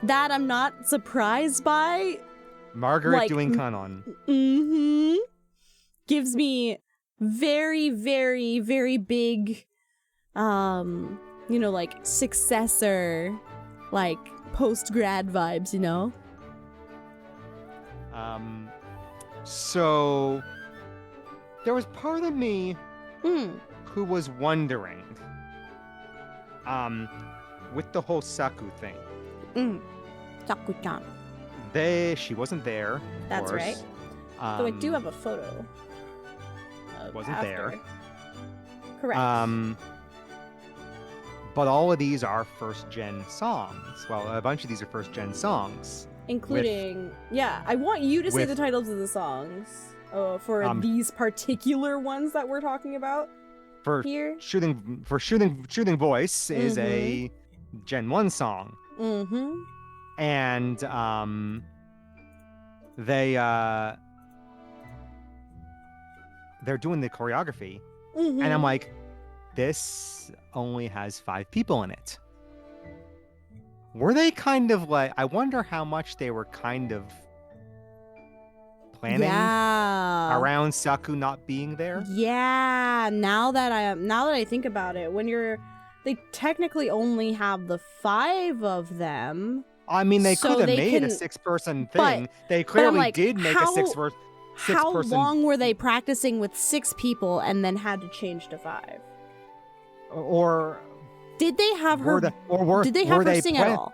That I'm not surprised by. Margaret doing Kanon. Mm-hmm. Gives me very, very, very big, like successor, like post-grad vibes, you know? So there was part of me who was wondering, with the whole Saku thing. Saku-chan. She wasn't there. That's course. right. Though I do have a photo. Wasn't there. Correct. But all of these are 1st gen songs. Well, a bunch of these are 1st gen songs. Including, I want you to say the titles of the songs for these particular ones that we're talking about here. Shooting Voice is a Gen 1 song. Mm-hmm. And they're doing the choreography. And I'm like, this only has 5 people in it. Were they kind of like, I wonder how much they were kind of planning around Saku not being there? Yeah, now that I think about it, they technically only have the 5 of them. I mean, they so could have made a 6-person thing. They clearly did make a 6-person. How long were they practicing with 6 people and then had to change to 5? Or did they have her? Did they have her sing at all?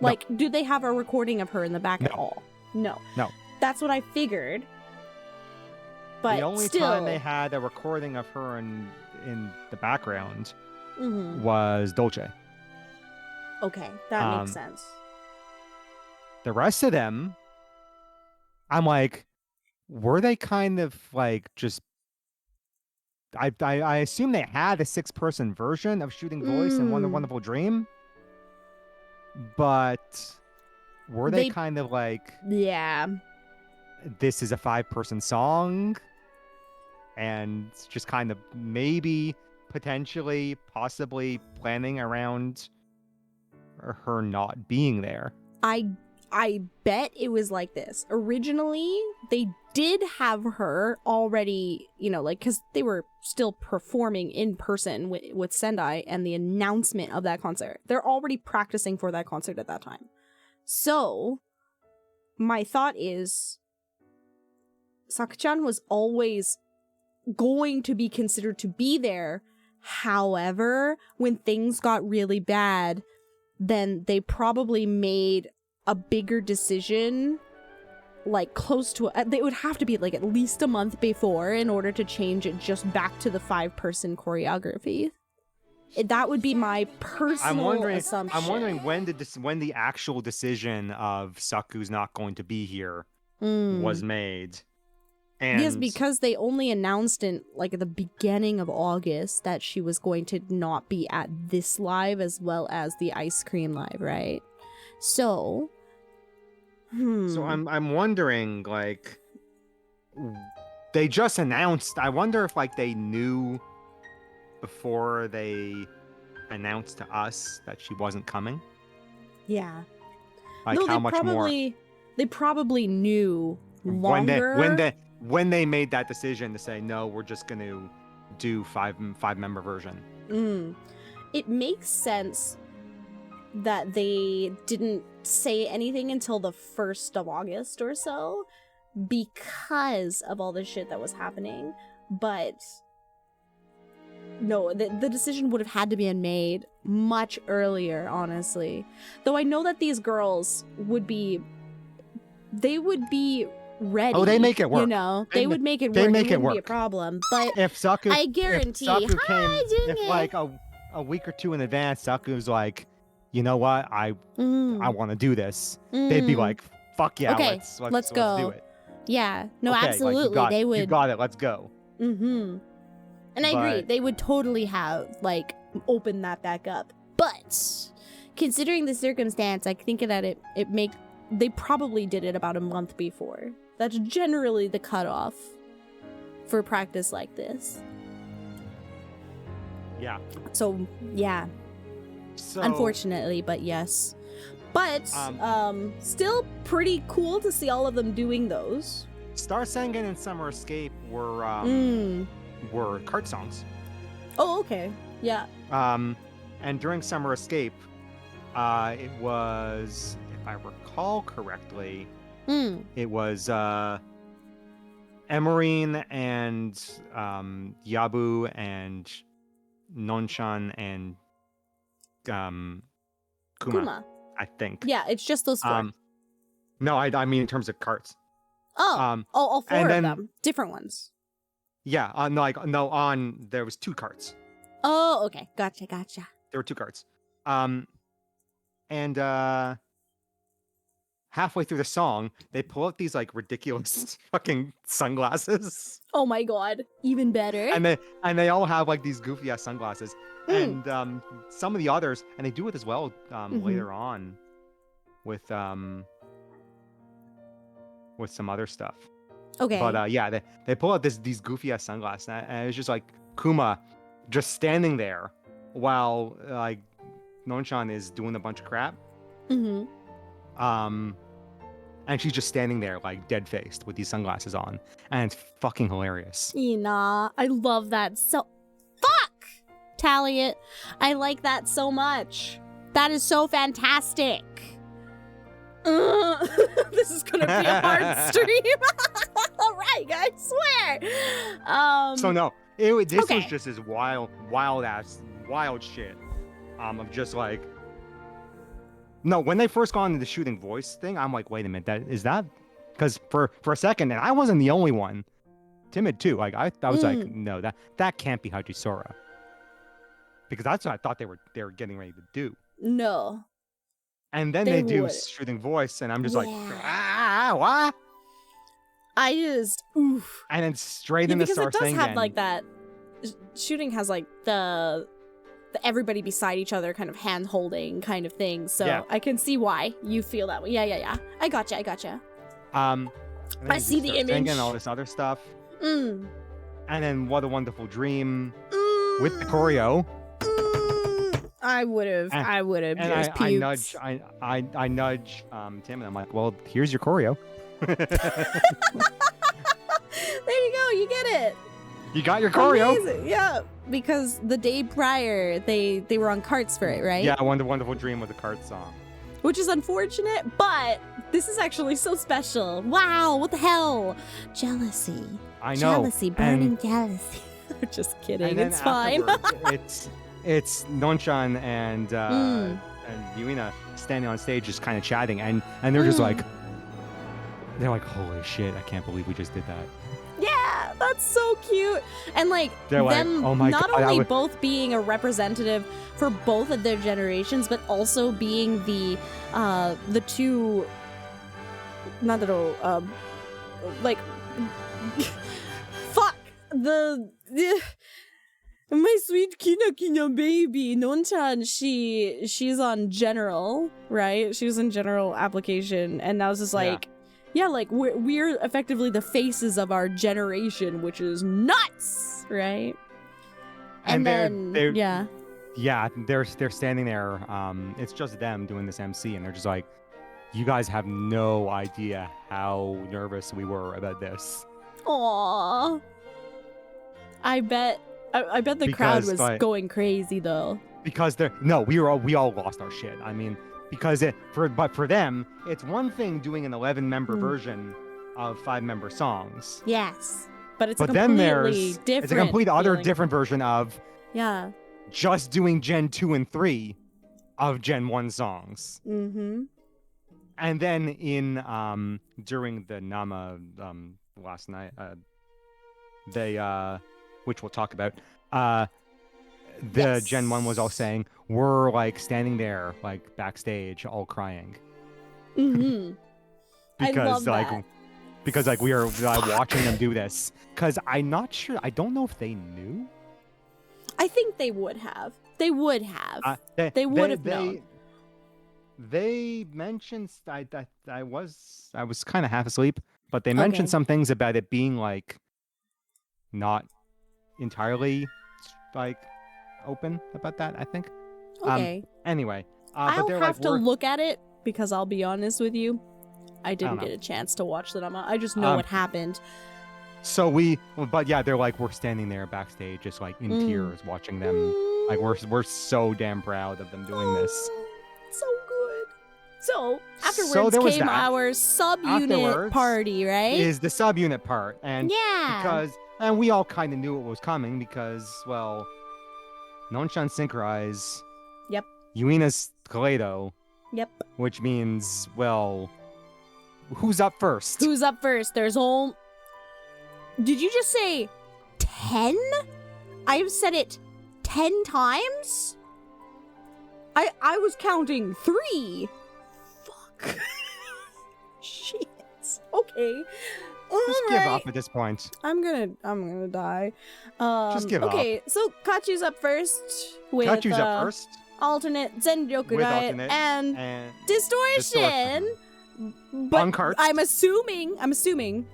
Like, do they have a recording of her in the back at all? No. That's what I figured. But the only time they had a recording of her in the background was Dolce. Okay, that makes sense. The rest of them, I'm like, were they kind of like just? I assume they had a 6-person version of Shooting Voice and What a Wonderful Dream, but were they kind of like, this is a 5-person song, and just kind of maybe potentially possibly planning around her not being there? I bet it was like this. Originally, they did have her already, because they were still performing in person with Sendai and the announcement of that concert. They're already practicing for that concert at that time. So, my thought is, Saku-chan was always going to be considered to be there. However, when things got really bad, then they probably made a bigger decision, like close to they would have to be like at least a month before in order to change it just back to the 5-person choreography. That would be my personal assumption. I'm wondering when the actual decision of Saku's not going to be here was made. And yes, because they only announced in like at the beginning of August that she was going to not be at this live as well as the ice cream live, right? So So I'm wondering, like, they just announced. I wonder if like they knew before they announced to us that she wasn't coming. Yeah. Like, no, how much more? they probably knew longer. When they made that decision to say no, we're just going to do five-member version. It makes sense that they didn't say anything until the 1st of August or so because of all the shit that was happening. But no, the decision would have had to be made much earlier, honestly. Though I know that these girls would be ready. Oh, they make it work. You know, they would make it work. They make it wouldn't work. be a problem. But If Saku, I guarantee, if like a week or two in advance, Saku's like, you know what, I want to do this. They'd be like, fuck yeah, okay, let's go. do it. Yeah, no, okay, absolutely, like, they would. You got it. Let's go. And I agree, they would totally have like opened that back up. But considering the circumstance, I think that they probably did it about a month before. That's generally the cutoff for practice like this. Yeah. So yeah. So, unfortunately, but yes. But still pretty cool to see all of them doing those. Star Sengen and Summer Escape were cart songs. Oh, okay. Yeah. And during Summer Escape, it was, if I recall correctly, it was Emerine and Yabu and Nonshan and Kuma, I think. Yeah, it's just those four. No, I mean in terms of carts. Oh, all four of them, different ones. Yeah, there was 2 carts. Oh, okay, gotcha. There were 2 carts. And halfway through the song, they pull out these like ridiculous fucking sunglasses. Oh my god, even better. And they all have like these goofy ass sunglasses. And some of the others, and they do it as well later on with some other stuff. Okay. But yeah, they pull out these goofy ass sunglasses, and it's just like Kuma just standing there while like Nonshan is doing a bunch of crap. And she's just standing there like dead faced with these sunglasses on, and it's fucking hilarious. Ina, I love that so. Fuck, tally it. I like that so much. That is so fantastic. This is gonna be a hard stream. All right, I swear. So no, this was just this wild shit. Of just like. No, when they first got into the shooting voice thing, I'm like, wait a minute, is that? Because for a second, and I wasn't the only one, timid too. Like I was like, no, that can't be Hajisora. Because that's what I thought they were getting ready to do. No. And then they do shooting voice, and I'm just like, what? I just oof. And then straight into Star Sengen. Because it does have like that. Shooting has like the everybody beside each other kind of hand holding kind of thing, so I can see why you feel that way. Yeah. I gotcha. I see the image and all this other stuff. And then What a Wonderful Dream with the choreo. I would have just puked. I nudge Tim, and I'm like, well, here's your choreo. There you go, you get it. You got your choreo. Amazing. Yeah, because the day prior they were on carts for it, right? Yeah, Wonderful Dream with the cart song. Which is unfortunate, but this is actually so special. Wow, what the hell? Jealousy. I know. Jealousy, burning jealousy. Just kidding, it's fine. it's Nonshan and Yuina standing on stage just kind of chatting, and they're just like, holy shit, I can't believe we just did that. Yeah, that's so cute. And like they're them like, oh my not God, only both being a representative for both of their generations, but also being the two not at all like fuck the my sweet Kina baby Nonchan, she's on general, right? She was in general application, and I was just like like we're effectively the faces of our generation, which is nuts, right? And then they're standing there. It's just them doing this MC, and they're just like, You guys have no idea how nervous we were about this. Aww. I bet the crowd Because, was like- going crazy though. Because we all lost our shit. I mean, because but for them, it's one thing doing an 11-member version of 5-member songs. Yes. But it's But a then completely different it's a complete other feeling. different version of Yeah. just doing Gen 2 and 3 of Gen 1 songs. Mm-hmm. And then in during the Nama last night, they which we'll talk about, the Yes. Gen 1 was all saying, we're like standing there like backstage all crying. Mm-hmm. I love that. Because like we are watching them do this. Because I'm not sure, I don't know if they knew. I think they would have. They would have. They would have known. They mentioned I was kind of half asleep, but they mentioned some things about it being like not entirely like open about that, I think. Okay. Anyway, I'll but they're have like, to we're- look at it because I'll be honest with you, I didn't know. get a chance to watch the drama. I just know what happened. So but yeah, they're like, we're standing there backstage, just like in tears, watching them. Like we're so damn proud of them doing this. So good. So afterwards So there was came that. our subunit Afterwards party, right? Is the subunit part, and Yeah. and we all kind of knew it was coming because, well, Nonshan Synchronize. Yep. Yuina's Kaleido, Yep. which means, well, who's up first? Who's up first? There's all. Did you just say 10? I've said it 10 times? I was counting 3. Fuck. Shit. Okay. Just give up at this point. I'm gonna die. Just give up. Okay, so Kachu's up first with Kachu's up first alternate Zenryoku with diet alternate and distortion. But On carts. I'm assuming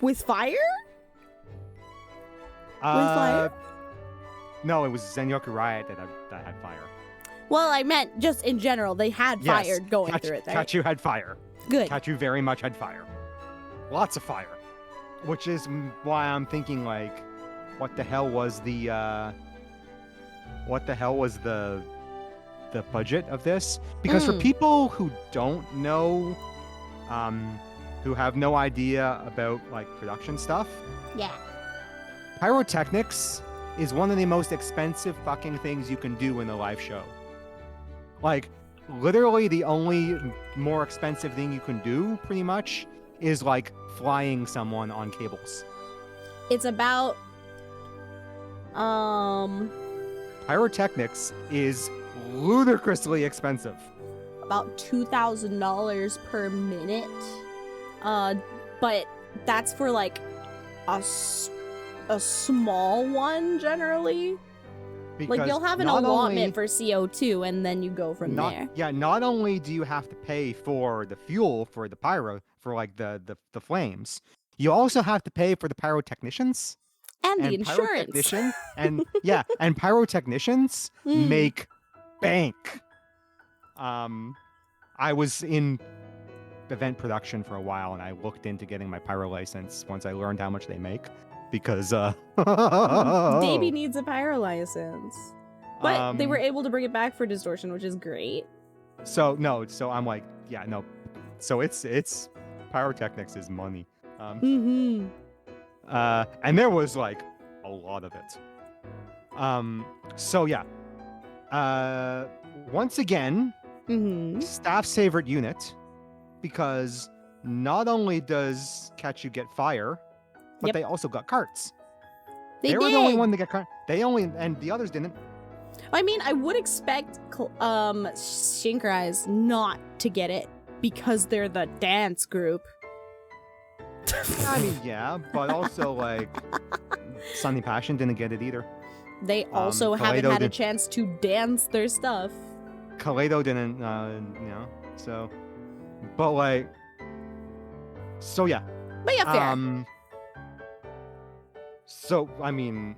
with fire? Fire? No, it was Zenryoku Riot that had fire. Well, I meant just in general. They had Yes, fire going through it. Right? Kachu had fire. Good. Kachu very much had fire. Lots of fire. Which is why I'm thinking, like, what the hell was the budget of this? Because for people who don't know, who have no idea about like production stuff, Yeah. pyrotechnics is one of the most expensive fucking things you can do in a live show. Like, literally the only more expensive thing you can do, pretty much, is like flying someone on cables. It's about Pyrotechnics is ludicrously expensive. about $2,000 per minute. But that's for like a small one generally. Like you'll have an not allotment only- for CO2 and then you go from there. Yeah, not only do you have to pay for the fuel for the pyro, for like the flames, you also have to pay for the pyrotechnicians. And the insurance. Pyrotechnician, and yeah, and pyrotechnicians make bank. I was in event production for a while, and I looked into getting my pyro license once I learned how much they make, because Davey needs a pyro license. But they were able to bring it back for distortion, which is great. So I'm like, yeah, no. So it's pyrotechnics is money. And there was like a lot of it. So yeah. Once again, staff's favorite unit, because not only does Kachu get fire, but they also got carts. They were the only one to get carts. And the others didn't. I mean, I would expect Shinkai's not to get it because they're the dance group. I mean, yeah, but also like Sunny Passion didn't get it either. They also haven't had a chance to dance their stuff. Kaleido didn't, so, but like, so yeah. But yeah, fair. So I mean,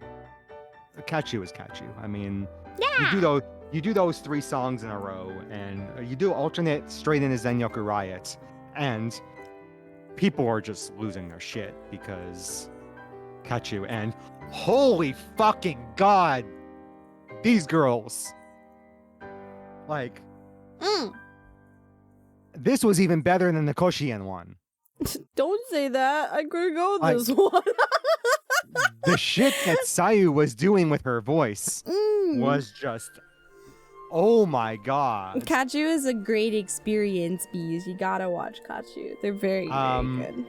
Kachu is Kachu. I mean, Yeah. you do those 3 songs in a row, and you do alternate straight into Zenyoku Riot, and people are just losing their shit because Kachu, and holy fucking god, these girls, like, this was even better than the Koshien one. Don't say that. I could go Like, this one. The shit that Sayu was doing with her voice was just, oh my god. Kachu is a great experience, bees. You gotta watch Kachu. They're very, very good.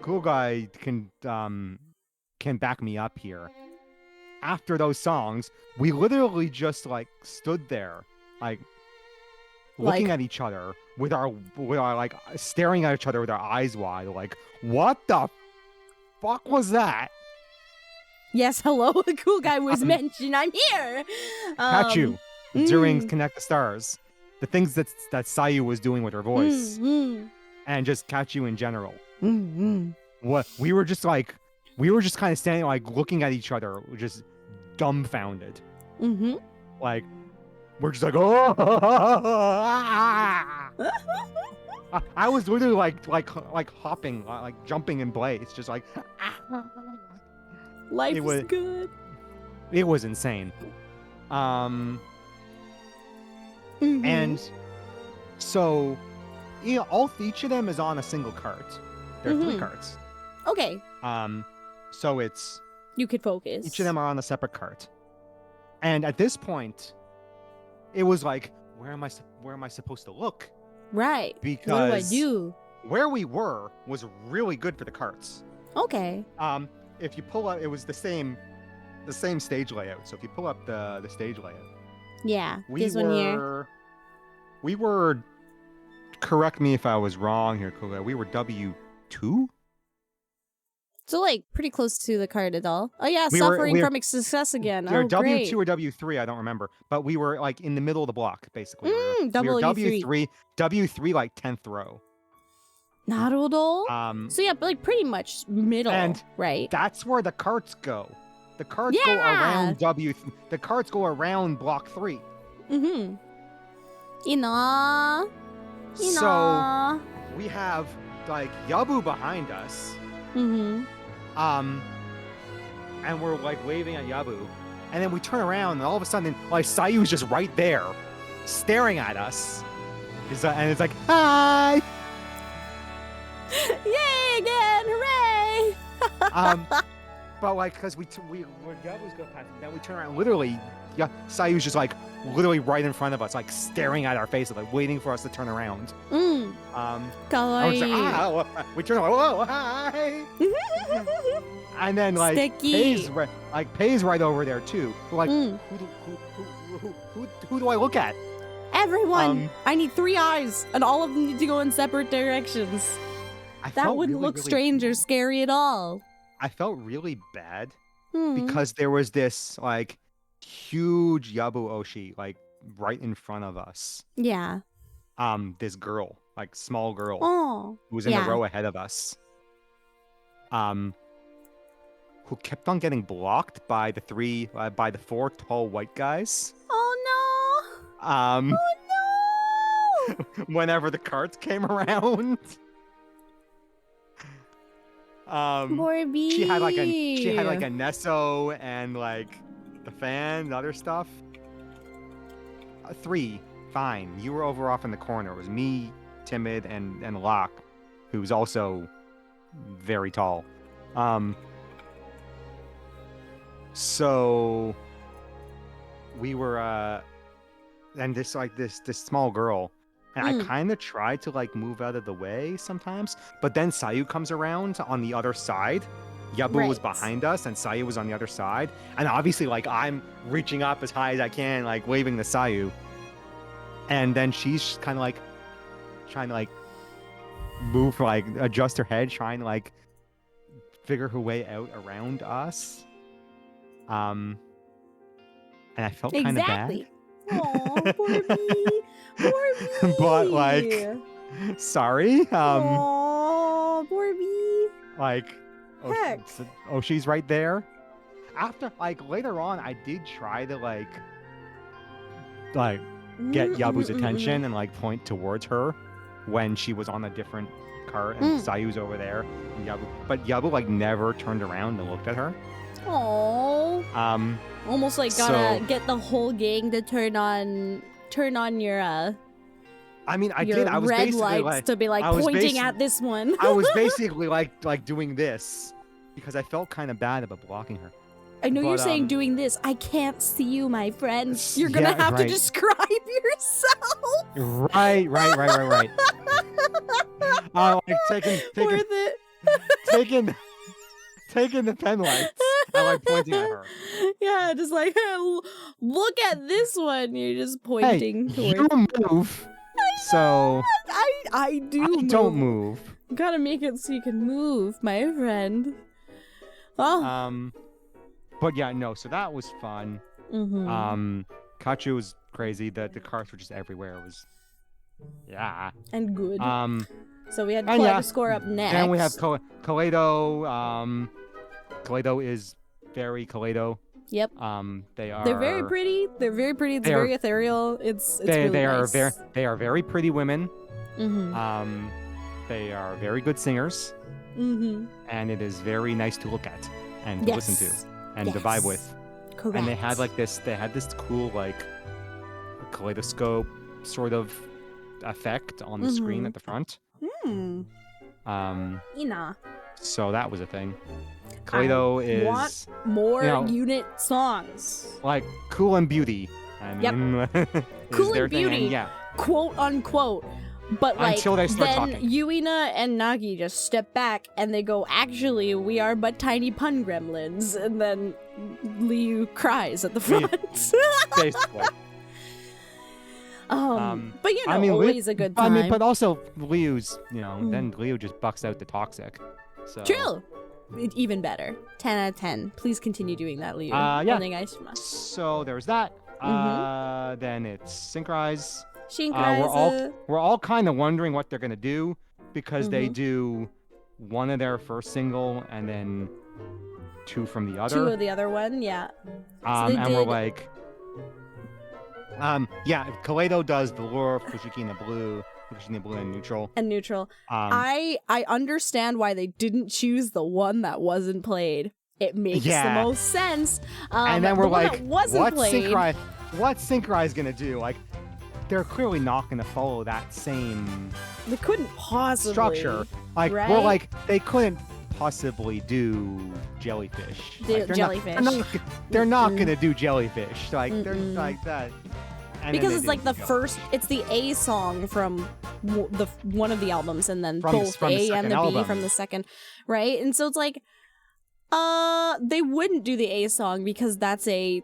Cool guy can back me up here. After those songs, we literally just like stood there, like looking at each other with our like staring at each other with our eyes wide, like, what the fuck was that? Yes, hello. The cool guy was mentioned. I'm here. Kachu during Connect the Stars, the things that Sayu was doing with her voice, and just Kachu in general. What we were just kind of standing like looking at each other, just dumbfounded. Like we're just like, oh. I was literally like hopping, like jumping in place, just like. Life is good. It was insane. And so, each of them is on a single cart. There are 3 carts. Okay. So it's you could focus. Each of them are on a separate cart. And at this point, it was like, where am I supposed to look? Right. Because what do I do? Where we were was really good for the carts. Okay. If you pull up, it was the same stage layout. So if you pull up the stage layout. Yeah. This one here. We were, correct me if I was wrong here, Koga. We were W2? So, like, pretty close to the card at all. Oh, yeah, suffering from success again. We were W2 or W3, I don't remember. But we were, like, in the middle of the block, basically. We were W3. W3, like, 10th row. Naruto? So, yeah, but, like, pretty much middle, and right? That's where the carts go. The carts go around The carts go around block 3. Ina. So, we have, like, Yabu behind us. And we're like waving at Yabu, and then we turn around, and all of a sudden, like Sayu's just right there, staring at us. And it's like, hi! Yay again! Hooray! But like, because when Yabu's go past, then we turn around, literally, Sayu's just like literally right in front of us, like staring at our faces, like waiting for us to turn around. Kawaii. We turn around, whoa, hi! And then like Pei's right over there too. We're like, who do I look at? Everyone. I need 3 eyes, and all of them need to go in separate directions. That wouldn't look strange or scary at all. I felt really bad because there was this like huge Yabu Oshi like right in front of us. Yeah. This girl, like small girl, who was in the row ahead of us. Who kept on getting blocked by the 4 tall white guys. Oh no! Oh no! Whenever the carts came around. Poor bee. She had like a Nesso and like the fan and other stuff. 3, fine. You were over off in the corner. It was me, Timid, and Locke, who's also very tall. So we were and this small girl, and I kind of tried to like move out of the way sometimes, but then Sayu comes around on the other side. Yabu was behind us and Sayu was on the other side, and obviously like I'm reaching up as high as I can, like waving to Sayu, and then she's kind of like trying to like move, like adjust her head, trying to like figure her way out around us. And I felt kind of bad. Aw, poor bee. Poor bee. But like, sorry. Aw, poor bee. Like, Heck. she's right there. after like later on, I did try to like get Yabu's attention and like point towards her when she was on a different cart and Sayu's over there and but Yabu like never turned around and looked at her. Oh. Almost like gotta get the whole gang to turn on your I mean, I your did. I was red basically lights like to be like pointing at this one. I was basically like doing this because I felt kind of bad about blocking her. I know you're saying doing this. I can't see you, my friend. You're gonna have to describe yourself. Right. Like Worth it. taking the pen lights and like pointing at her. Yeah, just like look at this one. You're just pointing towards. You move. So I don't move. Gotta make it so you can move, my friend. Oh. But yeah, no. So that was fun. Kachu was crazy. The cars were just everywhere. It was, and good. So we had score up next. And we have Kaleido. Kaleido is very Kaleido. Yep. They're very pretty. They're very pretty. It's very ethereal. It's really nice. They are very pretty women. Mm-hmm. They are very good singers. Mm-hmm. And it is very nice to look at and to listen to and to vibe with. Correct. And they had this cool like kaleidoscope sort of effect on the screen at the front. Ina. So that was a thing. Kaleido is want more unit songs. Like Cool and Beauty. I mean, Cool and Beauty. And, quote unquote. But like until they start then talking. Yuina and Nagi just step back and they go, actually, we are but tiny pun gremlins, and then Liu cries at the front. Basically. But always a good time. I mean, but also Liu's, then Liu just bucks out the toxic. So. True. Even better. 10 out of 10. Please continue doing that, Liu. So there's that. Then it's Synchronize. We're all kind of wondering what they're gonna do because they do one of their first single and then two from the other. Two of the other one, yeah. We're like, Kaleido does Velour, Fushigina Blue and Neutral. I understand why they didn't choose the one that wasn't played. It makes the most sense. And then we're like, what's Synchronize gonna do? Like, they're clearly not going to follow that same they couldn't possibly structure. Like we're like they couldn't possibly do jellyfish. Jellyfish. They're not going to do jellyfish. Like they're like that. And because it's like the first. It's the A song from one of the albums, and then both A and the B from the second, right? And so it's like, they wouldn't do the A song because that's a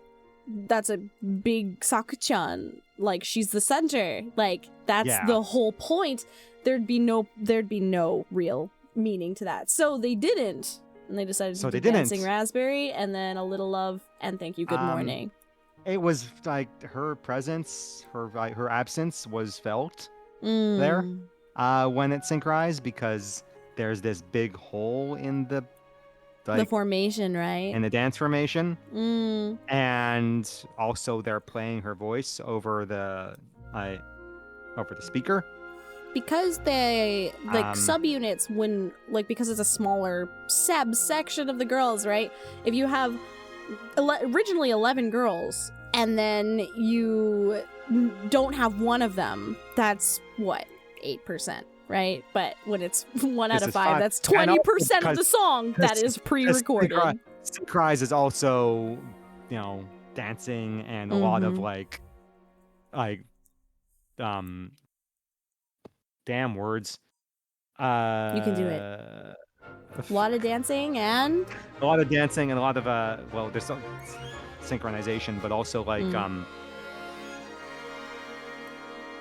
big Sakuchan. Like, she's the center. Like, that's the whole point. There'd be no real meaning to that. So they didn't. And they decided to do Dancing Raspberry and then A Little Love and Thank You Good Morning. It was like her presence, her absence was felt there when it synchronized because there's this big hole in the formation, right? In the dance formation. And also they're playing her voice over the speaker. Because they, subunits, because it's a smaller section of the girls, right? If you have originally 11 girls, and then you don't have one of them, that's, 8%? Right, but when it's 1 out of 5, that's 20% of the song that is pre-recorded. Synchronize is also, dancing and a lot of damn words. You can do it. A lot of dancing and a lot of there's some synchronization, but also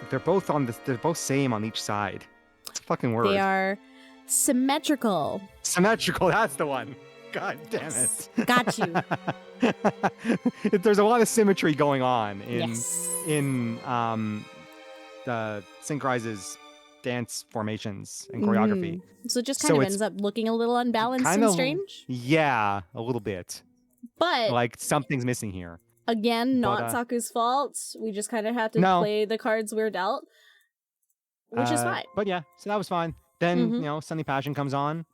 they're both same on each side. It's a fucking word. They are symmetrical. Symmetrical, that's the one. God damn it. Got you. There's a lot of symmetry going on in the Synchronizes dance formations and choreography. So it just kind of ends up looking a little unbalanced and strange? Yeah, a little bit. But Like something's missing here. again, not But, Saku's fault. We just kind of have to No. play the cards we're dealt, which is fine. But yeah, so that was fine. Then Mhm. you know, Sunny Passion comes on,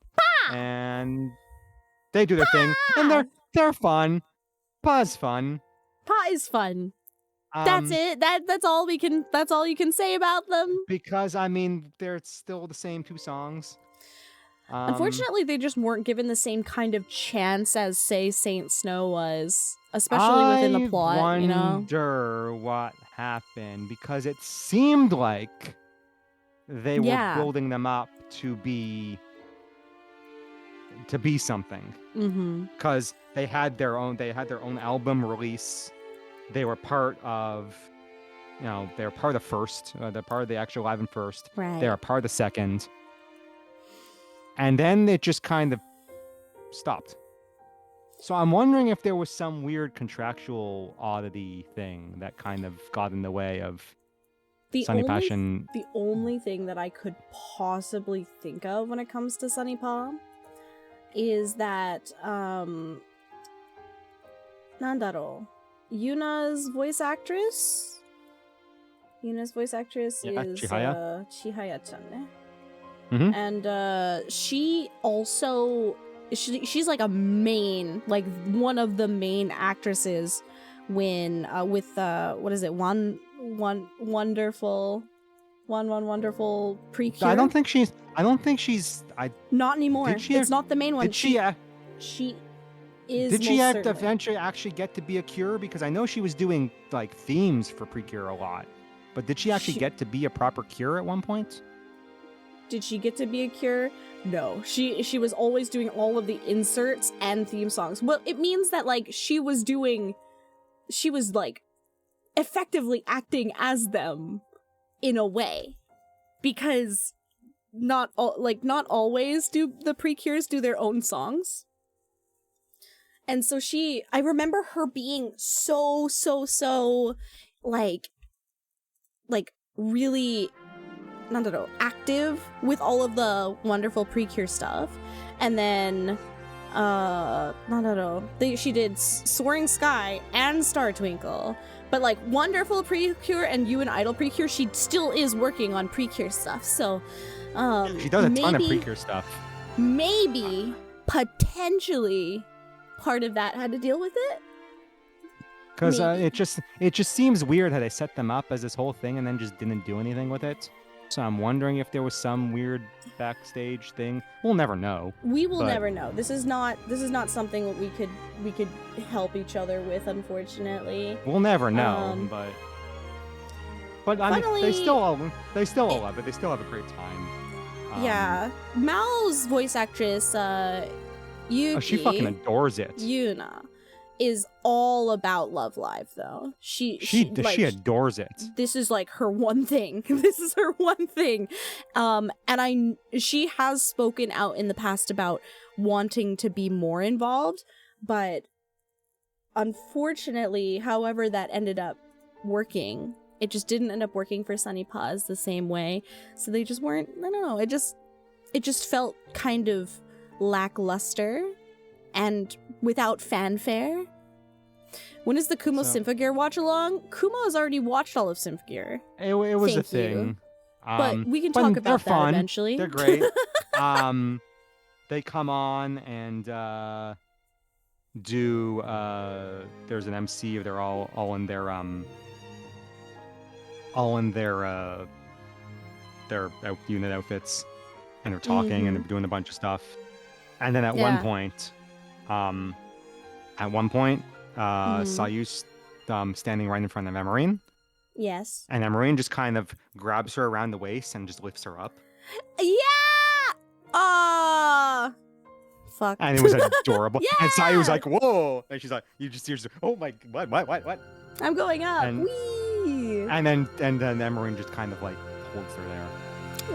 and they do their thing, and they're fun. Pa's fun. Pa is fun. That's it. That's all we can. That's all you can say about them. Because I mean, they're still the same 2 songs. Unfortunately, they just weren't given the same kind of chance as, say, Saint Snow was, especially within the plot. I You know. wonder what happened because it seemed like they were building them up to be something. Mm-hmm. Because they had their own album release. They were part of, you know, they were part of the first. They're part of the actual live and first. Right. They were part of the second. And then it just kind of stopped. So I'm wondering if there was some weird contractual oddity thing that kind of got in the way of Sunny Passion. The only thing that I could possibly think of when it comes to Sunny Pa is that, Nandaro, Yuna's voice actress is Chihaya-chan, ne? Mhm. And she also she's like a main, like one of the main actresses when with what is it, one wonderful Precure. I don't think she's Not anymore. It's not the main one. Did she is Did she most certainly. eventually actually get to be a Cure? Because I know she was doing like themes for Precure a lot, but did she actually get to be a proper Cure at one point? Did she get to be a Cure? No. She was always doing all of the inserts and theme songs. Well, it means that like she was like effectively acting as them in a way, because not always do the Precures do their own songs. And so I remember her being so like really, active with all of the wonderful Precure stuff. And then, she did Soaring Sky and Star Twinkle. But like Wonderful Precure and You and Idol Precure, she still is working on Precure stuff. So, she does a ton of Precure stuff. Maybe, potentially, part of that had to deal with it. Because it just seems weird how they set them up as this whole thing and then just didn't do anything with it. So I'm wondering if there was some weird backstage thing. We'll never know. We will never know. This is not something that we could help each other with, unfortunately. We'll never know, but I mean, they still all love it. They still have a great time. Yeah, Mao's voice actress, Yuki. She fucking adores it. Yuna is all about Love Live, though. She adores it. This is like her one thing. This is her one thing. And she has spoken out in the past about wanting to be more involved, but unfortunately, however that ended up working, it just didn't end up working for Sunny Paz the same way. So they just weren't, I don't know, it just felt kind of lackluster and without fanfare. When is the Kumo Symphogear watch along? Kumo has already watched all of Symphogear. It was Thank a thing. you. But we can talk about that fun. eventually. They're great. They come on and do there's an MC. They're all in their unit outfits, and they're talking and they're doing a bunch of stuff. And then at one point, Sayu's standing right in front of Emerine. Yes. And Emerine just kind of grabs her around the waist and just lifts her up. Yeah! Fuck. And it was adorable. Yeah! And Sayu was like, whoa! And she's like, you're just, oh my, what? I'm going up. And, Whee! And then Emerine just kind of like holds her there.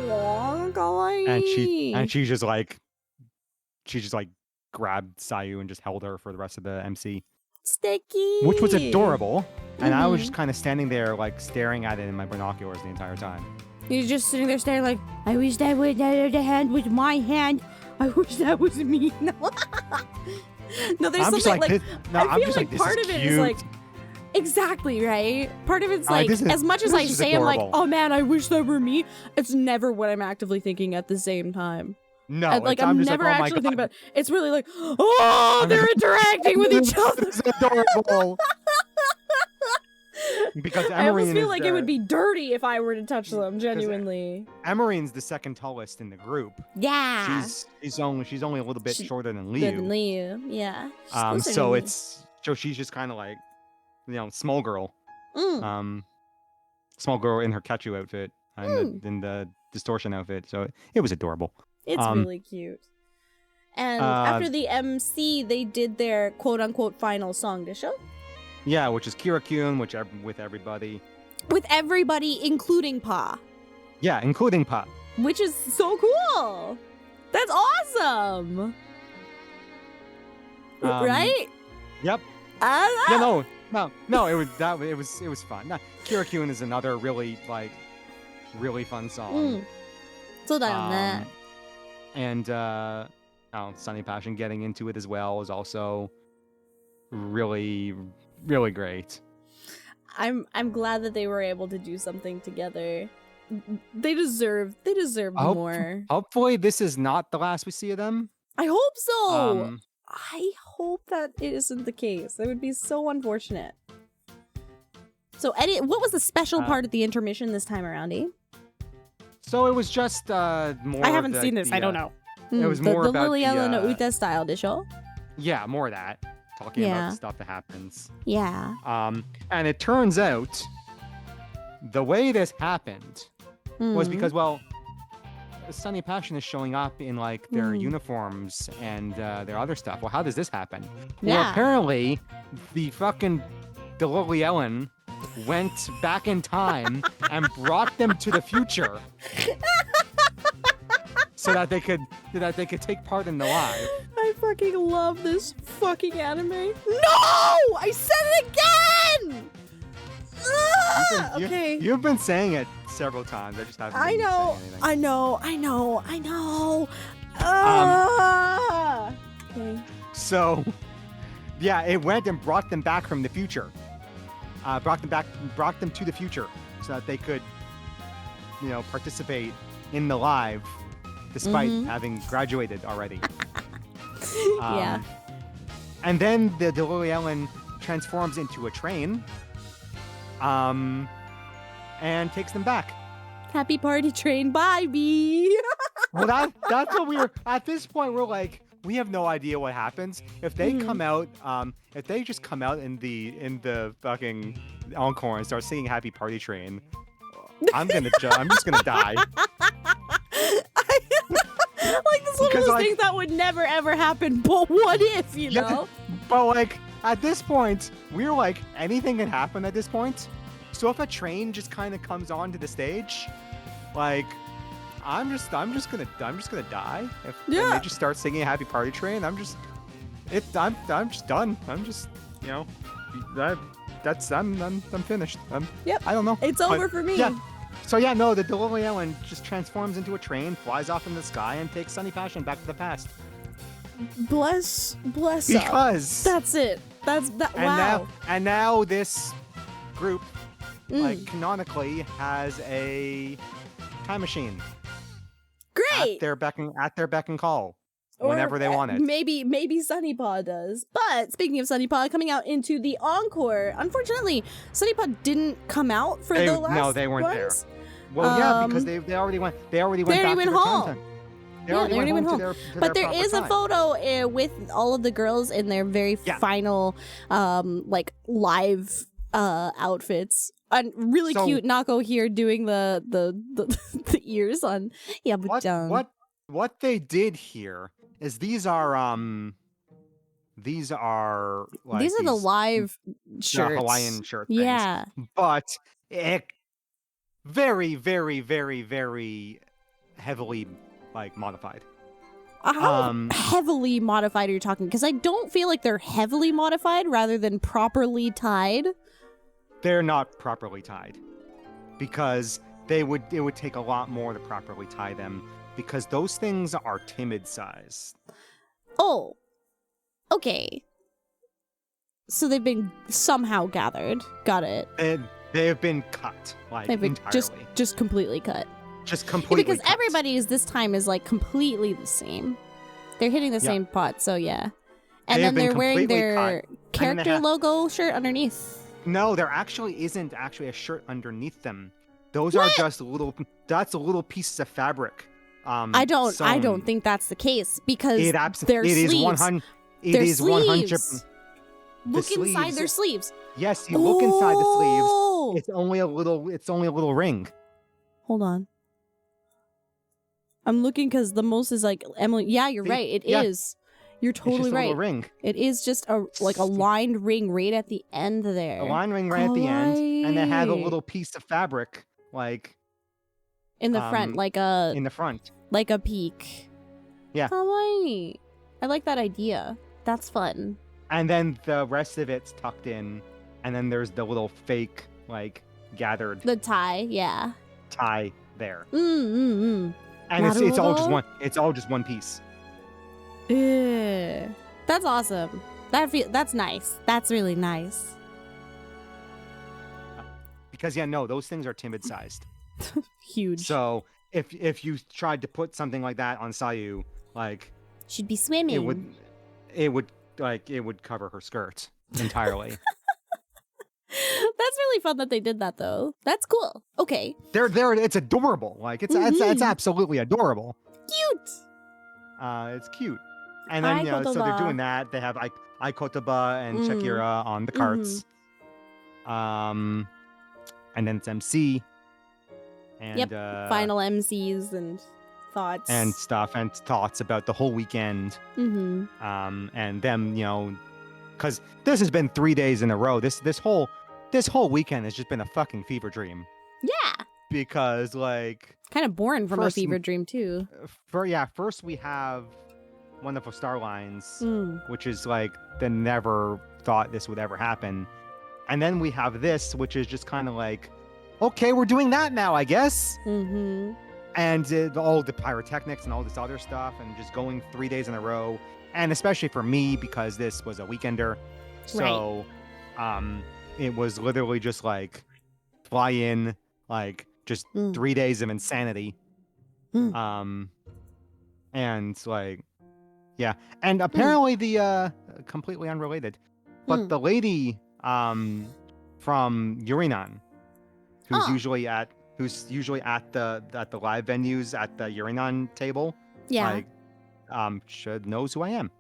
Aww, kawaii. And she just like grabbed Sayu and just held her for the rest of the MC. Sticky. Which was adorable. And I was just kind of standing there like staring at it in my binoculars the entire time. You're just sitting there staring like, I wish that hand was my hand. I wish that was me. No, there's I'm just something like, I feel like part of it is like exactly right. Part of it's like as much as I say I'm like, oh man, I wish that were me. It's never what I'm actively thinking at the same time. No, like I'm never actually thinking about it. It's really like, oh, they're interacting with each other. It's adorable. Because I almost feel like it would be dirty if I were to touch them. Genuinely. Emerine's the second tallest in the group. Yeah. She's only a little bit shorter than Liu. Yeah. So she's just kind of like, small girl. Small girl in her Kachu outfit and in the distortion outfit. So it was adorable. It's really cute. And after the MC, they did their quote-unquote final song to show. Yeah, which is Kira-kyun, with everybody. With everybody, including Pa. Yeah, including Pa. Which is so cool. That's awesome. Right? Yep. Yeah, no. It was fun. Kira-kyun is another really fun song. そうだよね。And Sunny Passion getting into it as well is also really, really great. I'm glad that they were able to do something together. They deserve more. Hopefully this is not the last we see of them. I hope so. I hope that it isn't the case. It would be so unfortunate. So Eddie, what was the special part of the intermission this time around, eh? So it was just more. I haven't seen this. I don't know. It was more about the Liliana no Uta style, de show. Yeah, more of that. Talking about the stuff that happens. Yeah. And it turns out the way this happened was because, well, Sunny Passion is showing up in like their uniforms and their other stuff. Well, how does this happen? Yeah. Well, apparently the Lily Ellen went back in time and brought them to the future so that they could take part in the live. I fucking love this fucking anime. No! I said it again! Okay. You've been saying it several times. I just haven't been saying anything. I know. Okay. So, yeah, it went and brought them back from the future. Brought them to the future so that they could, participate in the live despite having graduated already. Yeah. And then the Lily Ellen transforms into a train, and takes them back. Happy party train, bye, B. Well, that's what at this point, we're like, we have no idea what happens. If they come out, if they just come out in the fucking encore and start singing Happy Party Train, I'm just gonna die. Like, this is one of those things that would never ever happen, but what if, you know? But like, at this point, we're like, anything can happen at this point. So if a train just kind of comes onto the stage, like, I'm just gonna die. If they just start singing Happy Party Train, I'm just done. I'm just, I'm finished. I don't know. It's over for me. Yeah. So yeah, no, the Lily Ellen just transforms into a train, flies off in the sky, and takes Sunny Passion back to the past. Bless because that's it. Wow. And now this group, like, canonically has a time machine. Great. At their beck and call. Whenever they want it. Maybe Sunny Paw does. But speaking of Sunny Paw coming out into the encore, unfortunately, Sunny Paw didn't come out for the last No, they weren't ones. there. Well, yeah, because they already went. They already went back to their home. They already went home. To but their there is time. a photo with all of the girls in their very final, like, live outfits. And really cute Nako here doing the ears on Yabu-chan. What they did here is these are like these are the live shirts. Hawaiian shirt things. Yeah. But it very, very, very, very heavily, like, modified. How heavily modified are you talking? Because I don't feel like they're heavily modified rather than properly tied. They're not properly tied. Because it would take a lot more to properly tie them. Because those things are timid size. Oh. Okay. So they've been somehow gathered. Got it. They have been cut, like, They've been entirely. just completely cut. Just completely because cut. everybody's this time is like completely the same. They're hitting the same pot, so yeah. And then they're wearing their character logo shirt underneath. No, there actually isn't actually a shirt underneath them. Those are just that's little pieces of fabric. I don't think that's the case because their sleeves. It is 100. Look inside their sleeves. Yes, you look inside the sleeves. It's only a little ring. Hold on. I'm looking because the most is like Emily. Yeah, you're right. It is. You're totally right. Little ring. It is just a lined ring right at the end there. A lined ring right at the end, and they have a little piece of fabric like in the front, in the front, like a peak. Yeah. Kawaii. I like that idea. That's fun. And then the rest of it's tucked in, and then there's the little fake gathered the tie, yeah. Tie there. And it's all just one piece. That's awesome. That's nice. That's really nice. Because those things are timid sized. Huge. So if you tried to put something like that on Sayu, she'd be swimming. It would cover her skirt entirely. That's really fun that they did that though. That's cool. Okay. It's adorable. It's absolutely adorable. Cute. It's cute. And then so they're doing that. They have Aikotoba and Shakira on the carts. And then it's MC. And final MCs and thoughts and stuff and thoughts about the whole weekend. And them, because this has been 3 days in a row. This whole weekend has just been a fucking fever dream. Yeah. Because kind of born from a fever dream too. First we have Wonderful Star Lines, which is they never thought this would ever happen. And then we have this, which is just kind of okay, we're doing that now, I guess. And all the pyrotechnics and all this other stuff, and just going 3 days in a row. And especially for me, because this was a weekender. So it was literally just fly in, just 3 days of insanity. And and apparently the completely unrelated, but the lady from Yurinan, who's usually at the live venues at the Yurinan table, knows who I am.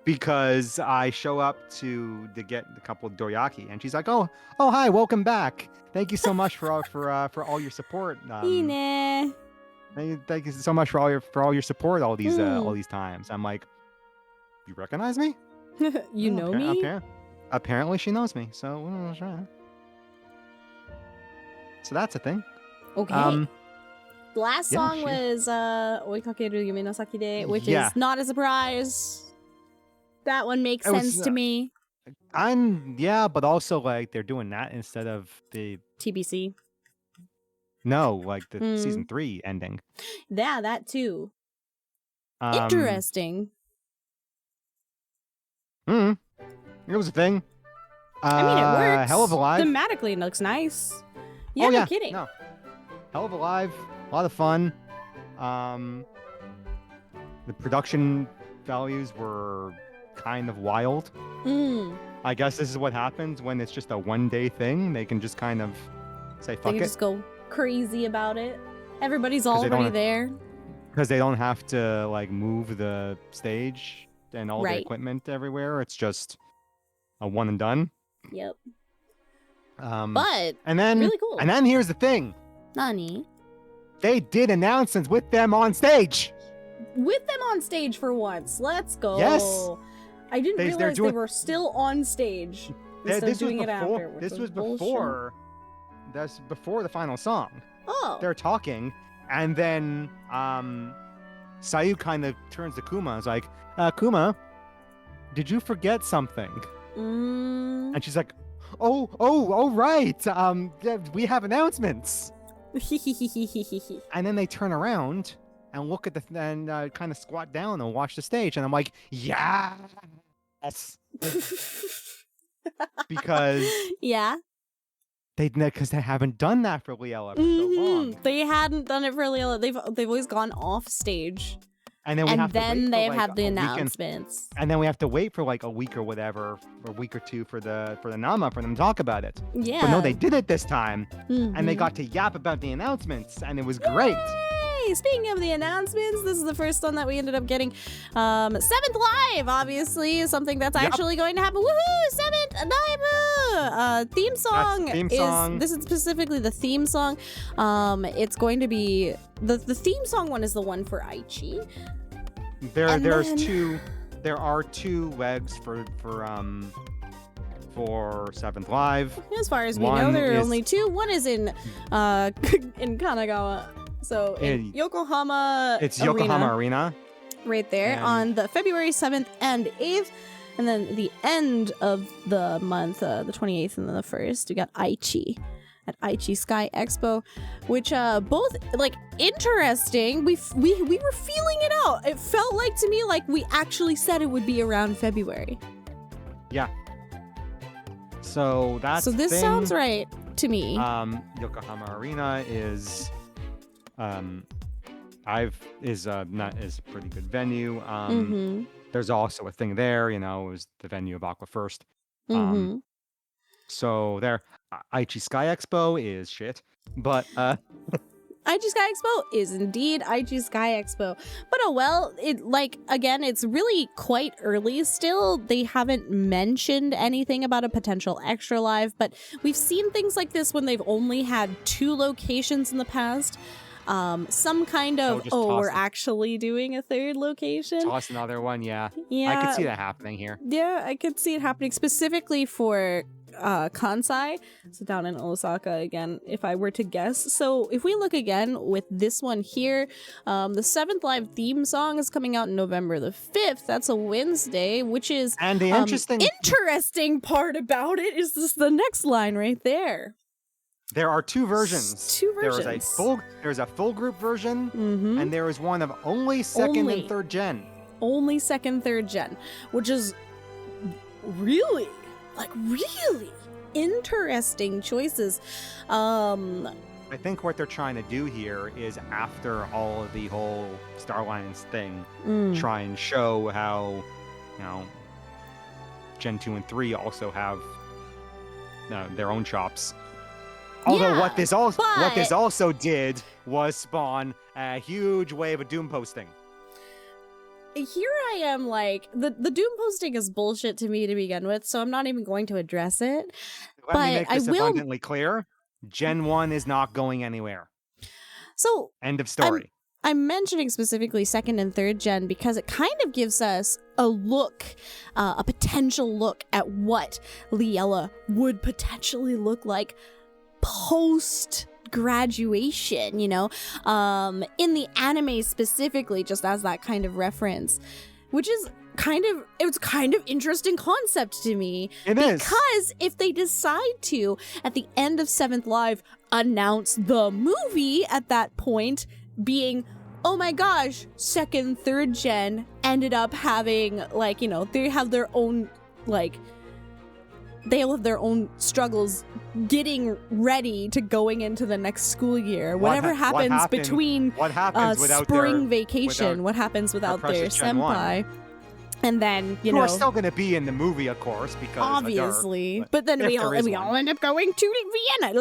Because I show up to get a couple of dorayaki, and she's like, "Oh, hi, welcome back. Thank you so much for all your support. Thank you so much for all your support all these times." I'm like, "You recognize me? You know me? Apparently, she knows me. So that's a thing." Okay. The last song was Oikakeru Yume no Saki de, which is not a surprise. That one makes sense to me. But also they're doing that instead of the TBC. No, the season 3 ending. Yeah, that too. Interesting. It was a thing. I mean, it works. Hell of a Live. Thematically, it looks nice. Yeah, no kidding. No. Hell of a Live. A lot of fun. The production values were kind of wild. I guess this is what happens when it's just a one-day thing. They can just kind of say, fuck it. They can just go crazy about it. Everybody's already there. Because they don't have to move the stage and all the equipment everywhere. It's just a one and done. Yep. But really cool. And then here's the thing. Nani? They did announcements with them on stage. With them on stage for once. Let's go. Yes. I didn't realize they were still on stage. This was before. That's before the final song. Oh. They're talking, and then Sayu kind of turns to Kuma and is like, Kuma, did you forget something? And she's like, oh, right. We have announcements. And then they turn around, and look at the and kind of squat down and watch the stage, and I'm like, yes, because Yeah. because they haven't done that for Liella for so long, They hadn't done it for Leela. They've always gone off stage. and then we And have to then wait they for, like, have the a week announcements. and then we have to wait for like a week or whatever, or a week or two for the Nama for them to talk about it. Yeah. But no, they did it this time, and they Mhm. got to yap about the announcements, and it was great. Yay! Speaking of the announcements, this is the first one that we ended up getting. 7th Live, obviously, is something that's Yep. actually going to happen. Woohoo! 7th Live! Theme song theme is, song. this is specifically the theme song. It's going to be, the theme song one is the one for Aichi. There And then- there are two legs for 7th Live. As far as we One know, there are is- only two. One is in in Kanagawa. So in Yokohama It's Arena, Yokohama Arena. right there and- on the February 7th and 8th. And then the end of the month, the 28th and then the 1st, we got Aichi at Aichi Sky Expo, which both like interesting. We were feeling it out. It felt like to me like we actually said it would be around February. Yeah. So that's So this thing. sounds right to me. Yokohama Arena is is a pretty good venue. Mm-hmm. There's also a thing there, it was the venue of Aqua First. Mm-hmm. So there, Aichi Sky Expo is shit, but Aichi Sky Expo is indeed Aichi Sky Expo. But oh well, it's really quite early still. They haven't mentioned anything about a potential extra live, but we've seen things like this when they've only had 2 locations in the past. Some kind of, just toss we're it. actually doing a 3rd location. toss another one. Yeah, Yeah. I could see that happening here. Yeah, I could see it happening specifically for Kansai, so down in Osaka again, if I were to guess. So if we look again with this one here, the 7th Live theme song is coming out November the 5th. That's a Wednesday, which is And the interesting part about it is this the next line right there. there are 2 versions. 2 There's versions. there's a full group version, Mm-hmm. and there is one of only 2nd Only. and 3rd gen. Only 2nd, 3rd gen, which is really interesting choices. I think what they're trying to do here is, after all of the whole Star Alliance thing, try and show how, Gen 2 and 3 also have their own shops. Although Yeah, what this but- also did was spawn a huge wave of Doom posting. Here I am, like, the Doom posting is bullshit to me to begin with, so I'm not even going to address it. Let But me make I this will- abundantly clear. Gen 1 is not going anywhere. So End of story. I'm mentioning specifically 2nd and 3rd gen because it kind of gives us a look, a potential look at what Liella would potentially look like post graduation, in the anime specifically, just as that kind of reference, which is it's kind of interesting concept to me. It is. Because if they decide to, at the end of 7th Live, announce the movie at that point, being, oh my gosh, 2nd, 3rd gen ended up having, they have their own, they'll have their own struggles getting ready to going into the next school year. Whatever happens between What happens without spring vacation, what happens without their precious Gen 1. senpai. And then, Who are still going to be in the movie, of course, because obviously. But then if we there all is one. end up going to Vienna.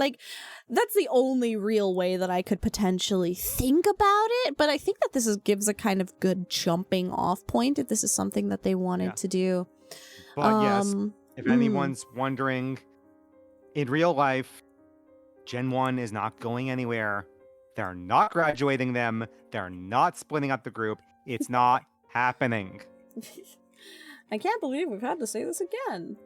That's the only real way that I could potentially think about it. But I think that this gives a kind of good jumping off point if this is something that they wanted to do. But yes, if anyone's wondering, in real life, Gen 1 is not going anywhere. They're not graduating them. They're not splitting up the group. It's not happening. I can't believe we've had to say this again.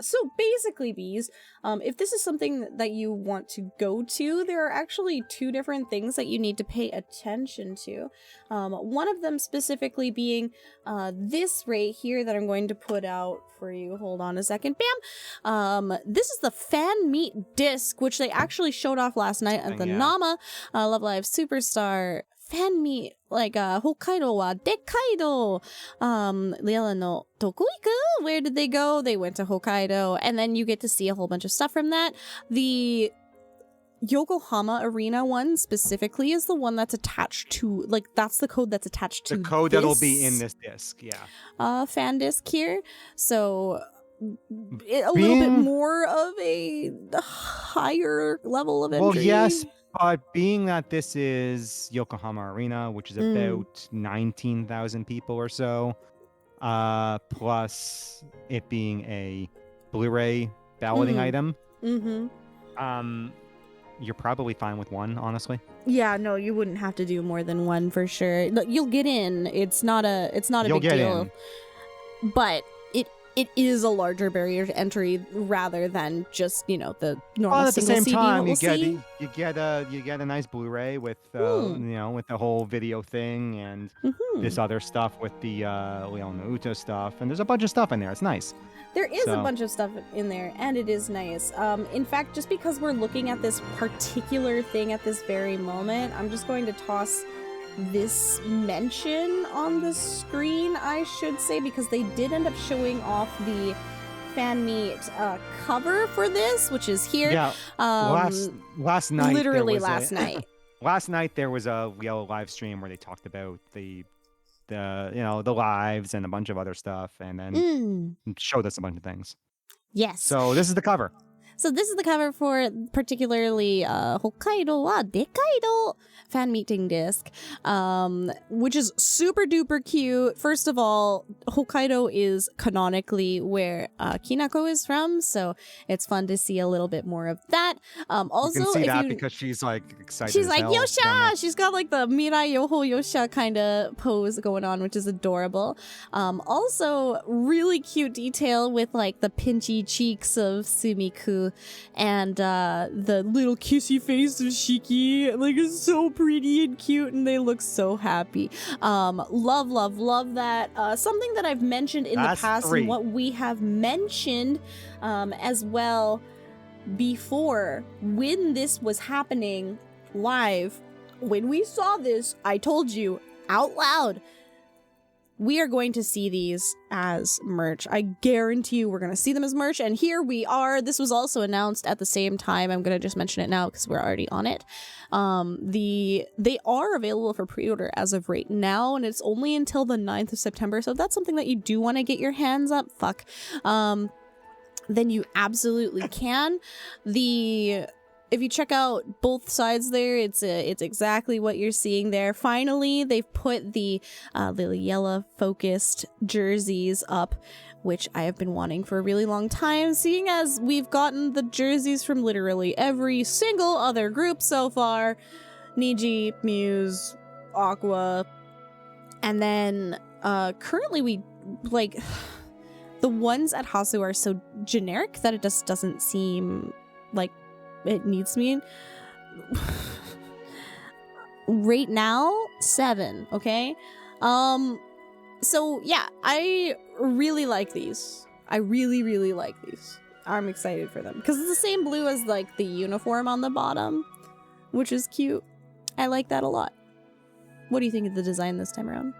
So basically, bees, if this is something that you want to go to, there are actually 2 different things that you need to pay attention to. One of them specifically being this right here that I'm going to put out for you. Hold on a second. Bam! This is the fan meet disc, which they actually showed off last night at the Yeah. Nama Love Live Superstar fan meet, like, 北海道はでっかい道. Liela no Tokuiku? Where did they go? They went to Hokkaido, and then you get to see a whole bunch of stuff from that. The Yokohama Arena one specifically is the one that's attached to, like, that's the code that's attached to The code that'll be in this disc, yeah. Fan disc here. So a little bit more of a higher level of entry. Well, yes, but being that this is Yokohama Arena, which is about 19,000 people or so, plus it being a Blu-ray balloting item, you're probably fine with one, honestly. Yeah, no, you wouldn't have to do more than one for sure. Look, you'll get in. It's not a You'll big get deal. in. But it is a larger barrier to entry rather than just, the normal Well, at the single same CD time, what we'll you get a nice Blu-ray with with the whole video thing and this other stuff with the Leona Uta stuff, and there's a bunch of stuff in there. It's nice. There is a bunch of stuff in there, and it is nice. In fact, just because we're looking at this particular thing at this very moment, I'm just going to toss this mention on the screen, I should say, because they did end up showing off the fan meet cover for this, which is here. Yeah, last night. Literally last night. Last night there was a live stream where they talked about the lives and a bunch of other stuff, and then showed us a bunch of things. Yes. So this is the cover. So this is the cover for particularly Hokkaido wa Dekkaido fan meeting disc, which is super duper cute. First of all, Hokkaido is canonically where Kinako is from, so it's fun to see a little bit more of that. Also, you can see that because she's like excited. She's as like hell Yosha. She's got like the Mirai Yoho Yosha kind of pose going on, which is adorable. Also, really cute detail with like the pinchy cheeks of Sumiku and the little kissy face of Shiki. Like, it's so pretty and cute, and they look so happy. Love that. Something that I've mentioned in the past and what we have mentioned as well before, when this was happening live, when we saw this, I told you out loud, we are going to see these as merch. I guarantee you we're going to see them as merch, and here we are. This was also announced at the same time. I'm going to just mention it now because we're already on it. They are available for pre-order as of right now, and it's only until the 9th of September, so if that's something that you do want to get your hands up, then you absolutely can. If you check out both sides there, it's exactly what you're seeing there. Finally, they've put the Liliella focused jerseys up, which I have been wanting for a really long time, seeing as we've gotten the jerseys from literally every single other group so far. Niji, Muse, Aqua, and then currently we, like, the ones at Hasu are so generic that it just doesn't seem like it needs me. Right now, 7, okay? So yeah, I really like these. I really like these. I'm excited for them because it's the same blue as like the uniform on the bottom, which is cute. I like that a lot. What do you think of the design this time around?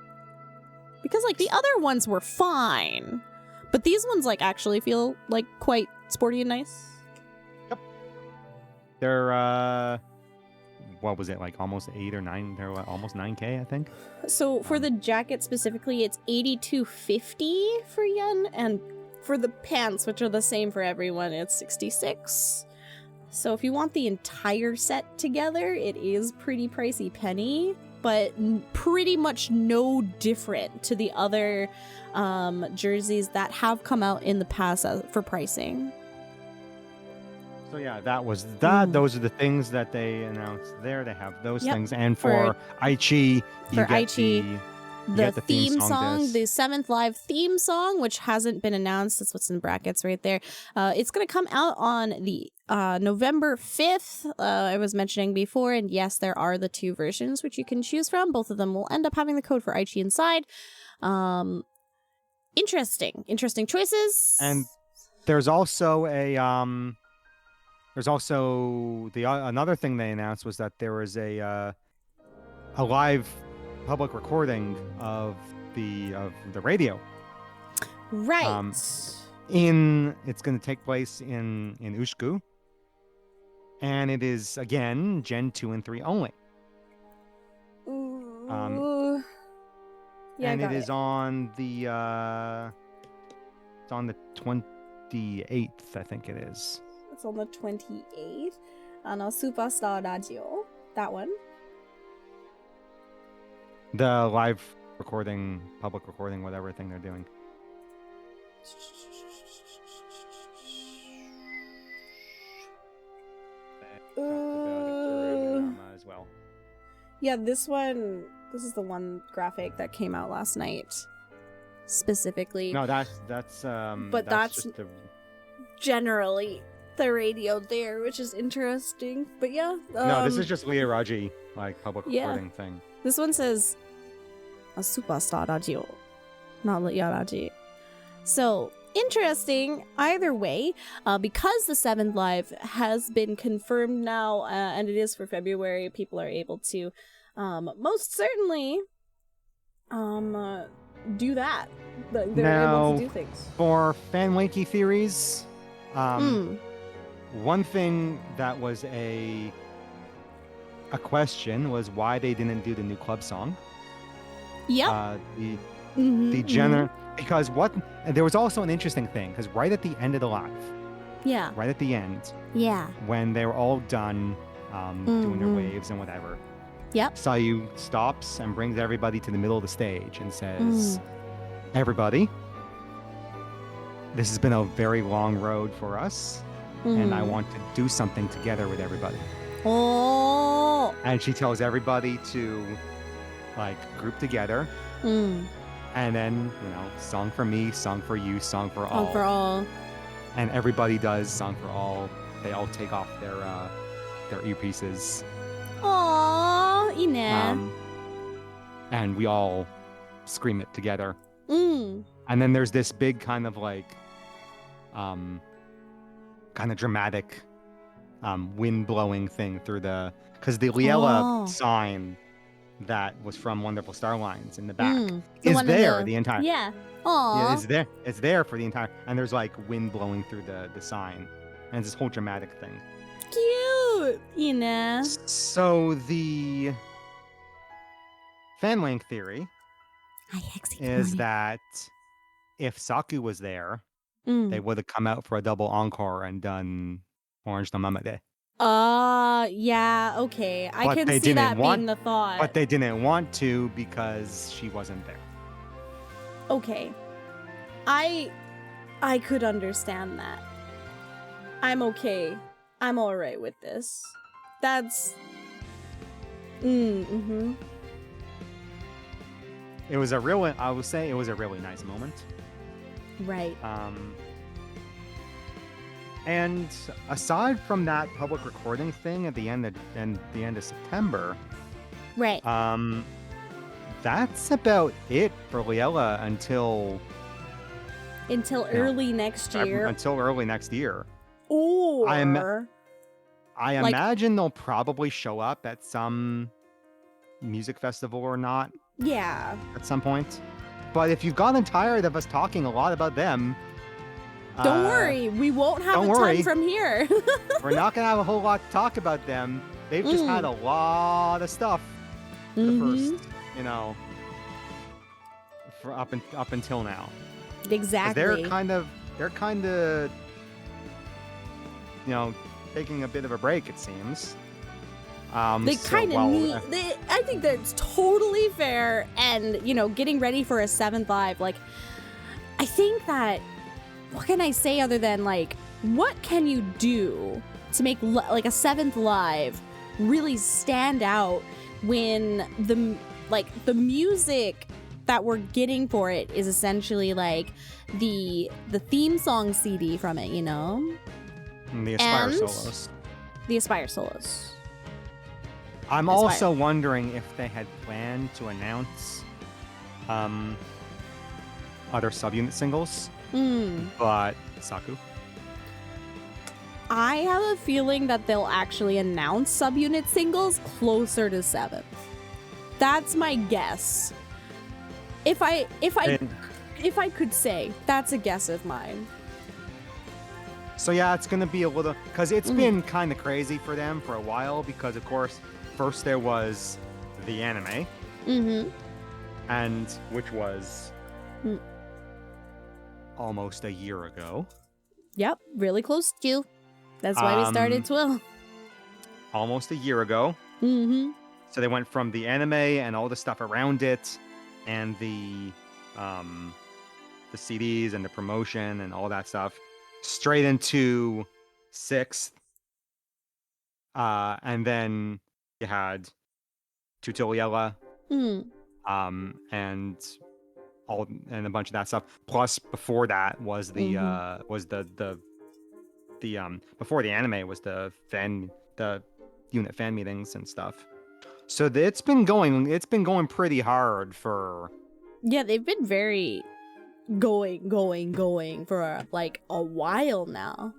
Because like the other ones were fine, but these ones like actually feel like quite sporty and nice. They're what was it, like almost 8 or 9? They're almost 9K, I think. So for the jacket specifically, it's 82.50 for yen, and for the pants, which are the same for everyone, it's 66. So if you want the entire set together, it is pretty pricey penny, but pretty much no different to the other jerseys that have come out in the past for pricing. So yeah, that was that. Those are the things that they announced there. They have those things, and for Aichi, the theme song, the 7th live theme song, which hasn't been announced. That's what's in brackets right there. It's gonna come out on the November 5th. I was mentioning before, and yes, there are the 2 versions which you can choose from. Both of them will end up having the code for Aichi inside. Interesting choices. And there's also a another thing they announced was that there was a a live public recording of the radio. Right. It's going to take place in Ushku, and it is again Gen 2 and 3 only. Ooh. Yeah, and I got it is on the 28th, I think it is. It's on the 28th. Superstar Radio. That one. The live recording, public recording, whatever thing they're doing. As well. Yeah, this is the one graphic that came out last night. Specifically. No, that's but that's just generally the radio there, which is interesting. But yeah. No, this is just Leah Raji, like, public recording thing. This one says a superstar radio, not Leah Raji. So interesting either way, because the 7th live has been confirmed now, and it is for February. People are able to most certainly do that. They're now, able to do things. For fanwanky theories, one thing that was a question was why they didn't do the new club song. Yep. Because there was also an interesting thing, because right at the end of the live, right at the end, when they were all done doing their waves and whatever, Sayu stops and brings everybody to the middle of the stage and says, everybody, this has been a very long road for us, and I want to do something together with everybody. Oh. And she tells everybody to, like, group together. And then, song for me, song for you, song for all. Song for all. And everybody does song for all. They all take off their earpieces. Aww, ine. And we all scream it together. And then there's this big kind of like, kind of dramatic, wind blowing thing through because the Liela sign that was from Wonderful Starlines in the back is there the entire. Yeah. Aww. Yeah, it's there for the entire, and there's like wind blowing through the sign, and it's this whole dramatic thing. Cute, Ina. So the fanwang theory is that if Saku was there, they would have come out for a double encore and done Orange no Mamade. Yeah, okay. I can see that being the thought. But they didn't want to because she wasn't there. Okay. I could understand that. I'm okay. I'm alright with this. That's... It was I will say it was a really nice moment. Right. And aside from that public recording thing at the end of September, right? That's about it for Liela until early next year. Until early next year. Or I imagine they'll probably show up at some music festival or not. Yeah. At some point. But if you've gotten tired of us talking a lot about them, don't worry, we won't have a ton from here. We're not going to have a whole lot to talk about them. They've just had a lot of stuff the first, for up until now. Exactly. They're kind of, taking a bit of a break, it seems. They kind of need. I think that's totally fair, and getting ready for a 7th live. Like, I think that. What can I say other than, like, what can you do to make, like, a 7th live really stand out when the music that we're getting for it is essentially, like, the theme song CD from it, And the Aspire solos. The Aspire solos. I'm also wondering if they had planned to announce other subunit singles. But Saku? I have a feeling that they'll actually announce subunit singles closer to 7th. That's my guess. If I could say, that's a guess of mine. So yeah, it's gonna be a little, because it's been kind of crazy for them for a while, because of course, first there was the anime, and which was almost a year ago. Yep, really close to you. That's why we started Twill. Almost a year ago. So they went from the anime and all the stuff around it, and the CDs and the promotion and all that stuff, straight into 6th. And then you had Tutoriella, and a bunch of that stuff. Plus, before that was the before the anime was the unit fan meetings and stuff. So it's been going pretty hard for. Yeah, they've been very going for like a while now.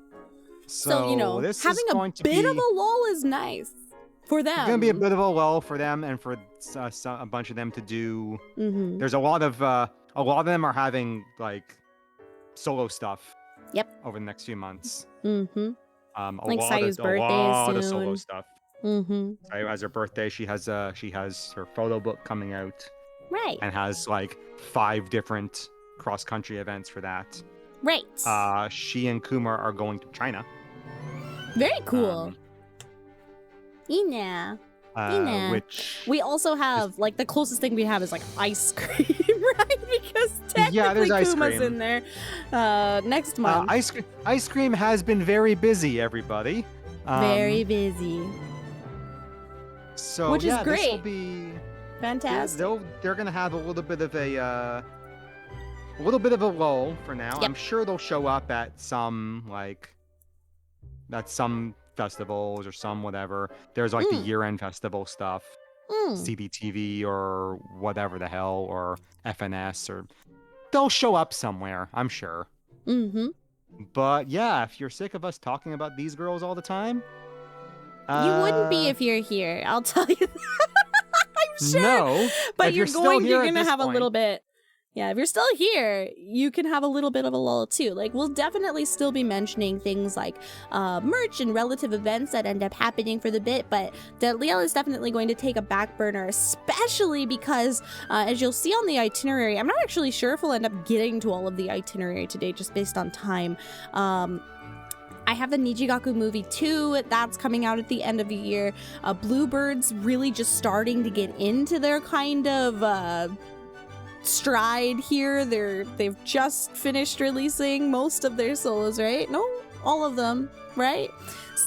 So you know, having a bit of a lull is nice for them. It's gonna be a bit of a lull for them, and for a bunch of them to do. There's a lot of them are having like solo stuff. Yep. Over the next few months. Like Sayu's birthday a lot of soon. solo stuff. Sayu has her birthday. She has her photo book coming out. Right. And has like 5 different cross-country events for that. Right. She and Kumar are going to China. Very cool. Which we also have like the closest thing we have is like ice cream, right? Because technically Kuma's in there next month. Ice cream has been very busy, everybody. Very busy. So which is great. This will be fantastic. They're gonna have a little bit of a lull for now. Yep. I'm sure they'll show up at some festivals or some whatever. There's like the year-end festival stuff, CBTV or whatever the hell, or FNS, or they'll show up somewhere, I'm sure. But yeah, if you're sick of us talking about these girls all the time, you wouldn't be if you're here. I'll tell you that. I'm sure. No, but you're gonna have a little bit. Yeah, if you're still here, you can have a little bit of a lull too. Like, we'll definitely still be mentioning things like merch and relative events that end up happening for the bit, but Liel is definitely going to take a back burner, especially because, as you'll see on the itinerary, I'm not actually sure if we'll end up getting to all of the itinerary today just based on time. I have the Nijigaku movie 2, that's coming out at the end of the year. Bluebird's really just starting to get into their kind of stride here. They've just finished releasing most of their solos, right? No, all of them, right?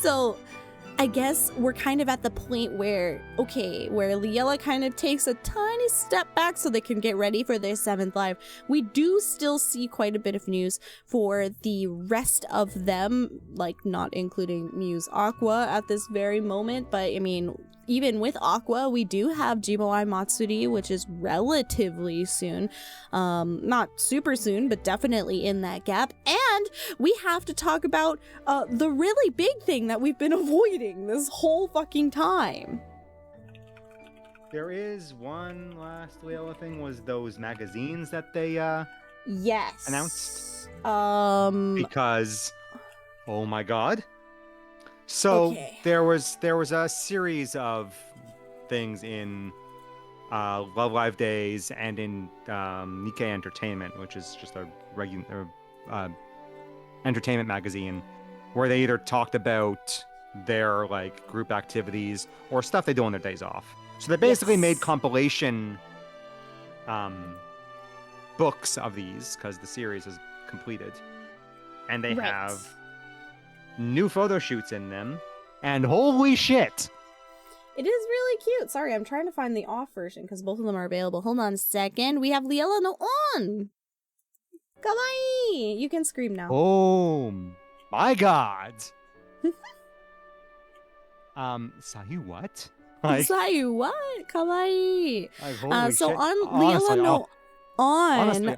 So I guess we're kind of at the point where Liella kind of takes a tiny step back so they can get ready for their 7th live. We do still see quite a bit of news for the rest of them, like not including Muse Aqua at this very moment, but I mean, even with Aqua, we do have Jimoi Matsuri, which is relatively soon. Not super soon, but definitely in that gap. And we have to talk about the really big thing that we've been avoiding this whole fucking time. There is one last little thing, was those magazines that they announced. Because, oh my god. So there was a series of things in Love Live Days and in Nikkei Entertainment, which is just a regular entertainment magazine, where they either talked about their like group activities or stuff they do on their days off. So they basically made compilation books of these because the series is completed, and they have new photo shoots in them, and holy shit, it is really cute. Sorry, I'm trying to find the off version because both of them are available. Hold on a second. We have Liella no on. Kawaii. You can scream now. Oh my god. Sayu what? Sayu what? Kawaii. So shit. on Liella no on. Honestly,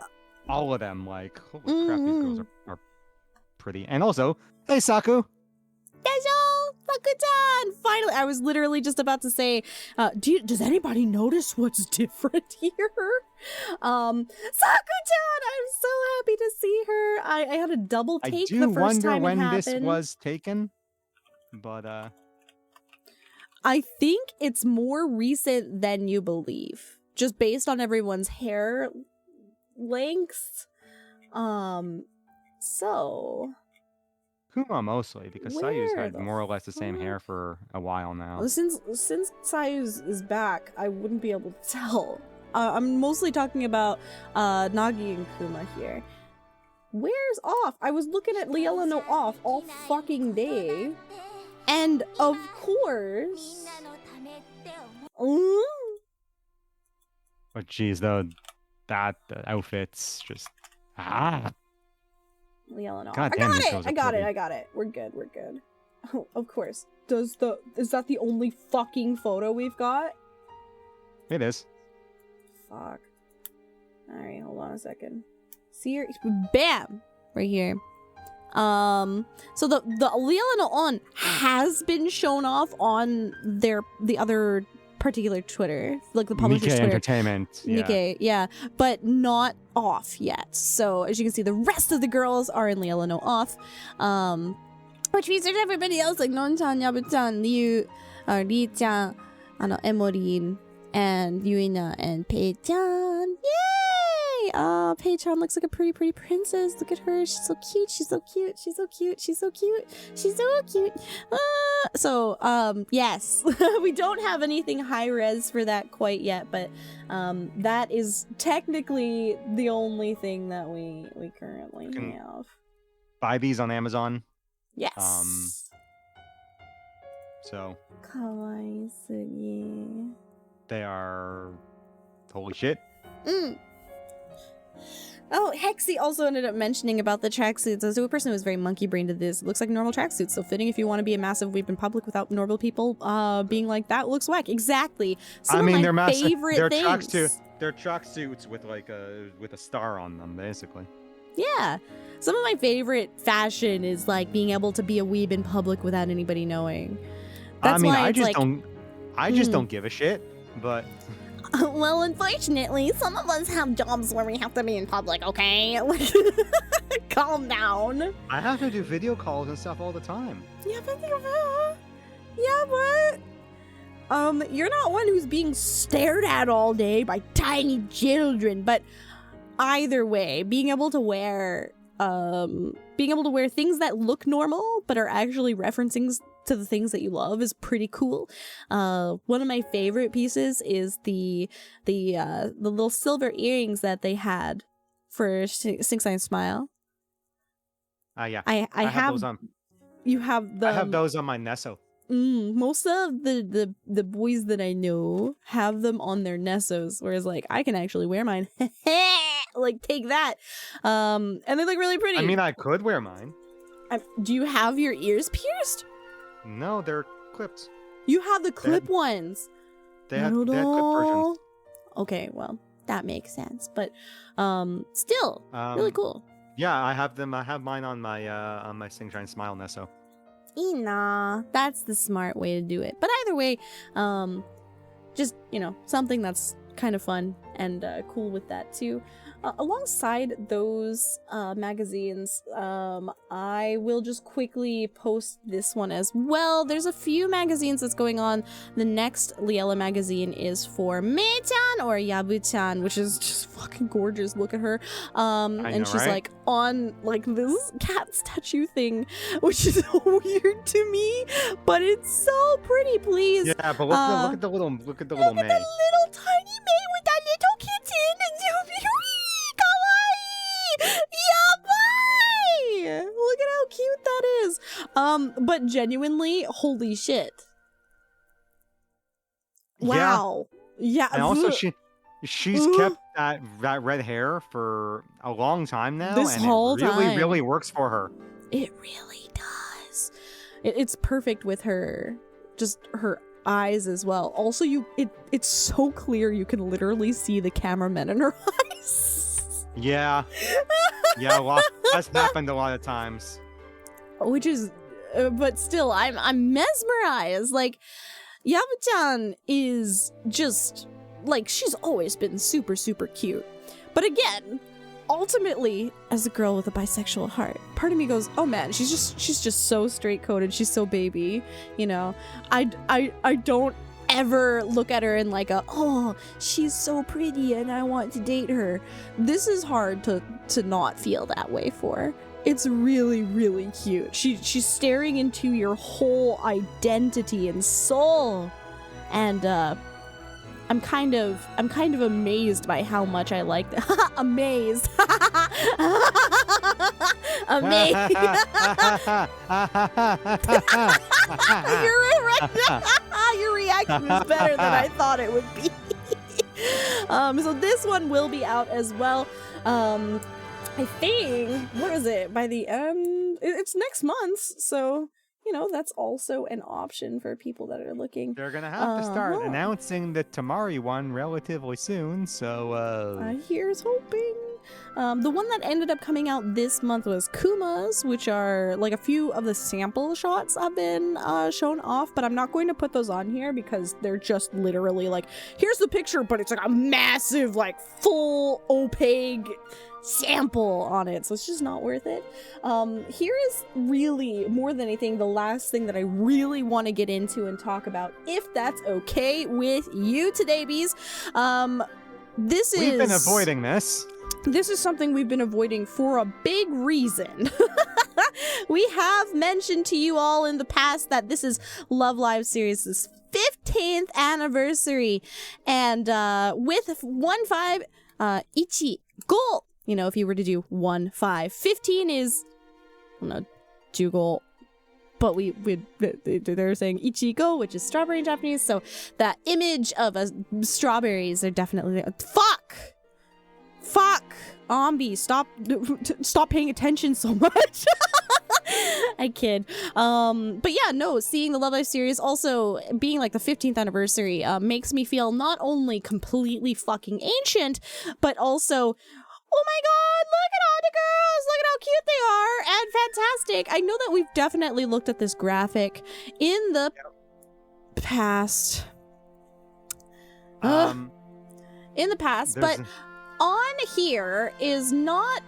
all of them, like, holy crap, these girls are pretty. And also, hey Saku. Saku. Sakutan! Finally, I was literally just about to say, does anybody notice what's different here? Sakutan! I'm so happy to see her. I had a double take the first time it happened. I do wonder when this was taken, but I think it's more recent than you believe, just based on everyone's hair lengths. So Kuma mostly, because Sayu's had more or less the same hair for a while now. Well, since Sayu's is back, I wouldn't be able to tell. I'm mostly talking about Nagi and Kuma here. Where's off? I was looking at Liela no off all fucking day. And of course... But geez, though, the outfit's just... Liela no off. God I damn, got it. We're good. Oh, of course. Is that the only fucking photo we've got? It is. Fuck. Alright, hold on a second. See here? Bam! Right here. So the Liela no On has been shown off on the other particular Twitter, like the publisher's Nikkei Twitter. Entertainment. Yeah. Nikkei, yeah, but not off yet. So as you can see, the rest of the girls are in Liela no off. Which features everybody else like Non-chan, Yabu-chan, Liu, Ri-chan, Emorin, and Yuina and Pei-chan. Yay! Pei-chan looks like a pretty princess. Look at her. She's so cute. Yes. We don't have anything high res for that quite yet, but that is technically the only thing that we currently have. Buy these on Amazon. Yes. So Kawaii sugi. they are holy shit. Oh, Hexy also ended up mentioning about the tracksuits. As a person who was very monkey-brained at this, it looks like normal tracksuits. So fitting if you want to be a massive weep in public without normal people being like, that looks whack. Exactly. Some of they're my massive. favorite things. They're tracksuits with like a star on them, basically. Yeah. Some of my favorite fashion is like being able to be a weeb in public without anybody knowing. That's why I just don't give a shit, but... Well, unfortunately, some of us have jobs where we have to be in public, okay? Like, calm down. I have to do video calls and stuff all the time. Yeah, but you're not one who's being stared at all day by tiny children. But either way, being able to wear things that look normal but are actually referencing to the things that you love is pretty cool. One of my favorite pieces is the little silver earrings that they had for Sing Science Smile. Yeah. I have those on. You have them. I have those on my Nesso. Most of the boys that I know have them on their Nessos, whereas like I can actually wear mine. Like take that. And they look really pretty. I mean, I could wear mine. Do you have your ears pierced? No, they're clipped. You have the clip ones. They had clip versions. Okay, well, that makes sense. But still, really cool. Yeah, I have them. I have mine on my Sing Shine Smile Nesso. Nah, that's the smart way to do it. But either way, just, something that's kind of fun and cool with that too. Alongside those magazines, I will just quickly post this one as well. There's a few magazines that's going on. The next Liela magazine is for Mei-chan or Yabu-chan, which is just fucking gorgeous. Look at her. And she's like on like this cat statue thing, which is weird to me, but it's so pretty. Please. Yeah, but look at the little Mei. Look at the little tiny Mei with that little kitten. It's so Yabai! Look at how cute that is. But genuinely, holy shit. Wow. Yeah. And also she's kept that red hair for a long time now, and it really works for her. It really does. It's perfect with her, just her eyes as well. Also, it's so clear you can literally see the cameraman in her eyes. Yeah. Yeah, that's happened a lot of times. Which is but still, I'm mesmerized. Like, Yabu-chan is just, like, she's always been super, super cute. But again, ultimately, as a girl with a bisexual heart, part of me goes, oh man, she's just so straight-coded, she's so baby, you know? I don't ever look at her in like oh, she's so pretty and I want to date her. This is hard to not feel that way for. It's really, really cute. She's staring into your whole identity and soul. And I'm kind of amazed by how much I like that. Amazed. Amazed. You're right. Your reaction is better than I thought it would be. So this one will be out as well. I think, what is it? By the end, it's next month. So, you know, that's also an option for people that are looking. They're going to have to start announcing the Tamari one relatively soon. So, here's hoping. The one that ended up coming out this month was Kuma's, which are like a few of the sample shots have been shown off, but I'm not going to put those on here because they're just literally like, here's the picture, but it's like a massive, like full opaque sample on it, so it's just not worth it. Here is really, more than anything, the last thing that I really want to get into and talk about, if that's okay with you today, bees. We've been avoiding this. This is something we've been avoiding for a big reason. We have mentioned to you all in the past that this is Love Live Series' 15th anniversary, and with 1-5 ichi goal. You know, if you were to do 1-5, 15 is, I don't know, 2 goal. But they're saying ichigo, which is strawberry in Japanese. So that image of strawberries are definitely fuck, Ambi, stop paying attention so much. I kid. But yeah, no, seeing the Love Live series also being like the 15th anniversary makes me feel not only completely fucking ancient, but also, oh my god, look at all the girls! Look at how cute they are! And fantastic! I know that we've definitely looked at this graphic in the past. In the past, but on here is not...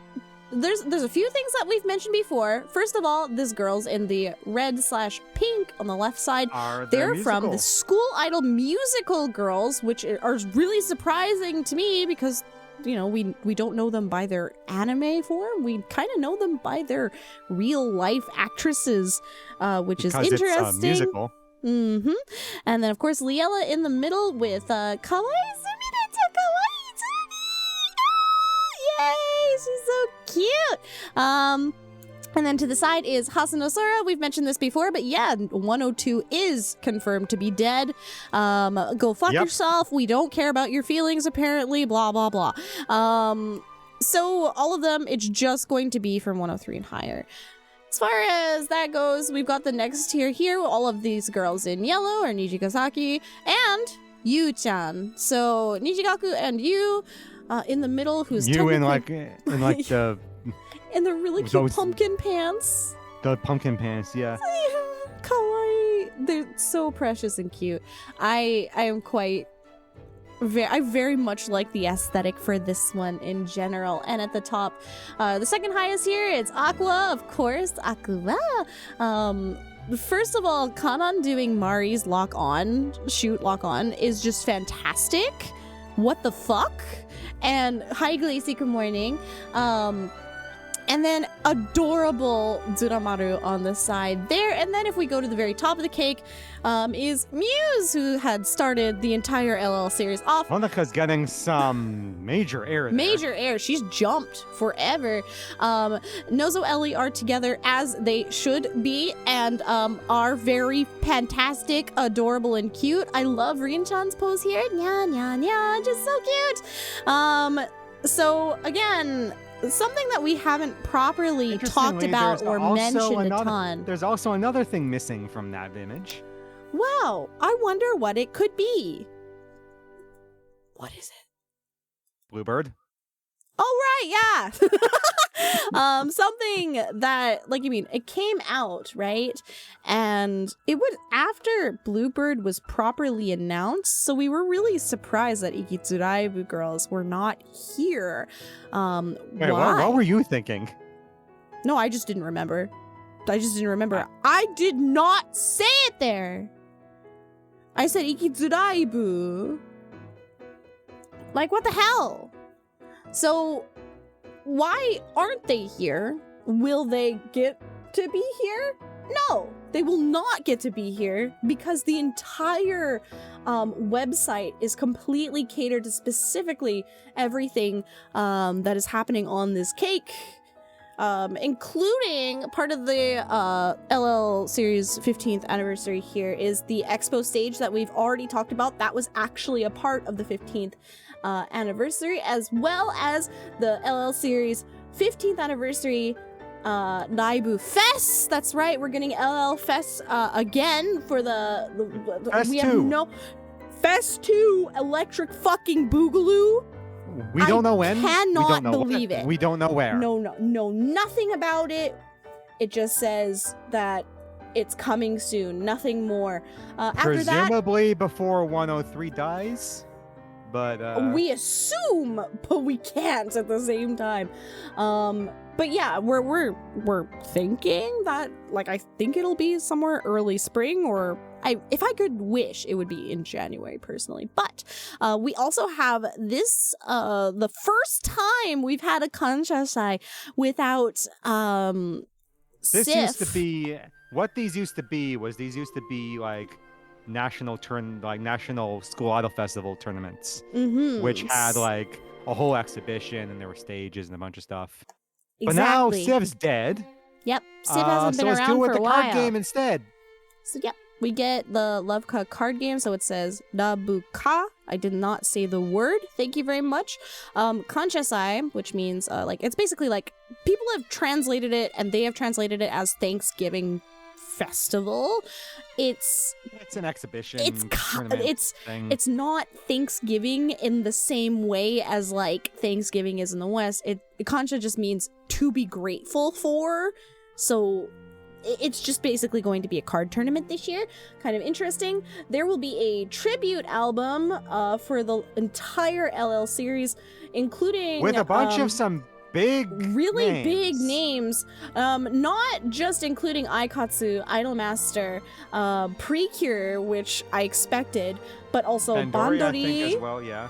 There's a few things that we've mentioned before. First of all, this girl's in the red/pink on the left side. They're from the School Idol musical girls, which are really surprising to me because, you know, we don't know them by their anime form. We kind of know them by their real life actresses, which is interesting. It's musical. Mm-hmm. And then of course Liella in the middle with Kawaii Sumire to Kawaii Sumi. Yay! She's so cute. And then to the side is Hasano Sora. We've mentioned this before, but yeah, 102 is confirmed to be dead. Go fuck yourself. We don't care about your feelings, apparently. Blah, blah, blah. So all of them, it's just going to be from 103 and higher. As far as that goes, we've got the next tier here. All of these girls in yellow are Nijigasaki and Yu-chan. So Nijigaku and Yu in the middle, who's you in like the... And the really cute pumpkin pants. The pumpkin pants, yeah. Kawaii. They're so precious and cute. I very much like the aesthetic for this one in general. And at the top, the second highest here, it's Aqua, of course. Aqua. First of all, Kanan doing Mari's shoot lock on is just fantastic. What the fuck? And hi Glacy, good morning. And then adorable Duramaru on the side there. And then if we go to the very top of the cake, is Muse, who had started the entire LL series off. Monika's getting some major air there. Major air. She's jumped forever. Nozo Ellie are together as they should be and are very fantastic, adorable, and cute. I love Rin-chan's pose here. Nya, nya, nya. Just so cute. So, again... something that we haven't properly talked about or mentioned a ton. There's also another thing missing from that image. Wow, I wonder what it could be. What is it? Bluebird? Oh, right, yeah. Something that, like, it came out, right? And it was after Bluebird was properly announced, so we were really surprised that Ikitsuraibu girls were not here. Wait, Why? what were you thinking? No, I just didn't remember. I did not say it there. I said Ikitsuraibu. Like, what the hell? So, why aren't they here? Will they get to be here? No, they will not get to be here because the entire website is completely catered to specifically everything that is happening on this cake. Including part of the LL series 15th anniversary here is the expo stage that we've already talked about. That was actually a part of the 15th anniversary, as well as the LL series 15th anniversary Naibu Fest. That's right, we're getting LL Fest again for the Fest we 2. have no Fest 2 Electric fucking Boogaloo. We don't know when. Cannot we don't know believe what, it. We don't know where. No, nothing about it. It just says that it's coming soon. Nothing more. After that, Presumably before 103 dies. But we assume, but we can't at the same time. But yeah, we're thinking that, like, I think it'll be somewhere early spring, or if I could wish, it would be in January personally. But we also have this the first time we've had a Kanshasai without this Sif. used to be what these used to be like national school idol festival tournaments, which had like a whole exhibition and there were stages and a bunch of stuff. But now Siv's dead. Yep, Siv hasn't been so let's around do it with for the a while. card game instead. So yep, we get the Loveka card game. So it says Nabuka. I did not say the word. Thank you very much. Kanshasai, which means like, it's basically like, people have translated it, and they have translated it as Thanksgiving Festival. It's an exhibition. It's not Thanksgiving in the same way as like Thanksgiving is in the West. Kansha just means to be grateful for. So it's just basically going to be a card tournament this year. Kind of interesting. There will be a tribute album for the entire LL series, including with a bunch of some really big names, not just including Aikatsu, Idolmaster, Precure, which I expected, but also Bandori, I think, Bandori, as well, yeah.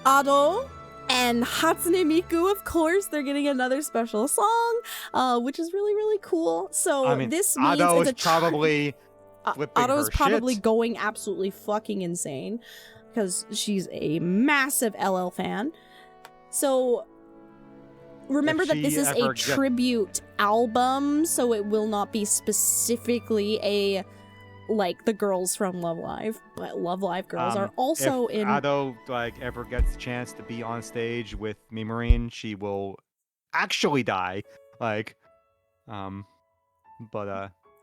Ado, and Hatsune Miku. Of course, they're getting another special song, which is really, really cool. So this means Ado it's is probably flipping Ado's her probably shit. going absolutely fucking insane because she's a massive LL fan. So remember that this is a tribute album, so it will not be specifically a like the girls from Love Live, but Love Live girls are also if in. Ado ever gets the chance to be on stage with Mimorine, she will actually die. But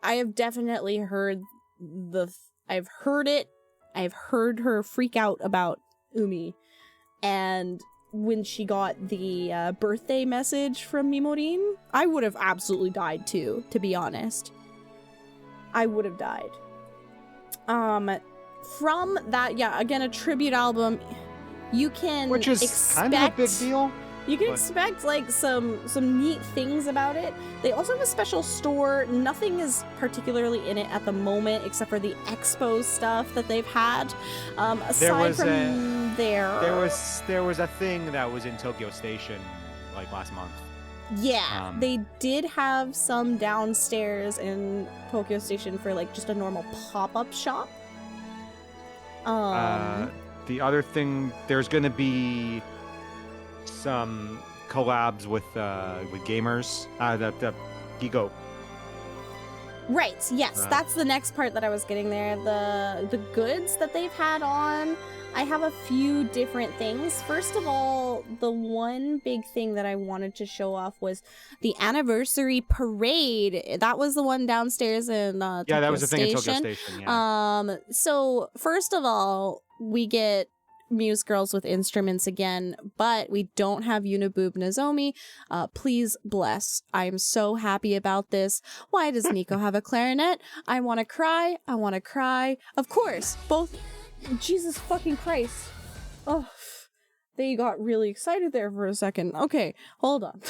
I have definitely heard I've heard it. I've heard her freak out about Umi, and when she got the birthday message from Mimorine, I would have absolutely died too, to be honest. I would have died. From that, yeah, again, a tribute album, you can which is expect, kind of a big deal. You can expect like some neat things about it. They also have a special store. Nothing is particularly in it at the moment except for the expo stuff that they've had. Aside from there was a thing that was in Tokyo Station like last month. Yeah, they did have some downstairs in Tokyo Station for like just a normal pop-up shop. The other thing, there's gonna be some collabs with gamers. The Gigo. Right. Yes, that's the next part that I was getting there. The goods that they've had on. I have a few different things. First of all, the one big thing that I wanted to show off was the anniversary parade. That was the one downstairs in Tokyo that was the thing in Tokyo Station. Station. Yeah. So first of all, we get Muse girls with instruments again, but we don't have Uniboob Nozomi. Please bless. I'm so happy about this. Why does Nico have a clarinet? I want to cry. I want to cry. Of course, both. Jesus fucking Christ. Oh, they got really excited there for a second. Okay, hold on.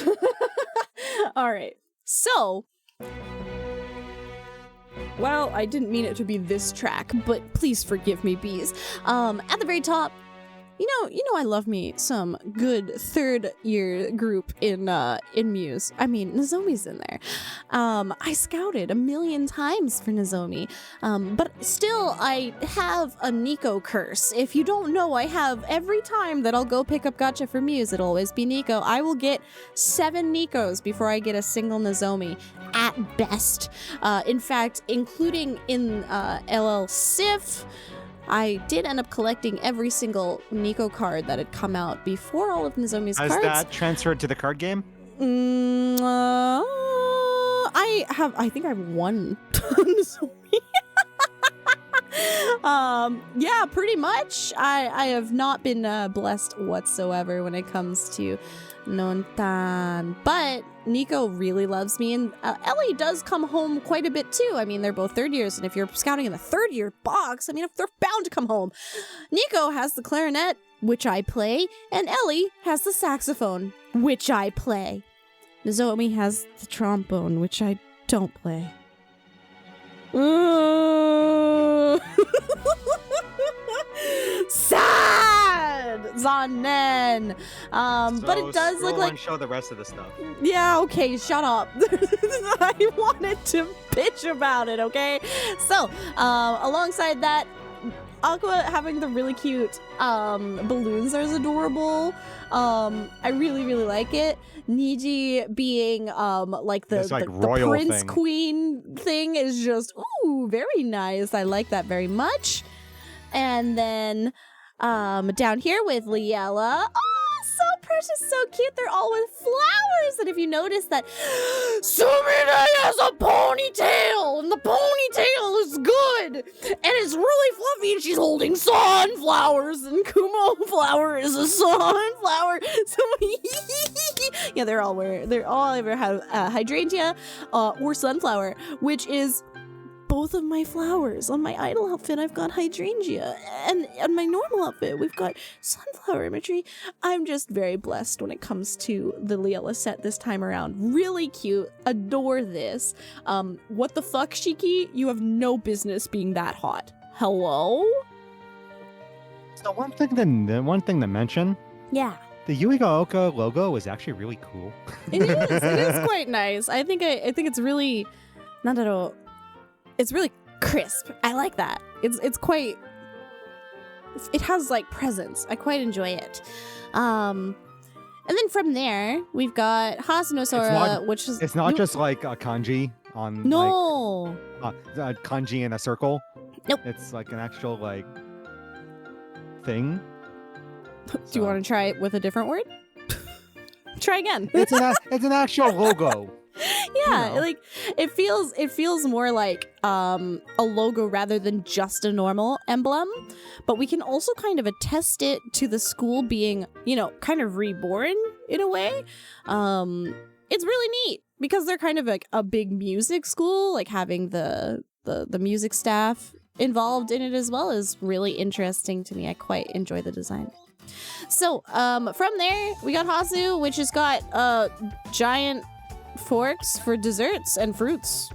All right. So, well, I didn't mean it to be this track, but please forgive me, bees. At the very top, you know, I love me some good third year group in Muse. I mean, Nozomi's in there. I scouted a million times for Nozomi, but still, I have a Nico curse. If you don't know, I have every time that I'll go pick up gacha for Muse, it'll always be Nico. I will get 7 Nikos before I get a single Nozomi, at best. In fact, including in LL Sif, I did end up collecting every single Nico card that had come out before all of Nozomi's cards. Has that transferred to the card game? I think I have one Nozomi. Yeah, pretty much. I have not been blessed whatsoever when it comes to Nontan, but Nico really loves me, and Ellie does come home quite a bit too. I mean, they're both third years, and if you're scouting in the third year box, I mean, they're bound to come home. Nico has the clarinet, which I play, and Ellie has the saxophone, which I play. Nozomi has the trombone, which I don't play. Sad! Zanen! But it does look like... show the rest of the stuff. Yeah, okay, shut up. I wanted to bitch about it, okay? So, alongside that, Aqua having the really cute balloons is adorable. I really, really like it. Niji being like the prince thing. Queen thing is just, ooh, very nice. I like that very much. And then down here with Liella, oh, so precious, so cute. They're all with flowers. And if you notice that Sumire has a ponytail, and the ponytail is good, and it's really fluffy, and she's holding sunflowers, and Kumo flower is a sunflower. So yeah, they're all either have hydrangea or sunflower, which is both of my flowers. On my idol outfit, I've got hydrangea, and on my normal outfit, we've got sunflower imagery. I'm just very blessed when it comes to the Liella set this time around. Really cute. Adore this. What the fuck, Shiki? You have no business being that hot. Hello? So one thing to mention. Yeah. The Yuiga logo was actually really cool. It is. It is quite nice. I think it's really, it's really crisp. I like that. It's quite. It has like presence. I quite enjoy it. And then from there we've got Hasuno Sora, which is. It's not just like a kanji on. No. Like, kanji in a circle. Nope. It's like an actual like thing. Do you want to try it with a different word? Try again. It's an actual logo. Yeah, You know. like it feels more like a logo rather than just a normal emblem, but we can also kind of attest it to the school being, kind of reborn in a way. It's really neat because they're kind of like a big music school, like having the music staff involved in it as well is really interesting to me. I quite enjoy the design. So, from there, we got Hasu, which has got giant forks for desserts and fruits.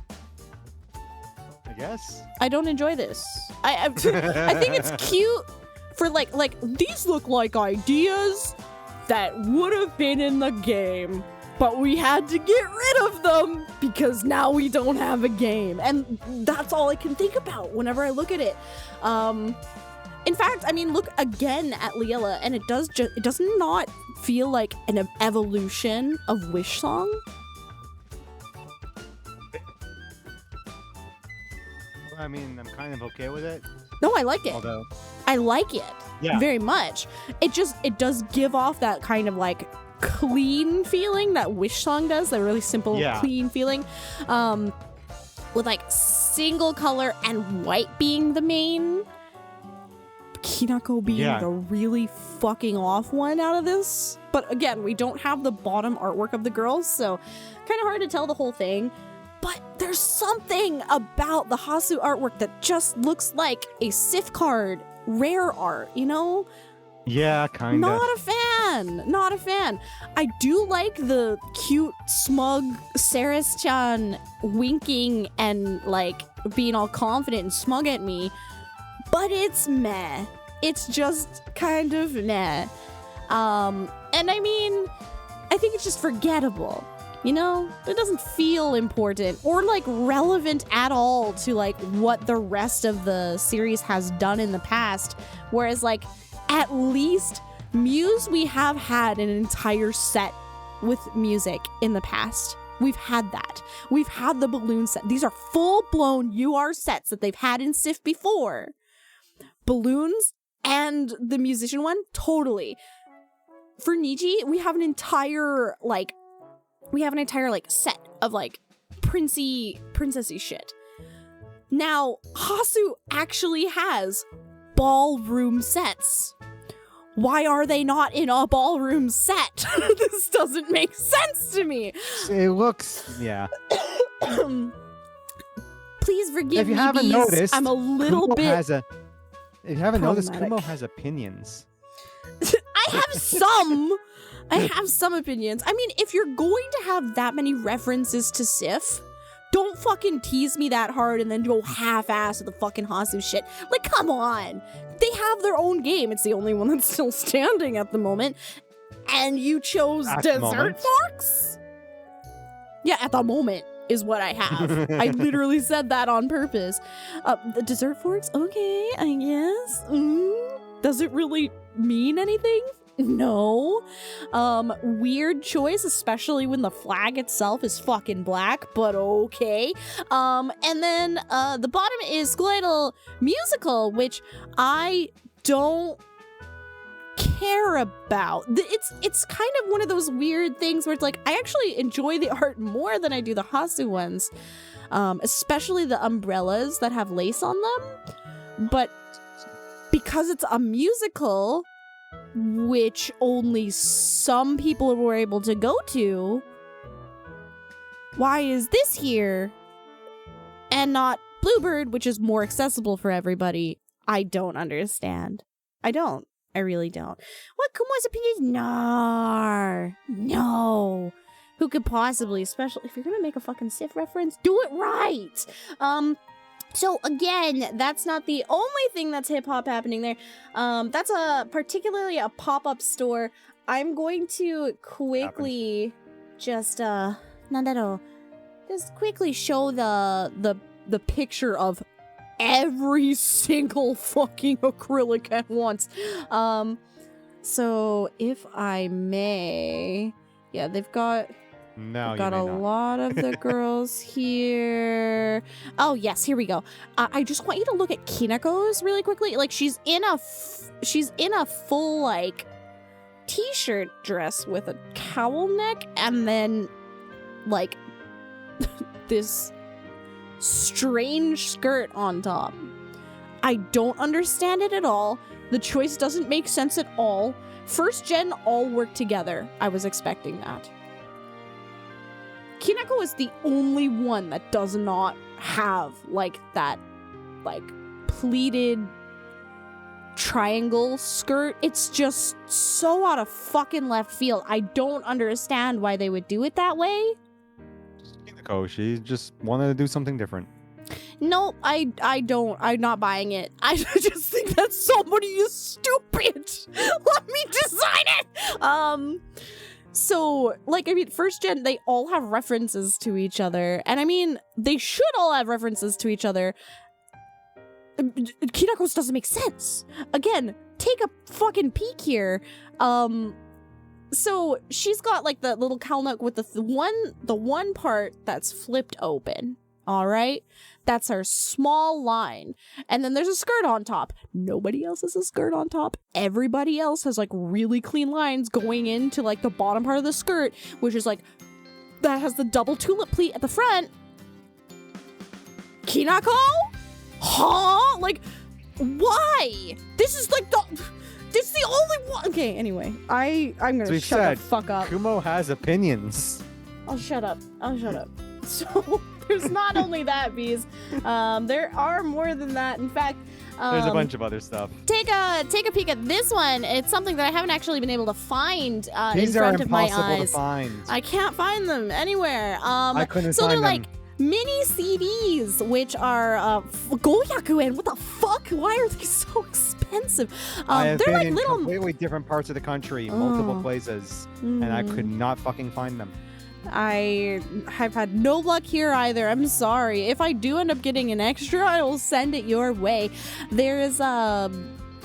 I guess. I don't enjoy this. I think it's cute for like these look like ideas that would have been in the game, but we had to get rid of them because now we don't have a game, and that's all I can think about whenever I look at it. In fact, I mean, look again at Liella, and it does not feel like an evolution of Wish Song. I mean, I'm kind of okay with it. No, I like it. Although, I like it very much. It does give off that kind of like clean feeling that Wish Song does, that really simple, clean feeling. With like single color and white being the main Kinako being the really fucking off one out of this. But again, we don't have the bottom artwork of the girls, so kind of hard to tell the whole thing. But there's something about the Hasu artwork that just looks like a Sif card rare art, you know? Yeah, kind of. Not a fan. I do like the cute, smug Saris-chan winking and like being all confident and smug at me, but it's meh. It's just kind of meh. And I mean, I think it's just forgettable. You know, it doesn't feel important or like relevant at all to like what the rest of the series has done in the past. Whereas like at least Muse, we have had an entire set with music in the past. We've had that. We've had the balloon set. These are full-blown UR sets that they've had in Sif before. Balloons and the musician one, totally. For Niji, we have an entire set of like princessy shit. Now, Hasu actually has ballroom sets. Why are they not in a ballroom set? This doesn't make sense to me. It looks, yeah. Please forgive me, if you haven't bees. noticed, I'm a little Kumo bit if you haven't noticed, problematic. Kumo has opinions. I have some opinions. I mean, if you're going to have that many references to Sif, don't fucking tease me that hard and then go half-ass with the fucking Hasu shit. Like, come on. They have their own game. It's the only one that's still standing at the moment. And you chose Desert Forks? Yeah, at the moment is what I have. I literally said that on purpose. The Desert Forks? Okay, I guess. Does it really mean anything? No. Weird choice, especially when the flag itself is fucking black, but okay. And then the bottom is School Idol Musical, which I don't care about. It's kind of one of those weird things where it's like, I actually enjoy the art more than I do the Hasu ones. Especially the umbrellas that have lace on them. But because it's a musical, which only some people were able to go to, why is this here and not Bluebird, which is more accessible for everybody? I don't understand. I really don't. What Kumo's opinions? No. Who could possibly, especially if you're gonna make a fucking Sif reference, do it right. So again, that's not the only thing that's hip-hop happening there. That's particularly a pop-up store. I'm going to quickly just quickly show the picture of every single fucking acrylic at once. So if I may, yeah, they've got a lot of the girls here. Oh yes, here we go. I just want you to look at Kinako's really quickly. Like she's in a full like t-shirt dress with a cowl neck, and then like this strange skirt on top. I don't understand it at all. The choice doesn't make sense at all. First gen all work together. I was expecting that. Kinako is the only one that does not have like that like pleated triangle skirt. It's just so out of fucking left field. I don't understand why they would do it that way. Kinako, she just wanted to do something different. No, I don't. I'm not buying it. I just think that somebody is stupid. Let me design it. So, like, I mean, first gen, they all have references to each other. And I mean, they should all have references to each other. Kinako's doesn't make sense. Again, take a fucking peek here. So she's got like the little cowl neck with the one part that's flipped open. All right, that's her small line, and then there's a skirt on top. Nobody else has a skirt on top. Everybody else has like really clean lines going into like the bottom part of the skirt, which is like that has the double tulip pleat at the front. Kinako? Huh? Like, Why? This is like this is the only one. Okay, anyway, I'm gonna shut the fuck up. Kumo has opinions. I'll shut up. So there's not only that, bees. There are more than that. In fact, there's a bunch of other stuff. Take a peek at this one. It's something that I haven't actually been able to find in These front are of my impossible eyes. to find. I can't find them anywhere. I couldn't so find they're them. like mini CDs, which are gohyakuen. What the fuck? Why are they so expensive? I have they're been like in little completely different parts of the country, multiple places, and I could not fucking find them. I have had no luck here either. I'm sorry. If I do end up getting an extra, I will send it your way. There is I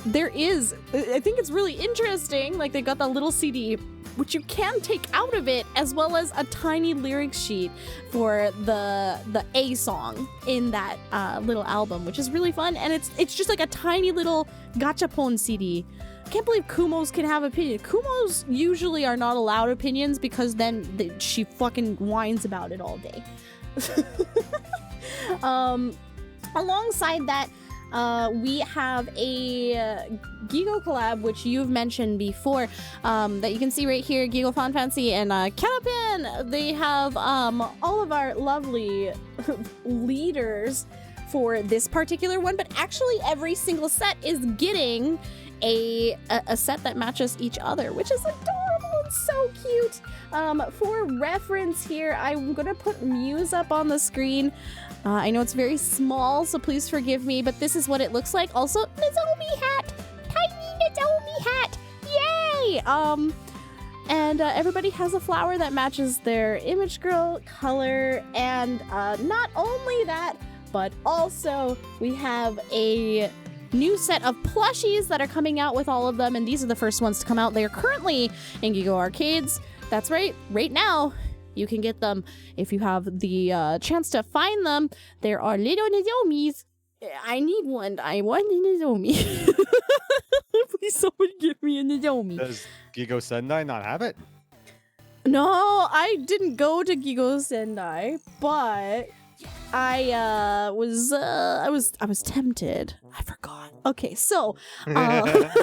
think it's really interesting. Like, they got that little CD, which you can take out of it, as well as a tiny lyric sheet for the A song in that little album, which is really fun. And it's just like a tiny little gachapon CD. I can't believe Kumos can have opinions. Kumos usually are not allowed opinions because then she fucking whines about it all day. Alongside that, we have a Gigo collab, which you've mentioned before, that you can see right here, Gigo Fan Fancy and Canopin. They have all of our lovely leaders for this particular one, but actually every single set is getting a set that matches each other, which is adorable and so cute. For reference here, I'm gonna put Muse up on the screen. I know it's very small, so please forgive me, but this is what it looks like. Also, Nozomi hat! Tiny Nozomi hat! Yay! And everybody has a flower that matches their image girl color, and not only that, but also we have a new set of plushies that are coming out with all of them, and these are the first ones to come out. They are currently in Gigo Arcades. That's right now. You can get them if you have the chance to find them. There are little Nozomis. I need one. I want a Nozomi. Please, someone give me a Nozomi. Does Gigo Sendai not have it? No, I didn't go to Gigo Sendai, but I was tempted. I forgot. Okay, so I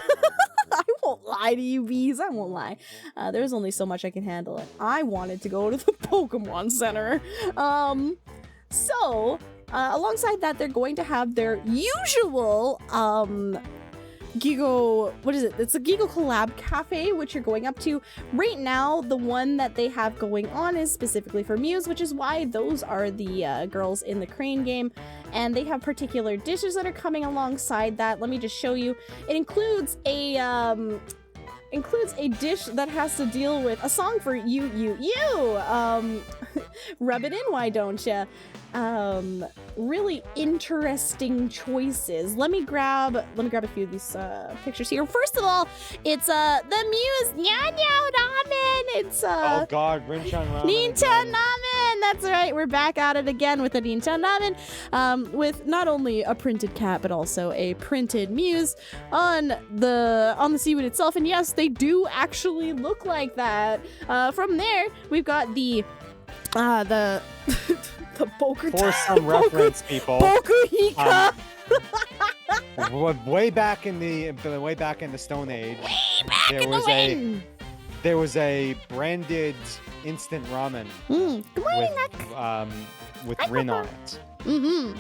won't lie to you, bees. I won't lie. There's only so much I can handle it. I wanted to go to the Pokemon Center. So alongside that, they're going to have their usual Gigo, what is it? It's a Gigo Collab Cafe, which you're going up to. Right now, the one that they have going on is specifically for Muse, which is why those are the girls in the Crane game. And they have particular dishes that are coming alongside that. Let me just show you. It includes a dish that has to deal with a song for you. Rub it in, why don't ya? Really interesting choices. Let me grab a few of these pictures here. First of all, it's the Muse Nyanyao Ramen. It's oh god, Rinchan Ramen. Ninchan Ramen. That's right. We're back at it again with the Ninchan Ramen, with not only a printed cat but also a printed Muse on the seaweed itself. And yes, they do actually look like that. From there, we've got the the Boku. For some reference, people. Bokuhika. Way back in the Stone Age, there was a branded instant ramen with Rin on it. Mm-hmm.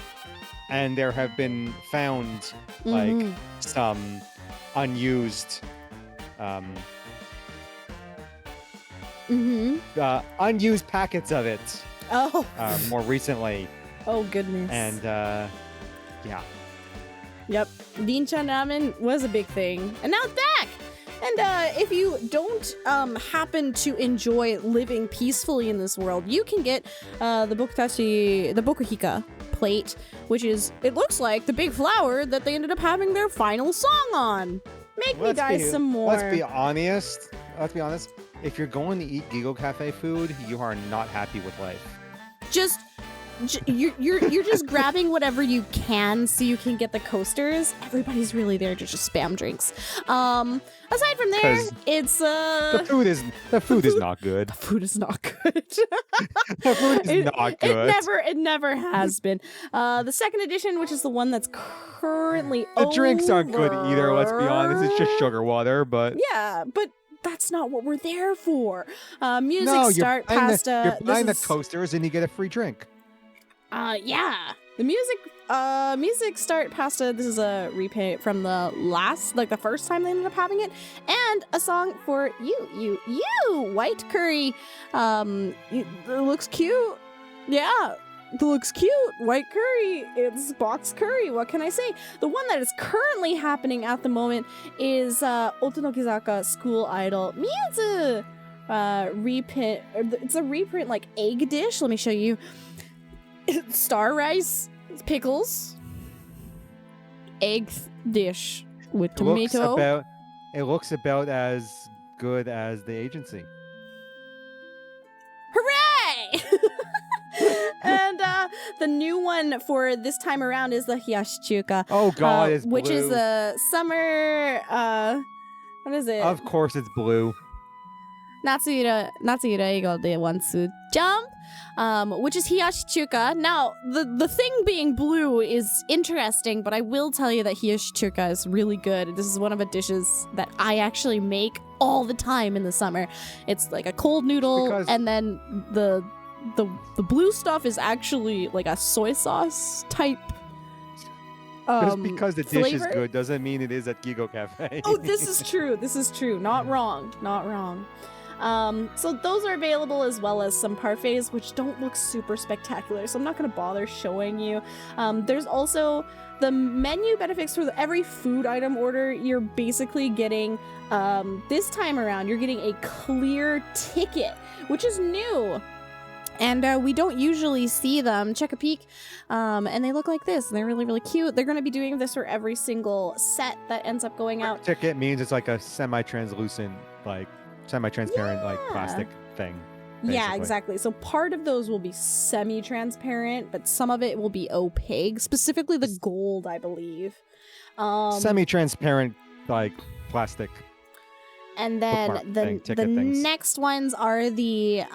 And there have been found like some unused unused packets of it. Oh. More recently. Oh goodness. And yeah. Yep. Ninchan Ramen was a big thing, and now it's back. And if you don't happen to enjoy living peacefully in this world, you can get the Bokuhika plate, which is, it looks like the big flower that they ended up having their final song on. Make me die some more. Let's be honest. If you're going to eat Gigo Cafe food, you are not happy with life. Just you're just grabbing whatever you can so you can get the coasters. Everybody's really there to just spam drinks. Aside from there, it's the food is not good. The food is not good. The food is not good. It never has been. The second edition, which is the one that's currently the drinks aren't good either. Let's be honest, it's just sugar water. But yeah, but that's not what we're there for. Music start you're past. You're buying the coasters and you get a free drink. Yeah. The music start pasta. This is a repaint from the first time they ended up having it, and a song for you, white curry. It looks cute. Yeah, it looks cute. White curry. It's box curry. What can I say? The one that is currently happening at the moment is Otonokizaka School Idol Mizu. Reprint. It's a reprint like egg dish. Let me show you. Star rice, pickles, egg dish with tomato. It looks about as good as the agency. Hooray! And the new one for this time around is the hiyashi-chuka. Oh God, it's which blue. is a summer. What is it? Of course, it's blue. Natsuyura Eigo de Wansu Jump, which is hiyashi-chuka. Now, the thing being blue is interesting, but I will tell you that hiyashi-chuka is really good. This is one of the dishes that I actually make all the time in the summer. It's like a cold noodle, and then the blue stuff is actually like a soy sauce type. Just because the dish flavor? is good doesn't mean it is at Gigo Cafe. Oh, this is true. Not wrong. So those are available, as well as some parfaits, which don't look super spectacular, so I'm not going to bother showing you. There's also the menu benefits for every food item order. You're basically getting, this time around, you're getting a clear ticket, which is new. And we don't usually see them. Check a peek. And they look like this. And they're really, really cute. They're going to be doing this for every single set that ends up going out. Ticket means it's like a semi-transparent, like plastic thing. Basically. Yeah, exactly. So part of those will be semi-transparent, but some of it will be opaque. Specifically the gold, I believe. Semi-transparent, like plastic. And then the next ones are the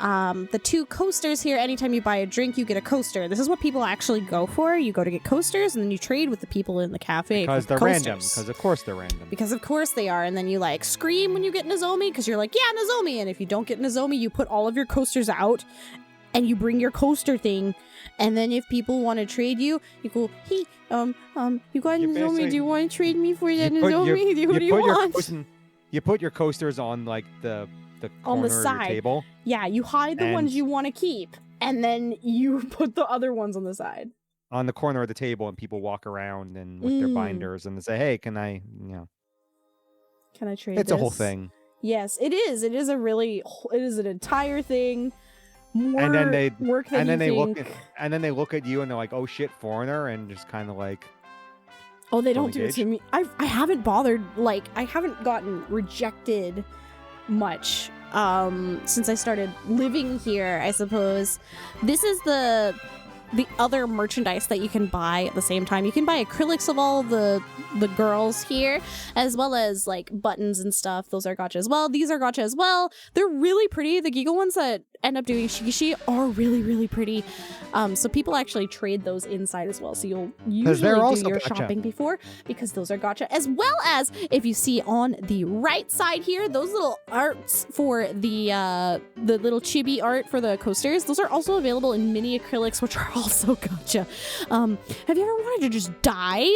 two coasters here. Anytime you buy a drink, you get a coaster. This is what people actually go for. You go to get coasters, and then you trade with the people in the cafe. Because they're random. Because of course they're random. Because of course they are. And then you like scream when you get Nozomi, because you're like, yeah, Nozomi. And if you don't get Nozomi, you put all of your coasters out, and you bring your coaster thing. And then if people want to trade you, you go, hey, you got Nozomi? Do you want to trade me for that Nozomi? What do you want? You put your coasters on like the corner on the side of your table. Yeah, you hide the ones you want to keep, and then you put the other ones on the side. On the corner of the table, and people walk around and with their binders, and they say, "Hey, can I trade?" It's a whole thing. Yes, it is. It is an entire thing. More and then they work than and then you they think. they look at you and they're like, "Oh shit, foreigner," and just kind of like. Oh, they don't do it to me. I haven't bothered, I haven't gotten rejected much since I started living here, I suppose. This is the other merchandise that you can buy at the same time. You can buy acrylics of all the girls here, as well as like buttons and stuff. Those are gacha as well. These are gacha as well. They're really pretty. The Giga ones that end up doing shikishi are really, really pretty. So people actually trade those inside as well. So you'll usually do your shopping before, because those are gacha. As well as, if you see on the right side here, those little arts for the little chibi art for the coasters, those are also available in mini acrylics, which are also gacha. Have you ever wanted to just die?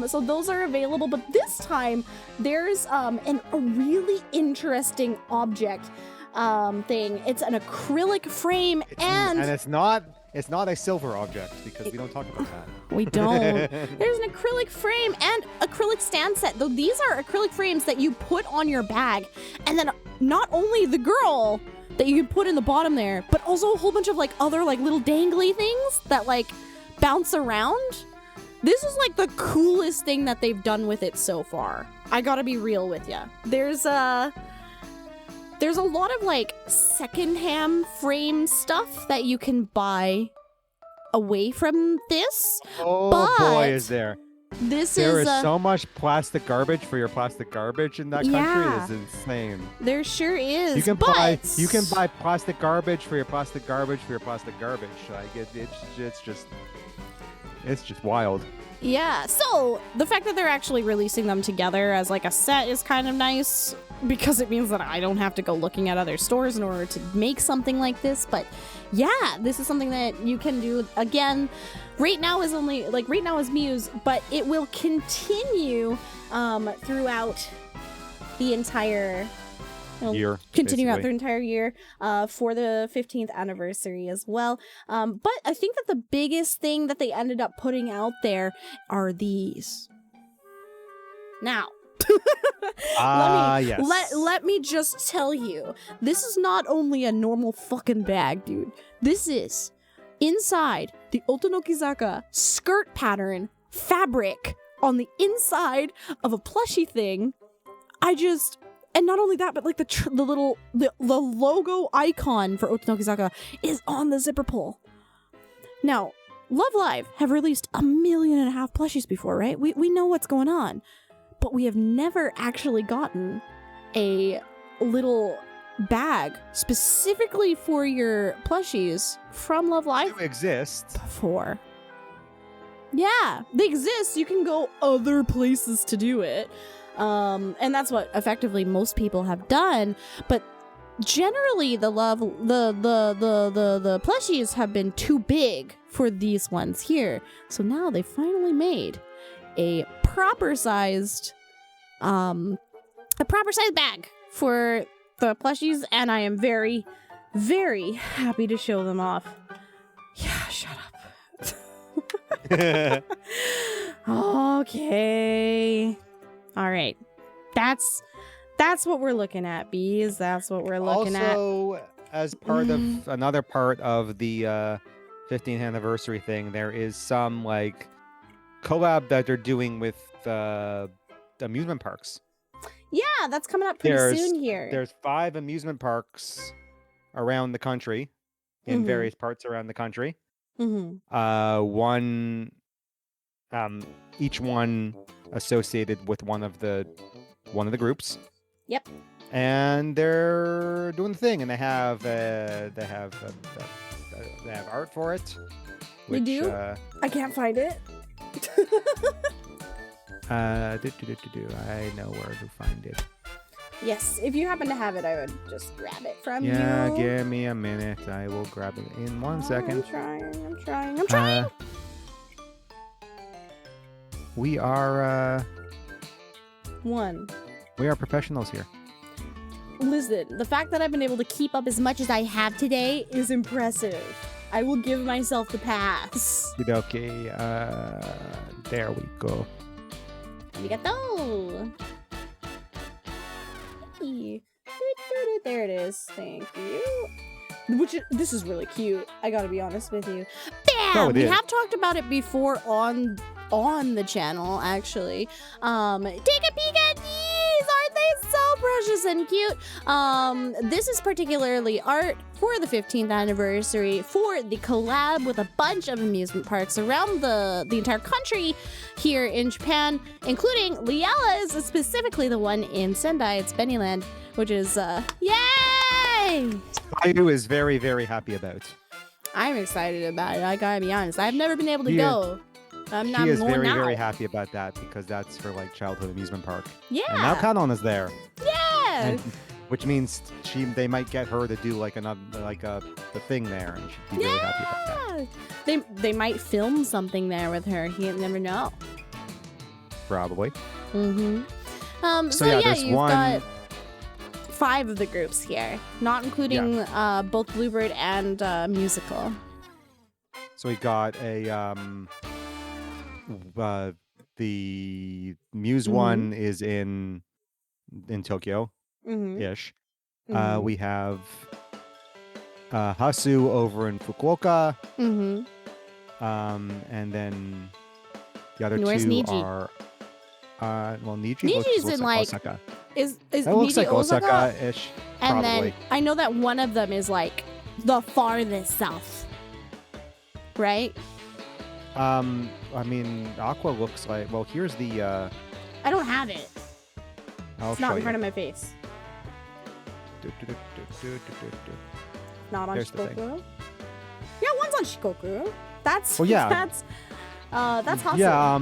So those are available, but this time there's a really interesting object thing. It's an acrylic frame, and it's not a silver object, because we don't talk about that. We don't. There's an acrylic frame and acrylic stand set, though these are acrylic frames that you put on your bag, and then not only the girl that you can put in the bottom there, but also a whole bunch of like other like little dangly things that like bounce around. This is like the coolest thing that they've done with it so far. I gotta be real with ya. There's there's a lot of like secondhand frame stuff that you can buy away from this. Oh but boy, is there. This There is is so much plastic garbage for your plastic garbage in that country. Yeah. It is insane. there sure is. You can but buy plastic garbage for your plastic garbage for your plastic garbage. Like it's just wild. Yeah, so the fact that they're actually releasing them together as like a set is kind of nice because it means that I don't have to go looking at other stores in order to make something like this. But yeah, this is something that you can do. Again, right now is Muse, but it will continue throughout the entire Year, continue out basically. the entire year for the 15th anniversary as well. But I think that the biggest thing that they ended up putting out there are these. Now, yes. let me just tell you, this is not only a normal fucking bag, dude. This is inside the Otonokizaka skirt pattern fabric on the inside of a plushie thing. And not only that, but like the logo icon for Otonokizaka is on the zipper pull. Now, Love Live have released 1.5 million plushies before, right? We know what's going on. But we have never actually gotten a little bag specifically for your plushies from Love Live Do exist. before. Yeah, they exist. You can go other places to do it. And that's what effectively most people have done. But generally the plushies have been too big for these ones here. So now they finally made a proper sized bag for the plushies, and I am very, very happy to show them off. Yeah, shut up. Okay. All right. That's what we're looking at, bees. That's what we're looking at. Also, as part of another part of the 15th anniversary thing, there is some like collab that they're doing with amusement parks. Yeah, that's coming up pretty soon here. There's 5 amusement parks around the country, in various parts around the country. One, each one associated with one of the groups. Yep. And they're doing the thing, and they have art for it. They do? I can't find it. I know where to find it. Yes, if you happen to have it, I would just grab it from you. Yeah, give me a minute. I will grab it in 1 second. I'm trying. We are We are professionals here. Listen, the fact that I've been able to keep up as much as I have today is impressive. I will give myself the pass. Okay, there we go. Arigato. Hey. There it is. Thank you. This is really cute. I gotta be honest with you. Bam! Oh, we have talked about it before on the channel, actually. Take a peek at these! Aren't they so precious and cute? This is particularly art for the 15th anniversary for the collab with a bunch of amusement parks around the entire country here in Japan, including Liala's, specifically the one in Sendai. It's Bennyland, which is, yay! Ayu is very, very happy about. I'm excited about it. I gotta be honest. I've never been able to go. I'm not She is going very, now. very happy about that because that's her like childhood amusement park. Yeah. And now Kanon is there. Yeah. And, which means they might get her to do like the thing there, and she'd be really happy about that. They might film something there with her. You never know. Probably. So yeah, yeah, there's you've one- got 5 of the groups here, not including both Bluebird and Musical. So we got a the Muse one is in Tokyo ish. We have Hasu over in Fukuoka. And then the other Where's two Niji? are Well, Niji Niji's looks in, like like, Osaka. Is That looks Niji like Osaka? Osaka-ish, And probably. then I know that one of them is like the farthest south. Right? I mean, Aqua looks like. Well, here's the. I don't have it. I'll It's show not in you. front of my face. Not on There's the thing. Shikoku. Yeah, one's on Shikoku. That's Well, yeah. that's Hasu. Yeah,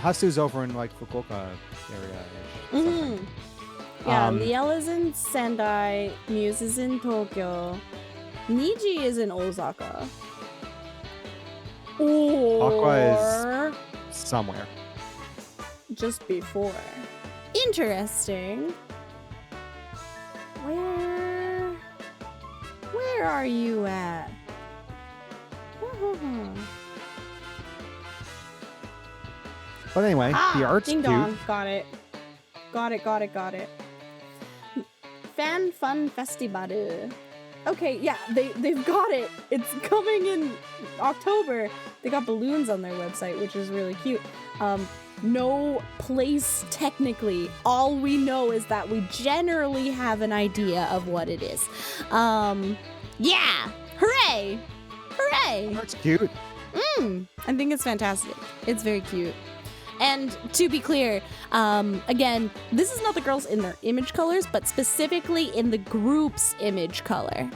Hasu's over in like Fukuoka area. Mhm. Yeah, Um, Liel is in Sendai, Muse is in Tokyo, Niji is in Osaka. Or Somewhere. just before. Interesting. Where are you at? But anyway, the art's ding cute. dong. Got it. Got it. Fan Fun Festival. Okay, yeah, they've got it. It's coming in October. They got balloons on their website, which is really cute. No place technically. All we know is that we generally have an idea of what it is. Yeah! Hooray! Hooray! Art's cute. I think it's fantastic. It's very cute. And to be clear, again, this is not the girls in their image colors, but specifically in the group's image color.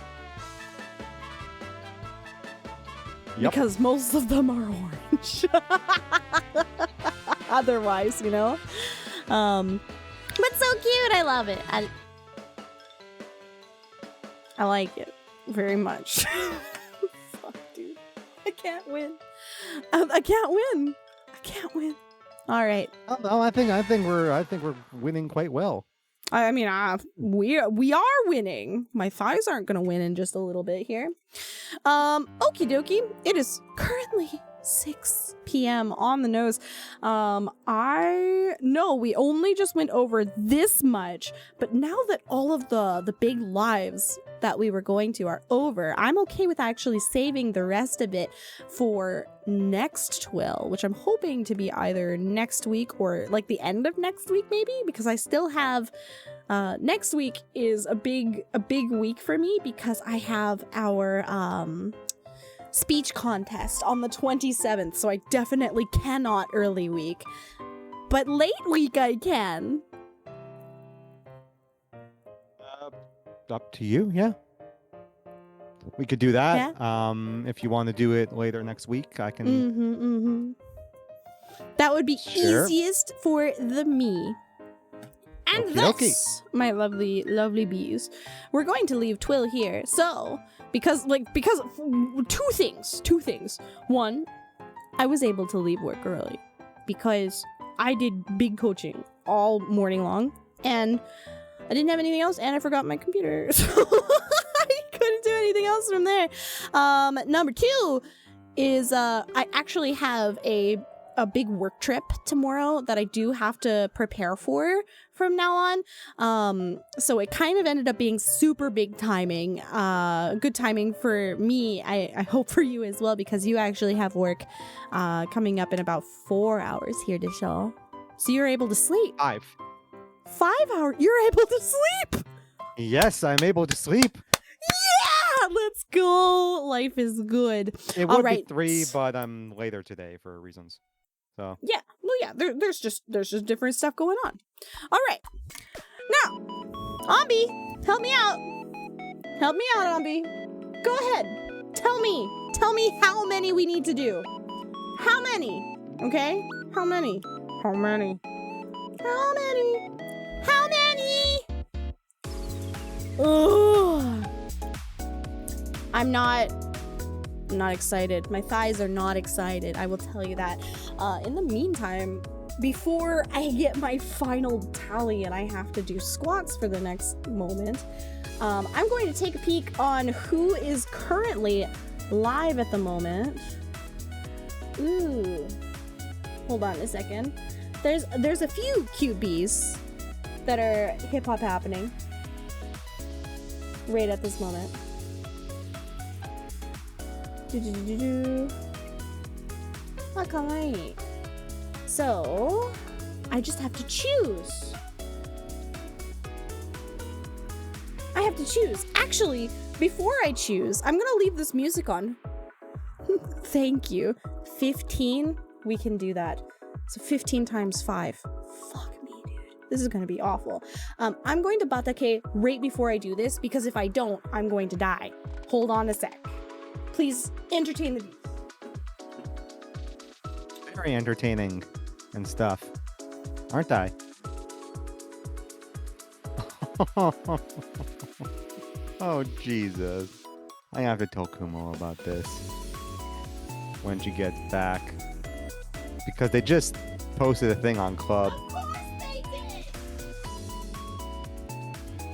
Yep. Because most of them are orange. Otherwise, you know? But so cute. I love it. I like it very much. Fuck, dude. I can't win. I can't win. All right. Oh, I think we're winning quite well. I mean, we are winning. My thighs aren't gonna win in just a little bit here. Okie dokie. It is currently 6 p.m. on the nose. I know we only just went over this much, but now that all of the big lives that we were going to are over, I'm okay with actually saving the rest of it for next Twill, which I'm hoping to be either next week or like the end of next week maybe, because I still have next week is a big week for me because I have our speech contest on the 27th, so I definitely cannot early week, but late week I can. Up to you, yeah. We could do that. If you want to do it later next week, I can. That would be Sure. easiest for the me. And Okie thus, my lovely bees, we're going to leave Twill here. So, because two things. One, I was able to leave work early because I did big coaching all morning long, and I didn't have anything else, and I forgot my computer, so I couldn't do anything else from there. Number two is I actually have a big work trip tomorrow that I do have to prepare for from now on. So it kind of ended up being super big timing. Good timing for me. I hope for you as well, because you actually have work coming up in about 4 hours here to show. So you're able to sleep. 5 hours? You're able to sleep? Yes, I'm able to sleep. Yeah! Let's go. Life is good. It All would right. be 3, but I'm later today for reasons. So Yeah, well, yeah, there's just different stuff going on. All right, now, Ombi, help me out, Ombi. Go ahead, tell me how many we need to do. How many? Okay, how many? Ugh. I'm not excited. My thighs are not excited. I will tell you that. In the meantime, before I get my final tally and I have to do squats for the next moment, I'm going to take a peek on who is currently live at the moment. Ooh. Hold on a second. There's a few cute bees that are hip-hop happening right at this moment. Ah, kawaii. So, I just have to choose. I have to choose. Actually, before I choose, I'm gonna leave this music on. Thank you. 15? We can do that. So 15 times 5. Fuck me, dude. This is gonna be awful. I'm going to batake right before I do this, because if I don't, I'm going to die. Hold on a sec. Please entertain the... Very entertaining and stuff, aren't I? Oh, Jesus. I have to tell Kumo about this when she gets back. Because they just posted a thing on Club. Of course they did!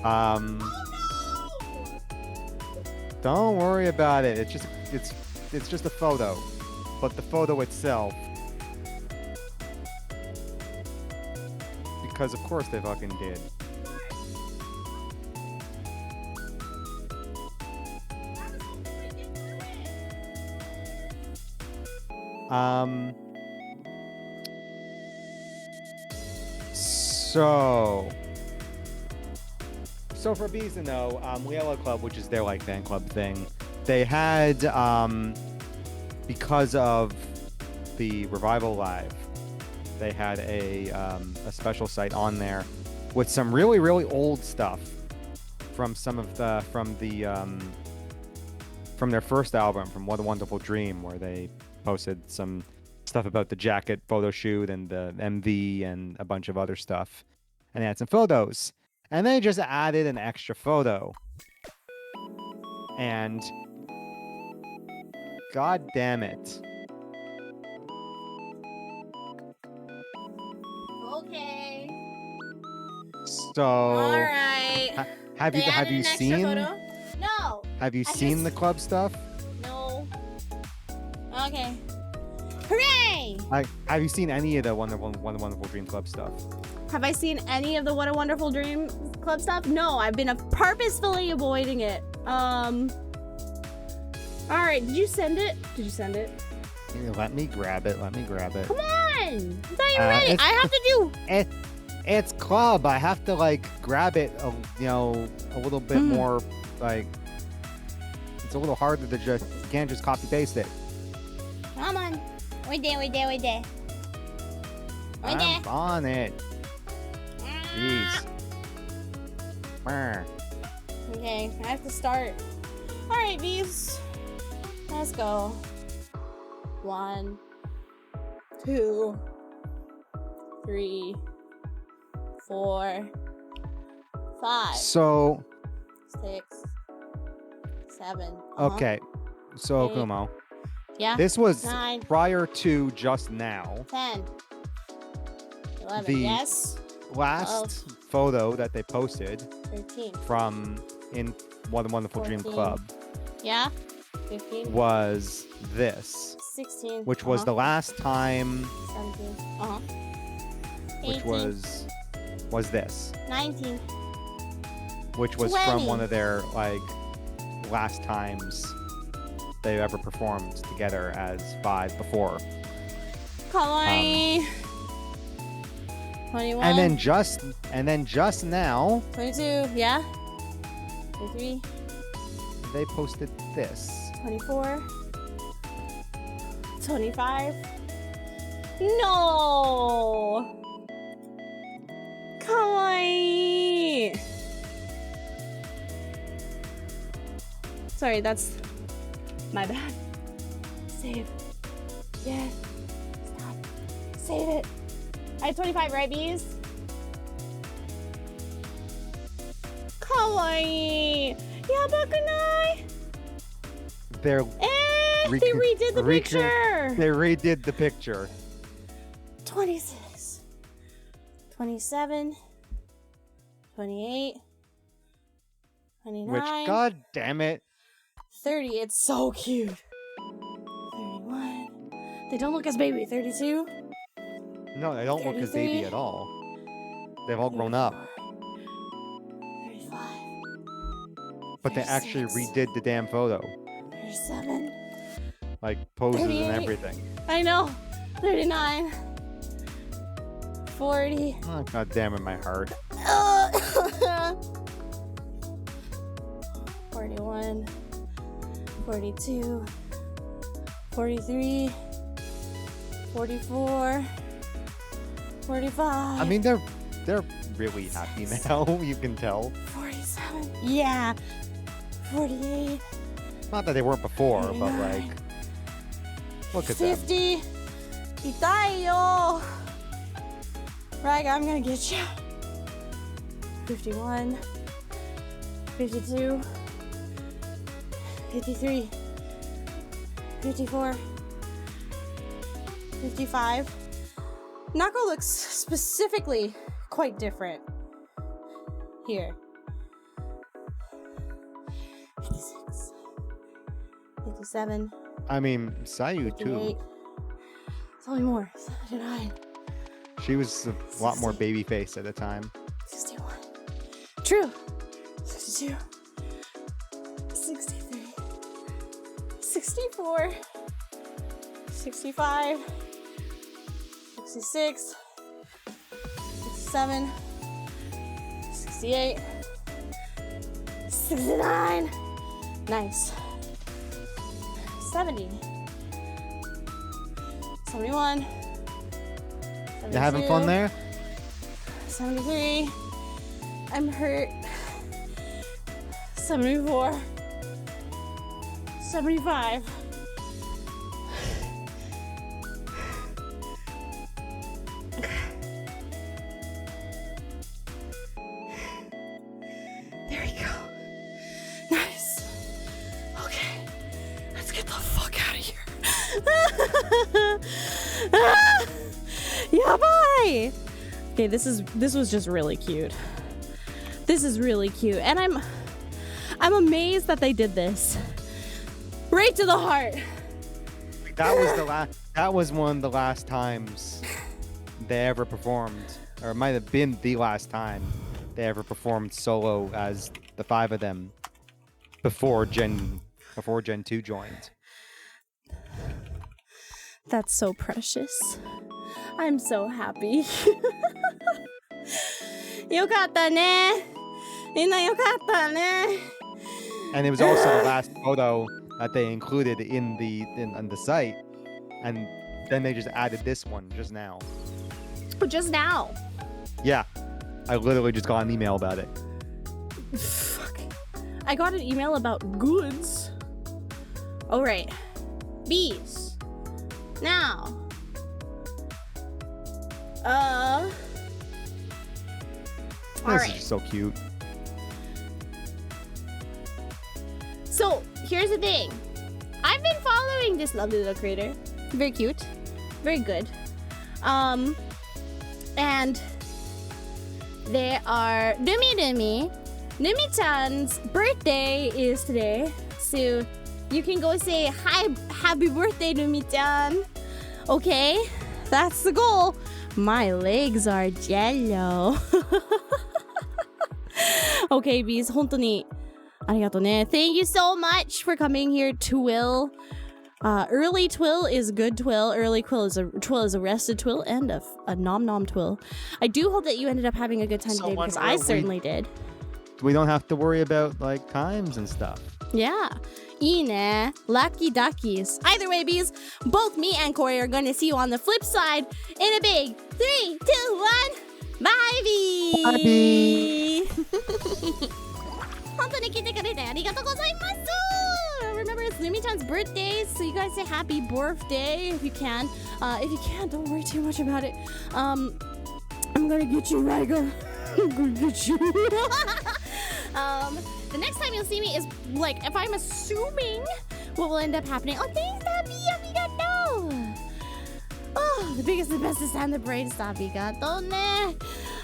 Oh, no! Don't worry about it. It's just a photo. But the photo itself, because of course they fucking did. So for Bees to know, Liela Club, which is their like fan club thing, they had because of the Revival Live, they had a special site on there with some really, really old stuff from some of the from their first album, from What a Wonderful Dream, where they posted some stuff about the jacket photo shoot and the MV and a bunch of other stuff, and they had some photos, and they just added an extra photo, and god damn it. Okay. So All right. have They you added an extra seen photo? No. have you I seen just- the club stuff? No. Okay. Hooray! Have you seen any of the One Wonderful Dream Club stuff? Have I seen any of the What a Wonderful Dream Club stuff? No, I've been purposefully avoiding it. All right, did you send it? Here, let me grab it. Come on! It's not even ready. it's- I have to do. It's club. I have to like grab it, a little bit more. Like, it's a little harder to just. You can't just copy paste it. Come on. We're there. I'm on it. Jeez. Brr. Okay, I have to start. All right, bees. Let's go. 1, 2, 3, 4, 5, So 6, 7. okay, so Eight. Kumo, Yeah. this was 9, prior to just now. 10, 11. The- Yes. Last photo that they posted 13. from in What a Wonderful Dream 14. Club Yeah. 15. was this, 16. which was the last time, 17. 18. which was this, 19. which was 20. from one of their like last times they ever performed together as 5 before. Kawaii. 21. And then just now 22. Yeah. 23. they posted this. 24. 25. No. Kawaii. Sorry, that's my bad. Save. Yeah. Stop. Save it. I have 25, right, bees? Kawaii. Yabakunai. They're And Rec- they redid the rec- picture. they redid the picture. 26. 27. 28. 29. Which, god damn it, 30. It's so cute. 31. They don't look as baby. 32. no, they don't look as baby 33. at all. They've all grown up, 35. but they actually 36. redid the damn photo, 37. like poses and 38. everything. I know. 39. 40. Oh, God damn it, my heart. 41. 42. 43. 44. 45. I mean, they're really happy now. You can tell. 47. Yeah. 48. Not that they weren't before, 49. but like, look at them. 50. Itai yo. Rag, I'm gonna get you. 51. 52. 53. 54. 55. Nako looks specifically quite different here. 56. 57. I mean, Sayu 58. too. Tell me more. 79. She was a lot more baby face at the time. 61. True. 62. 63. 64. 65. 66. 67. 68. 69. Nice. 70. 71. You having fun 72. there? 73. I'm hurt. 74. 75. There we go. Nice. Okay. Let's get the fuck out of here. Yabai! Okay, this was just really cute. This is really cute. And I'm amazed that they did this. Right to the heart. That was one of the last times they ever performed, or it might have been the last time they ever performed solo as the 5 of them before Gen 2 joined. That's so precious. I'm so happy. Yokatta ne. Minna yokatta ne. And it was also the last photo that they included in the site, and then they just added this one just now. But just now. Yeah, I literally just got an email about it. Fuck. I got an email about goods. All right. Bees. Now. All This right. is so cute. So, here's the thing. I've been following this lovely little creator. Very cute. Very good. And they are Numi. Numi-chan's birthday is today. So, you can go say, hi, happy birthday, Numi-chan. Okay? That's the goal. My legs are jello. Okay, bees. 本当にありがとうね. Thank you so much for coming here, Twill. Early Twill is good Twill. Early Twill is a rested Twill and a nom Twill. I do hope that you ended up having a good time today because I certainly did. We don't have to worry about like times and stuff. Yeah. いいね. Lucky duckies. Either way, bees, both me and Corey are going to see you on the flip side in a big 3, 2, 1. Bye, bee. Bye, bee. 本当に来てくれてありがとうございます. Remember, it's Numi-chan's birthday, so you guys say happy birthday if you can. If you can't, don't worry too much about it. I'm gonna get you, Raiga. I'm gonna get you. The next time you'll see me is, like, if I'm assuming what will end up happening. Oh, thanks, Abby. Arigato. Oh, the biggest, the bestest, and the brightest. Arigato ne.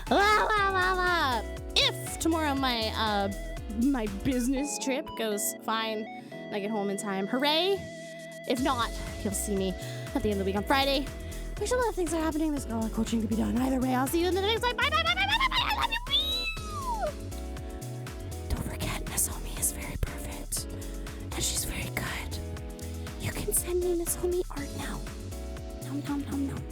La la la la. If tomorrow my business trip goes fine and I get home in time, hooray. If not, you'll see me at the end of the week on Friday. There's a lot of things that are happening. There's a lot of coaching to be done. Either way, I'll see you in the next time. Bye, bye, bye, bye, bye, bye. I love you. Don't forget, Nasomi is very perfect. And she's very good. You can send me Nasomi art now. Nom, nom, nom, nom.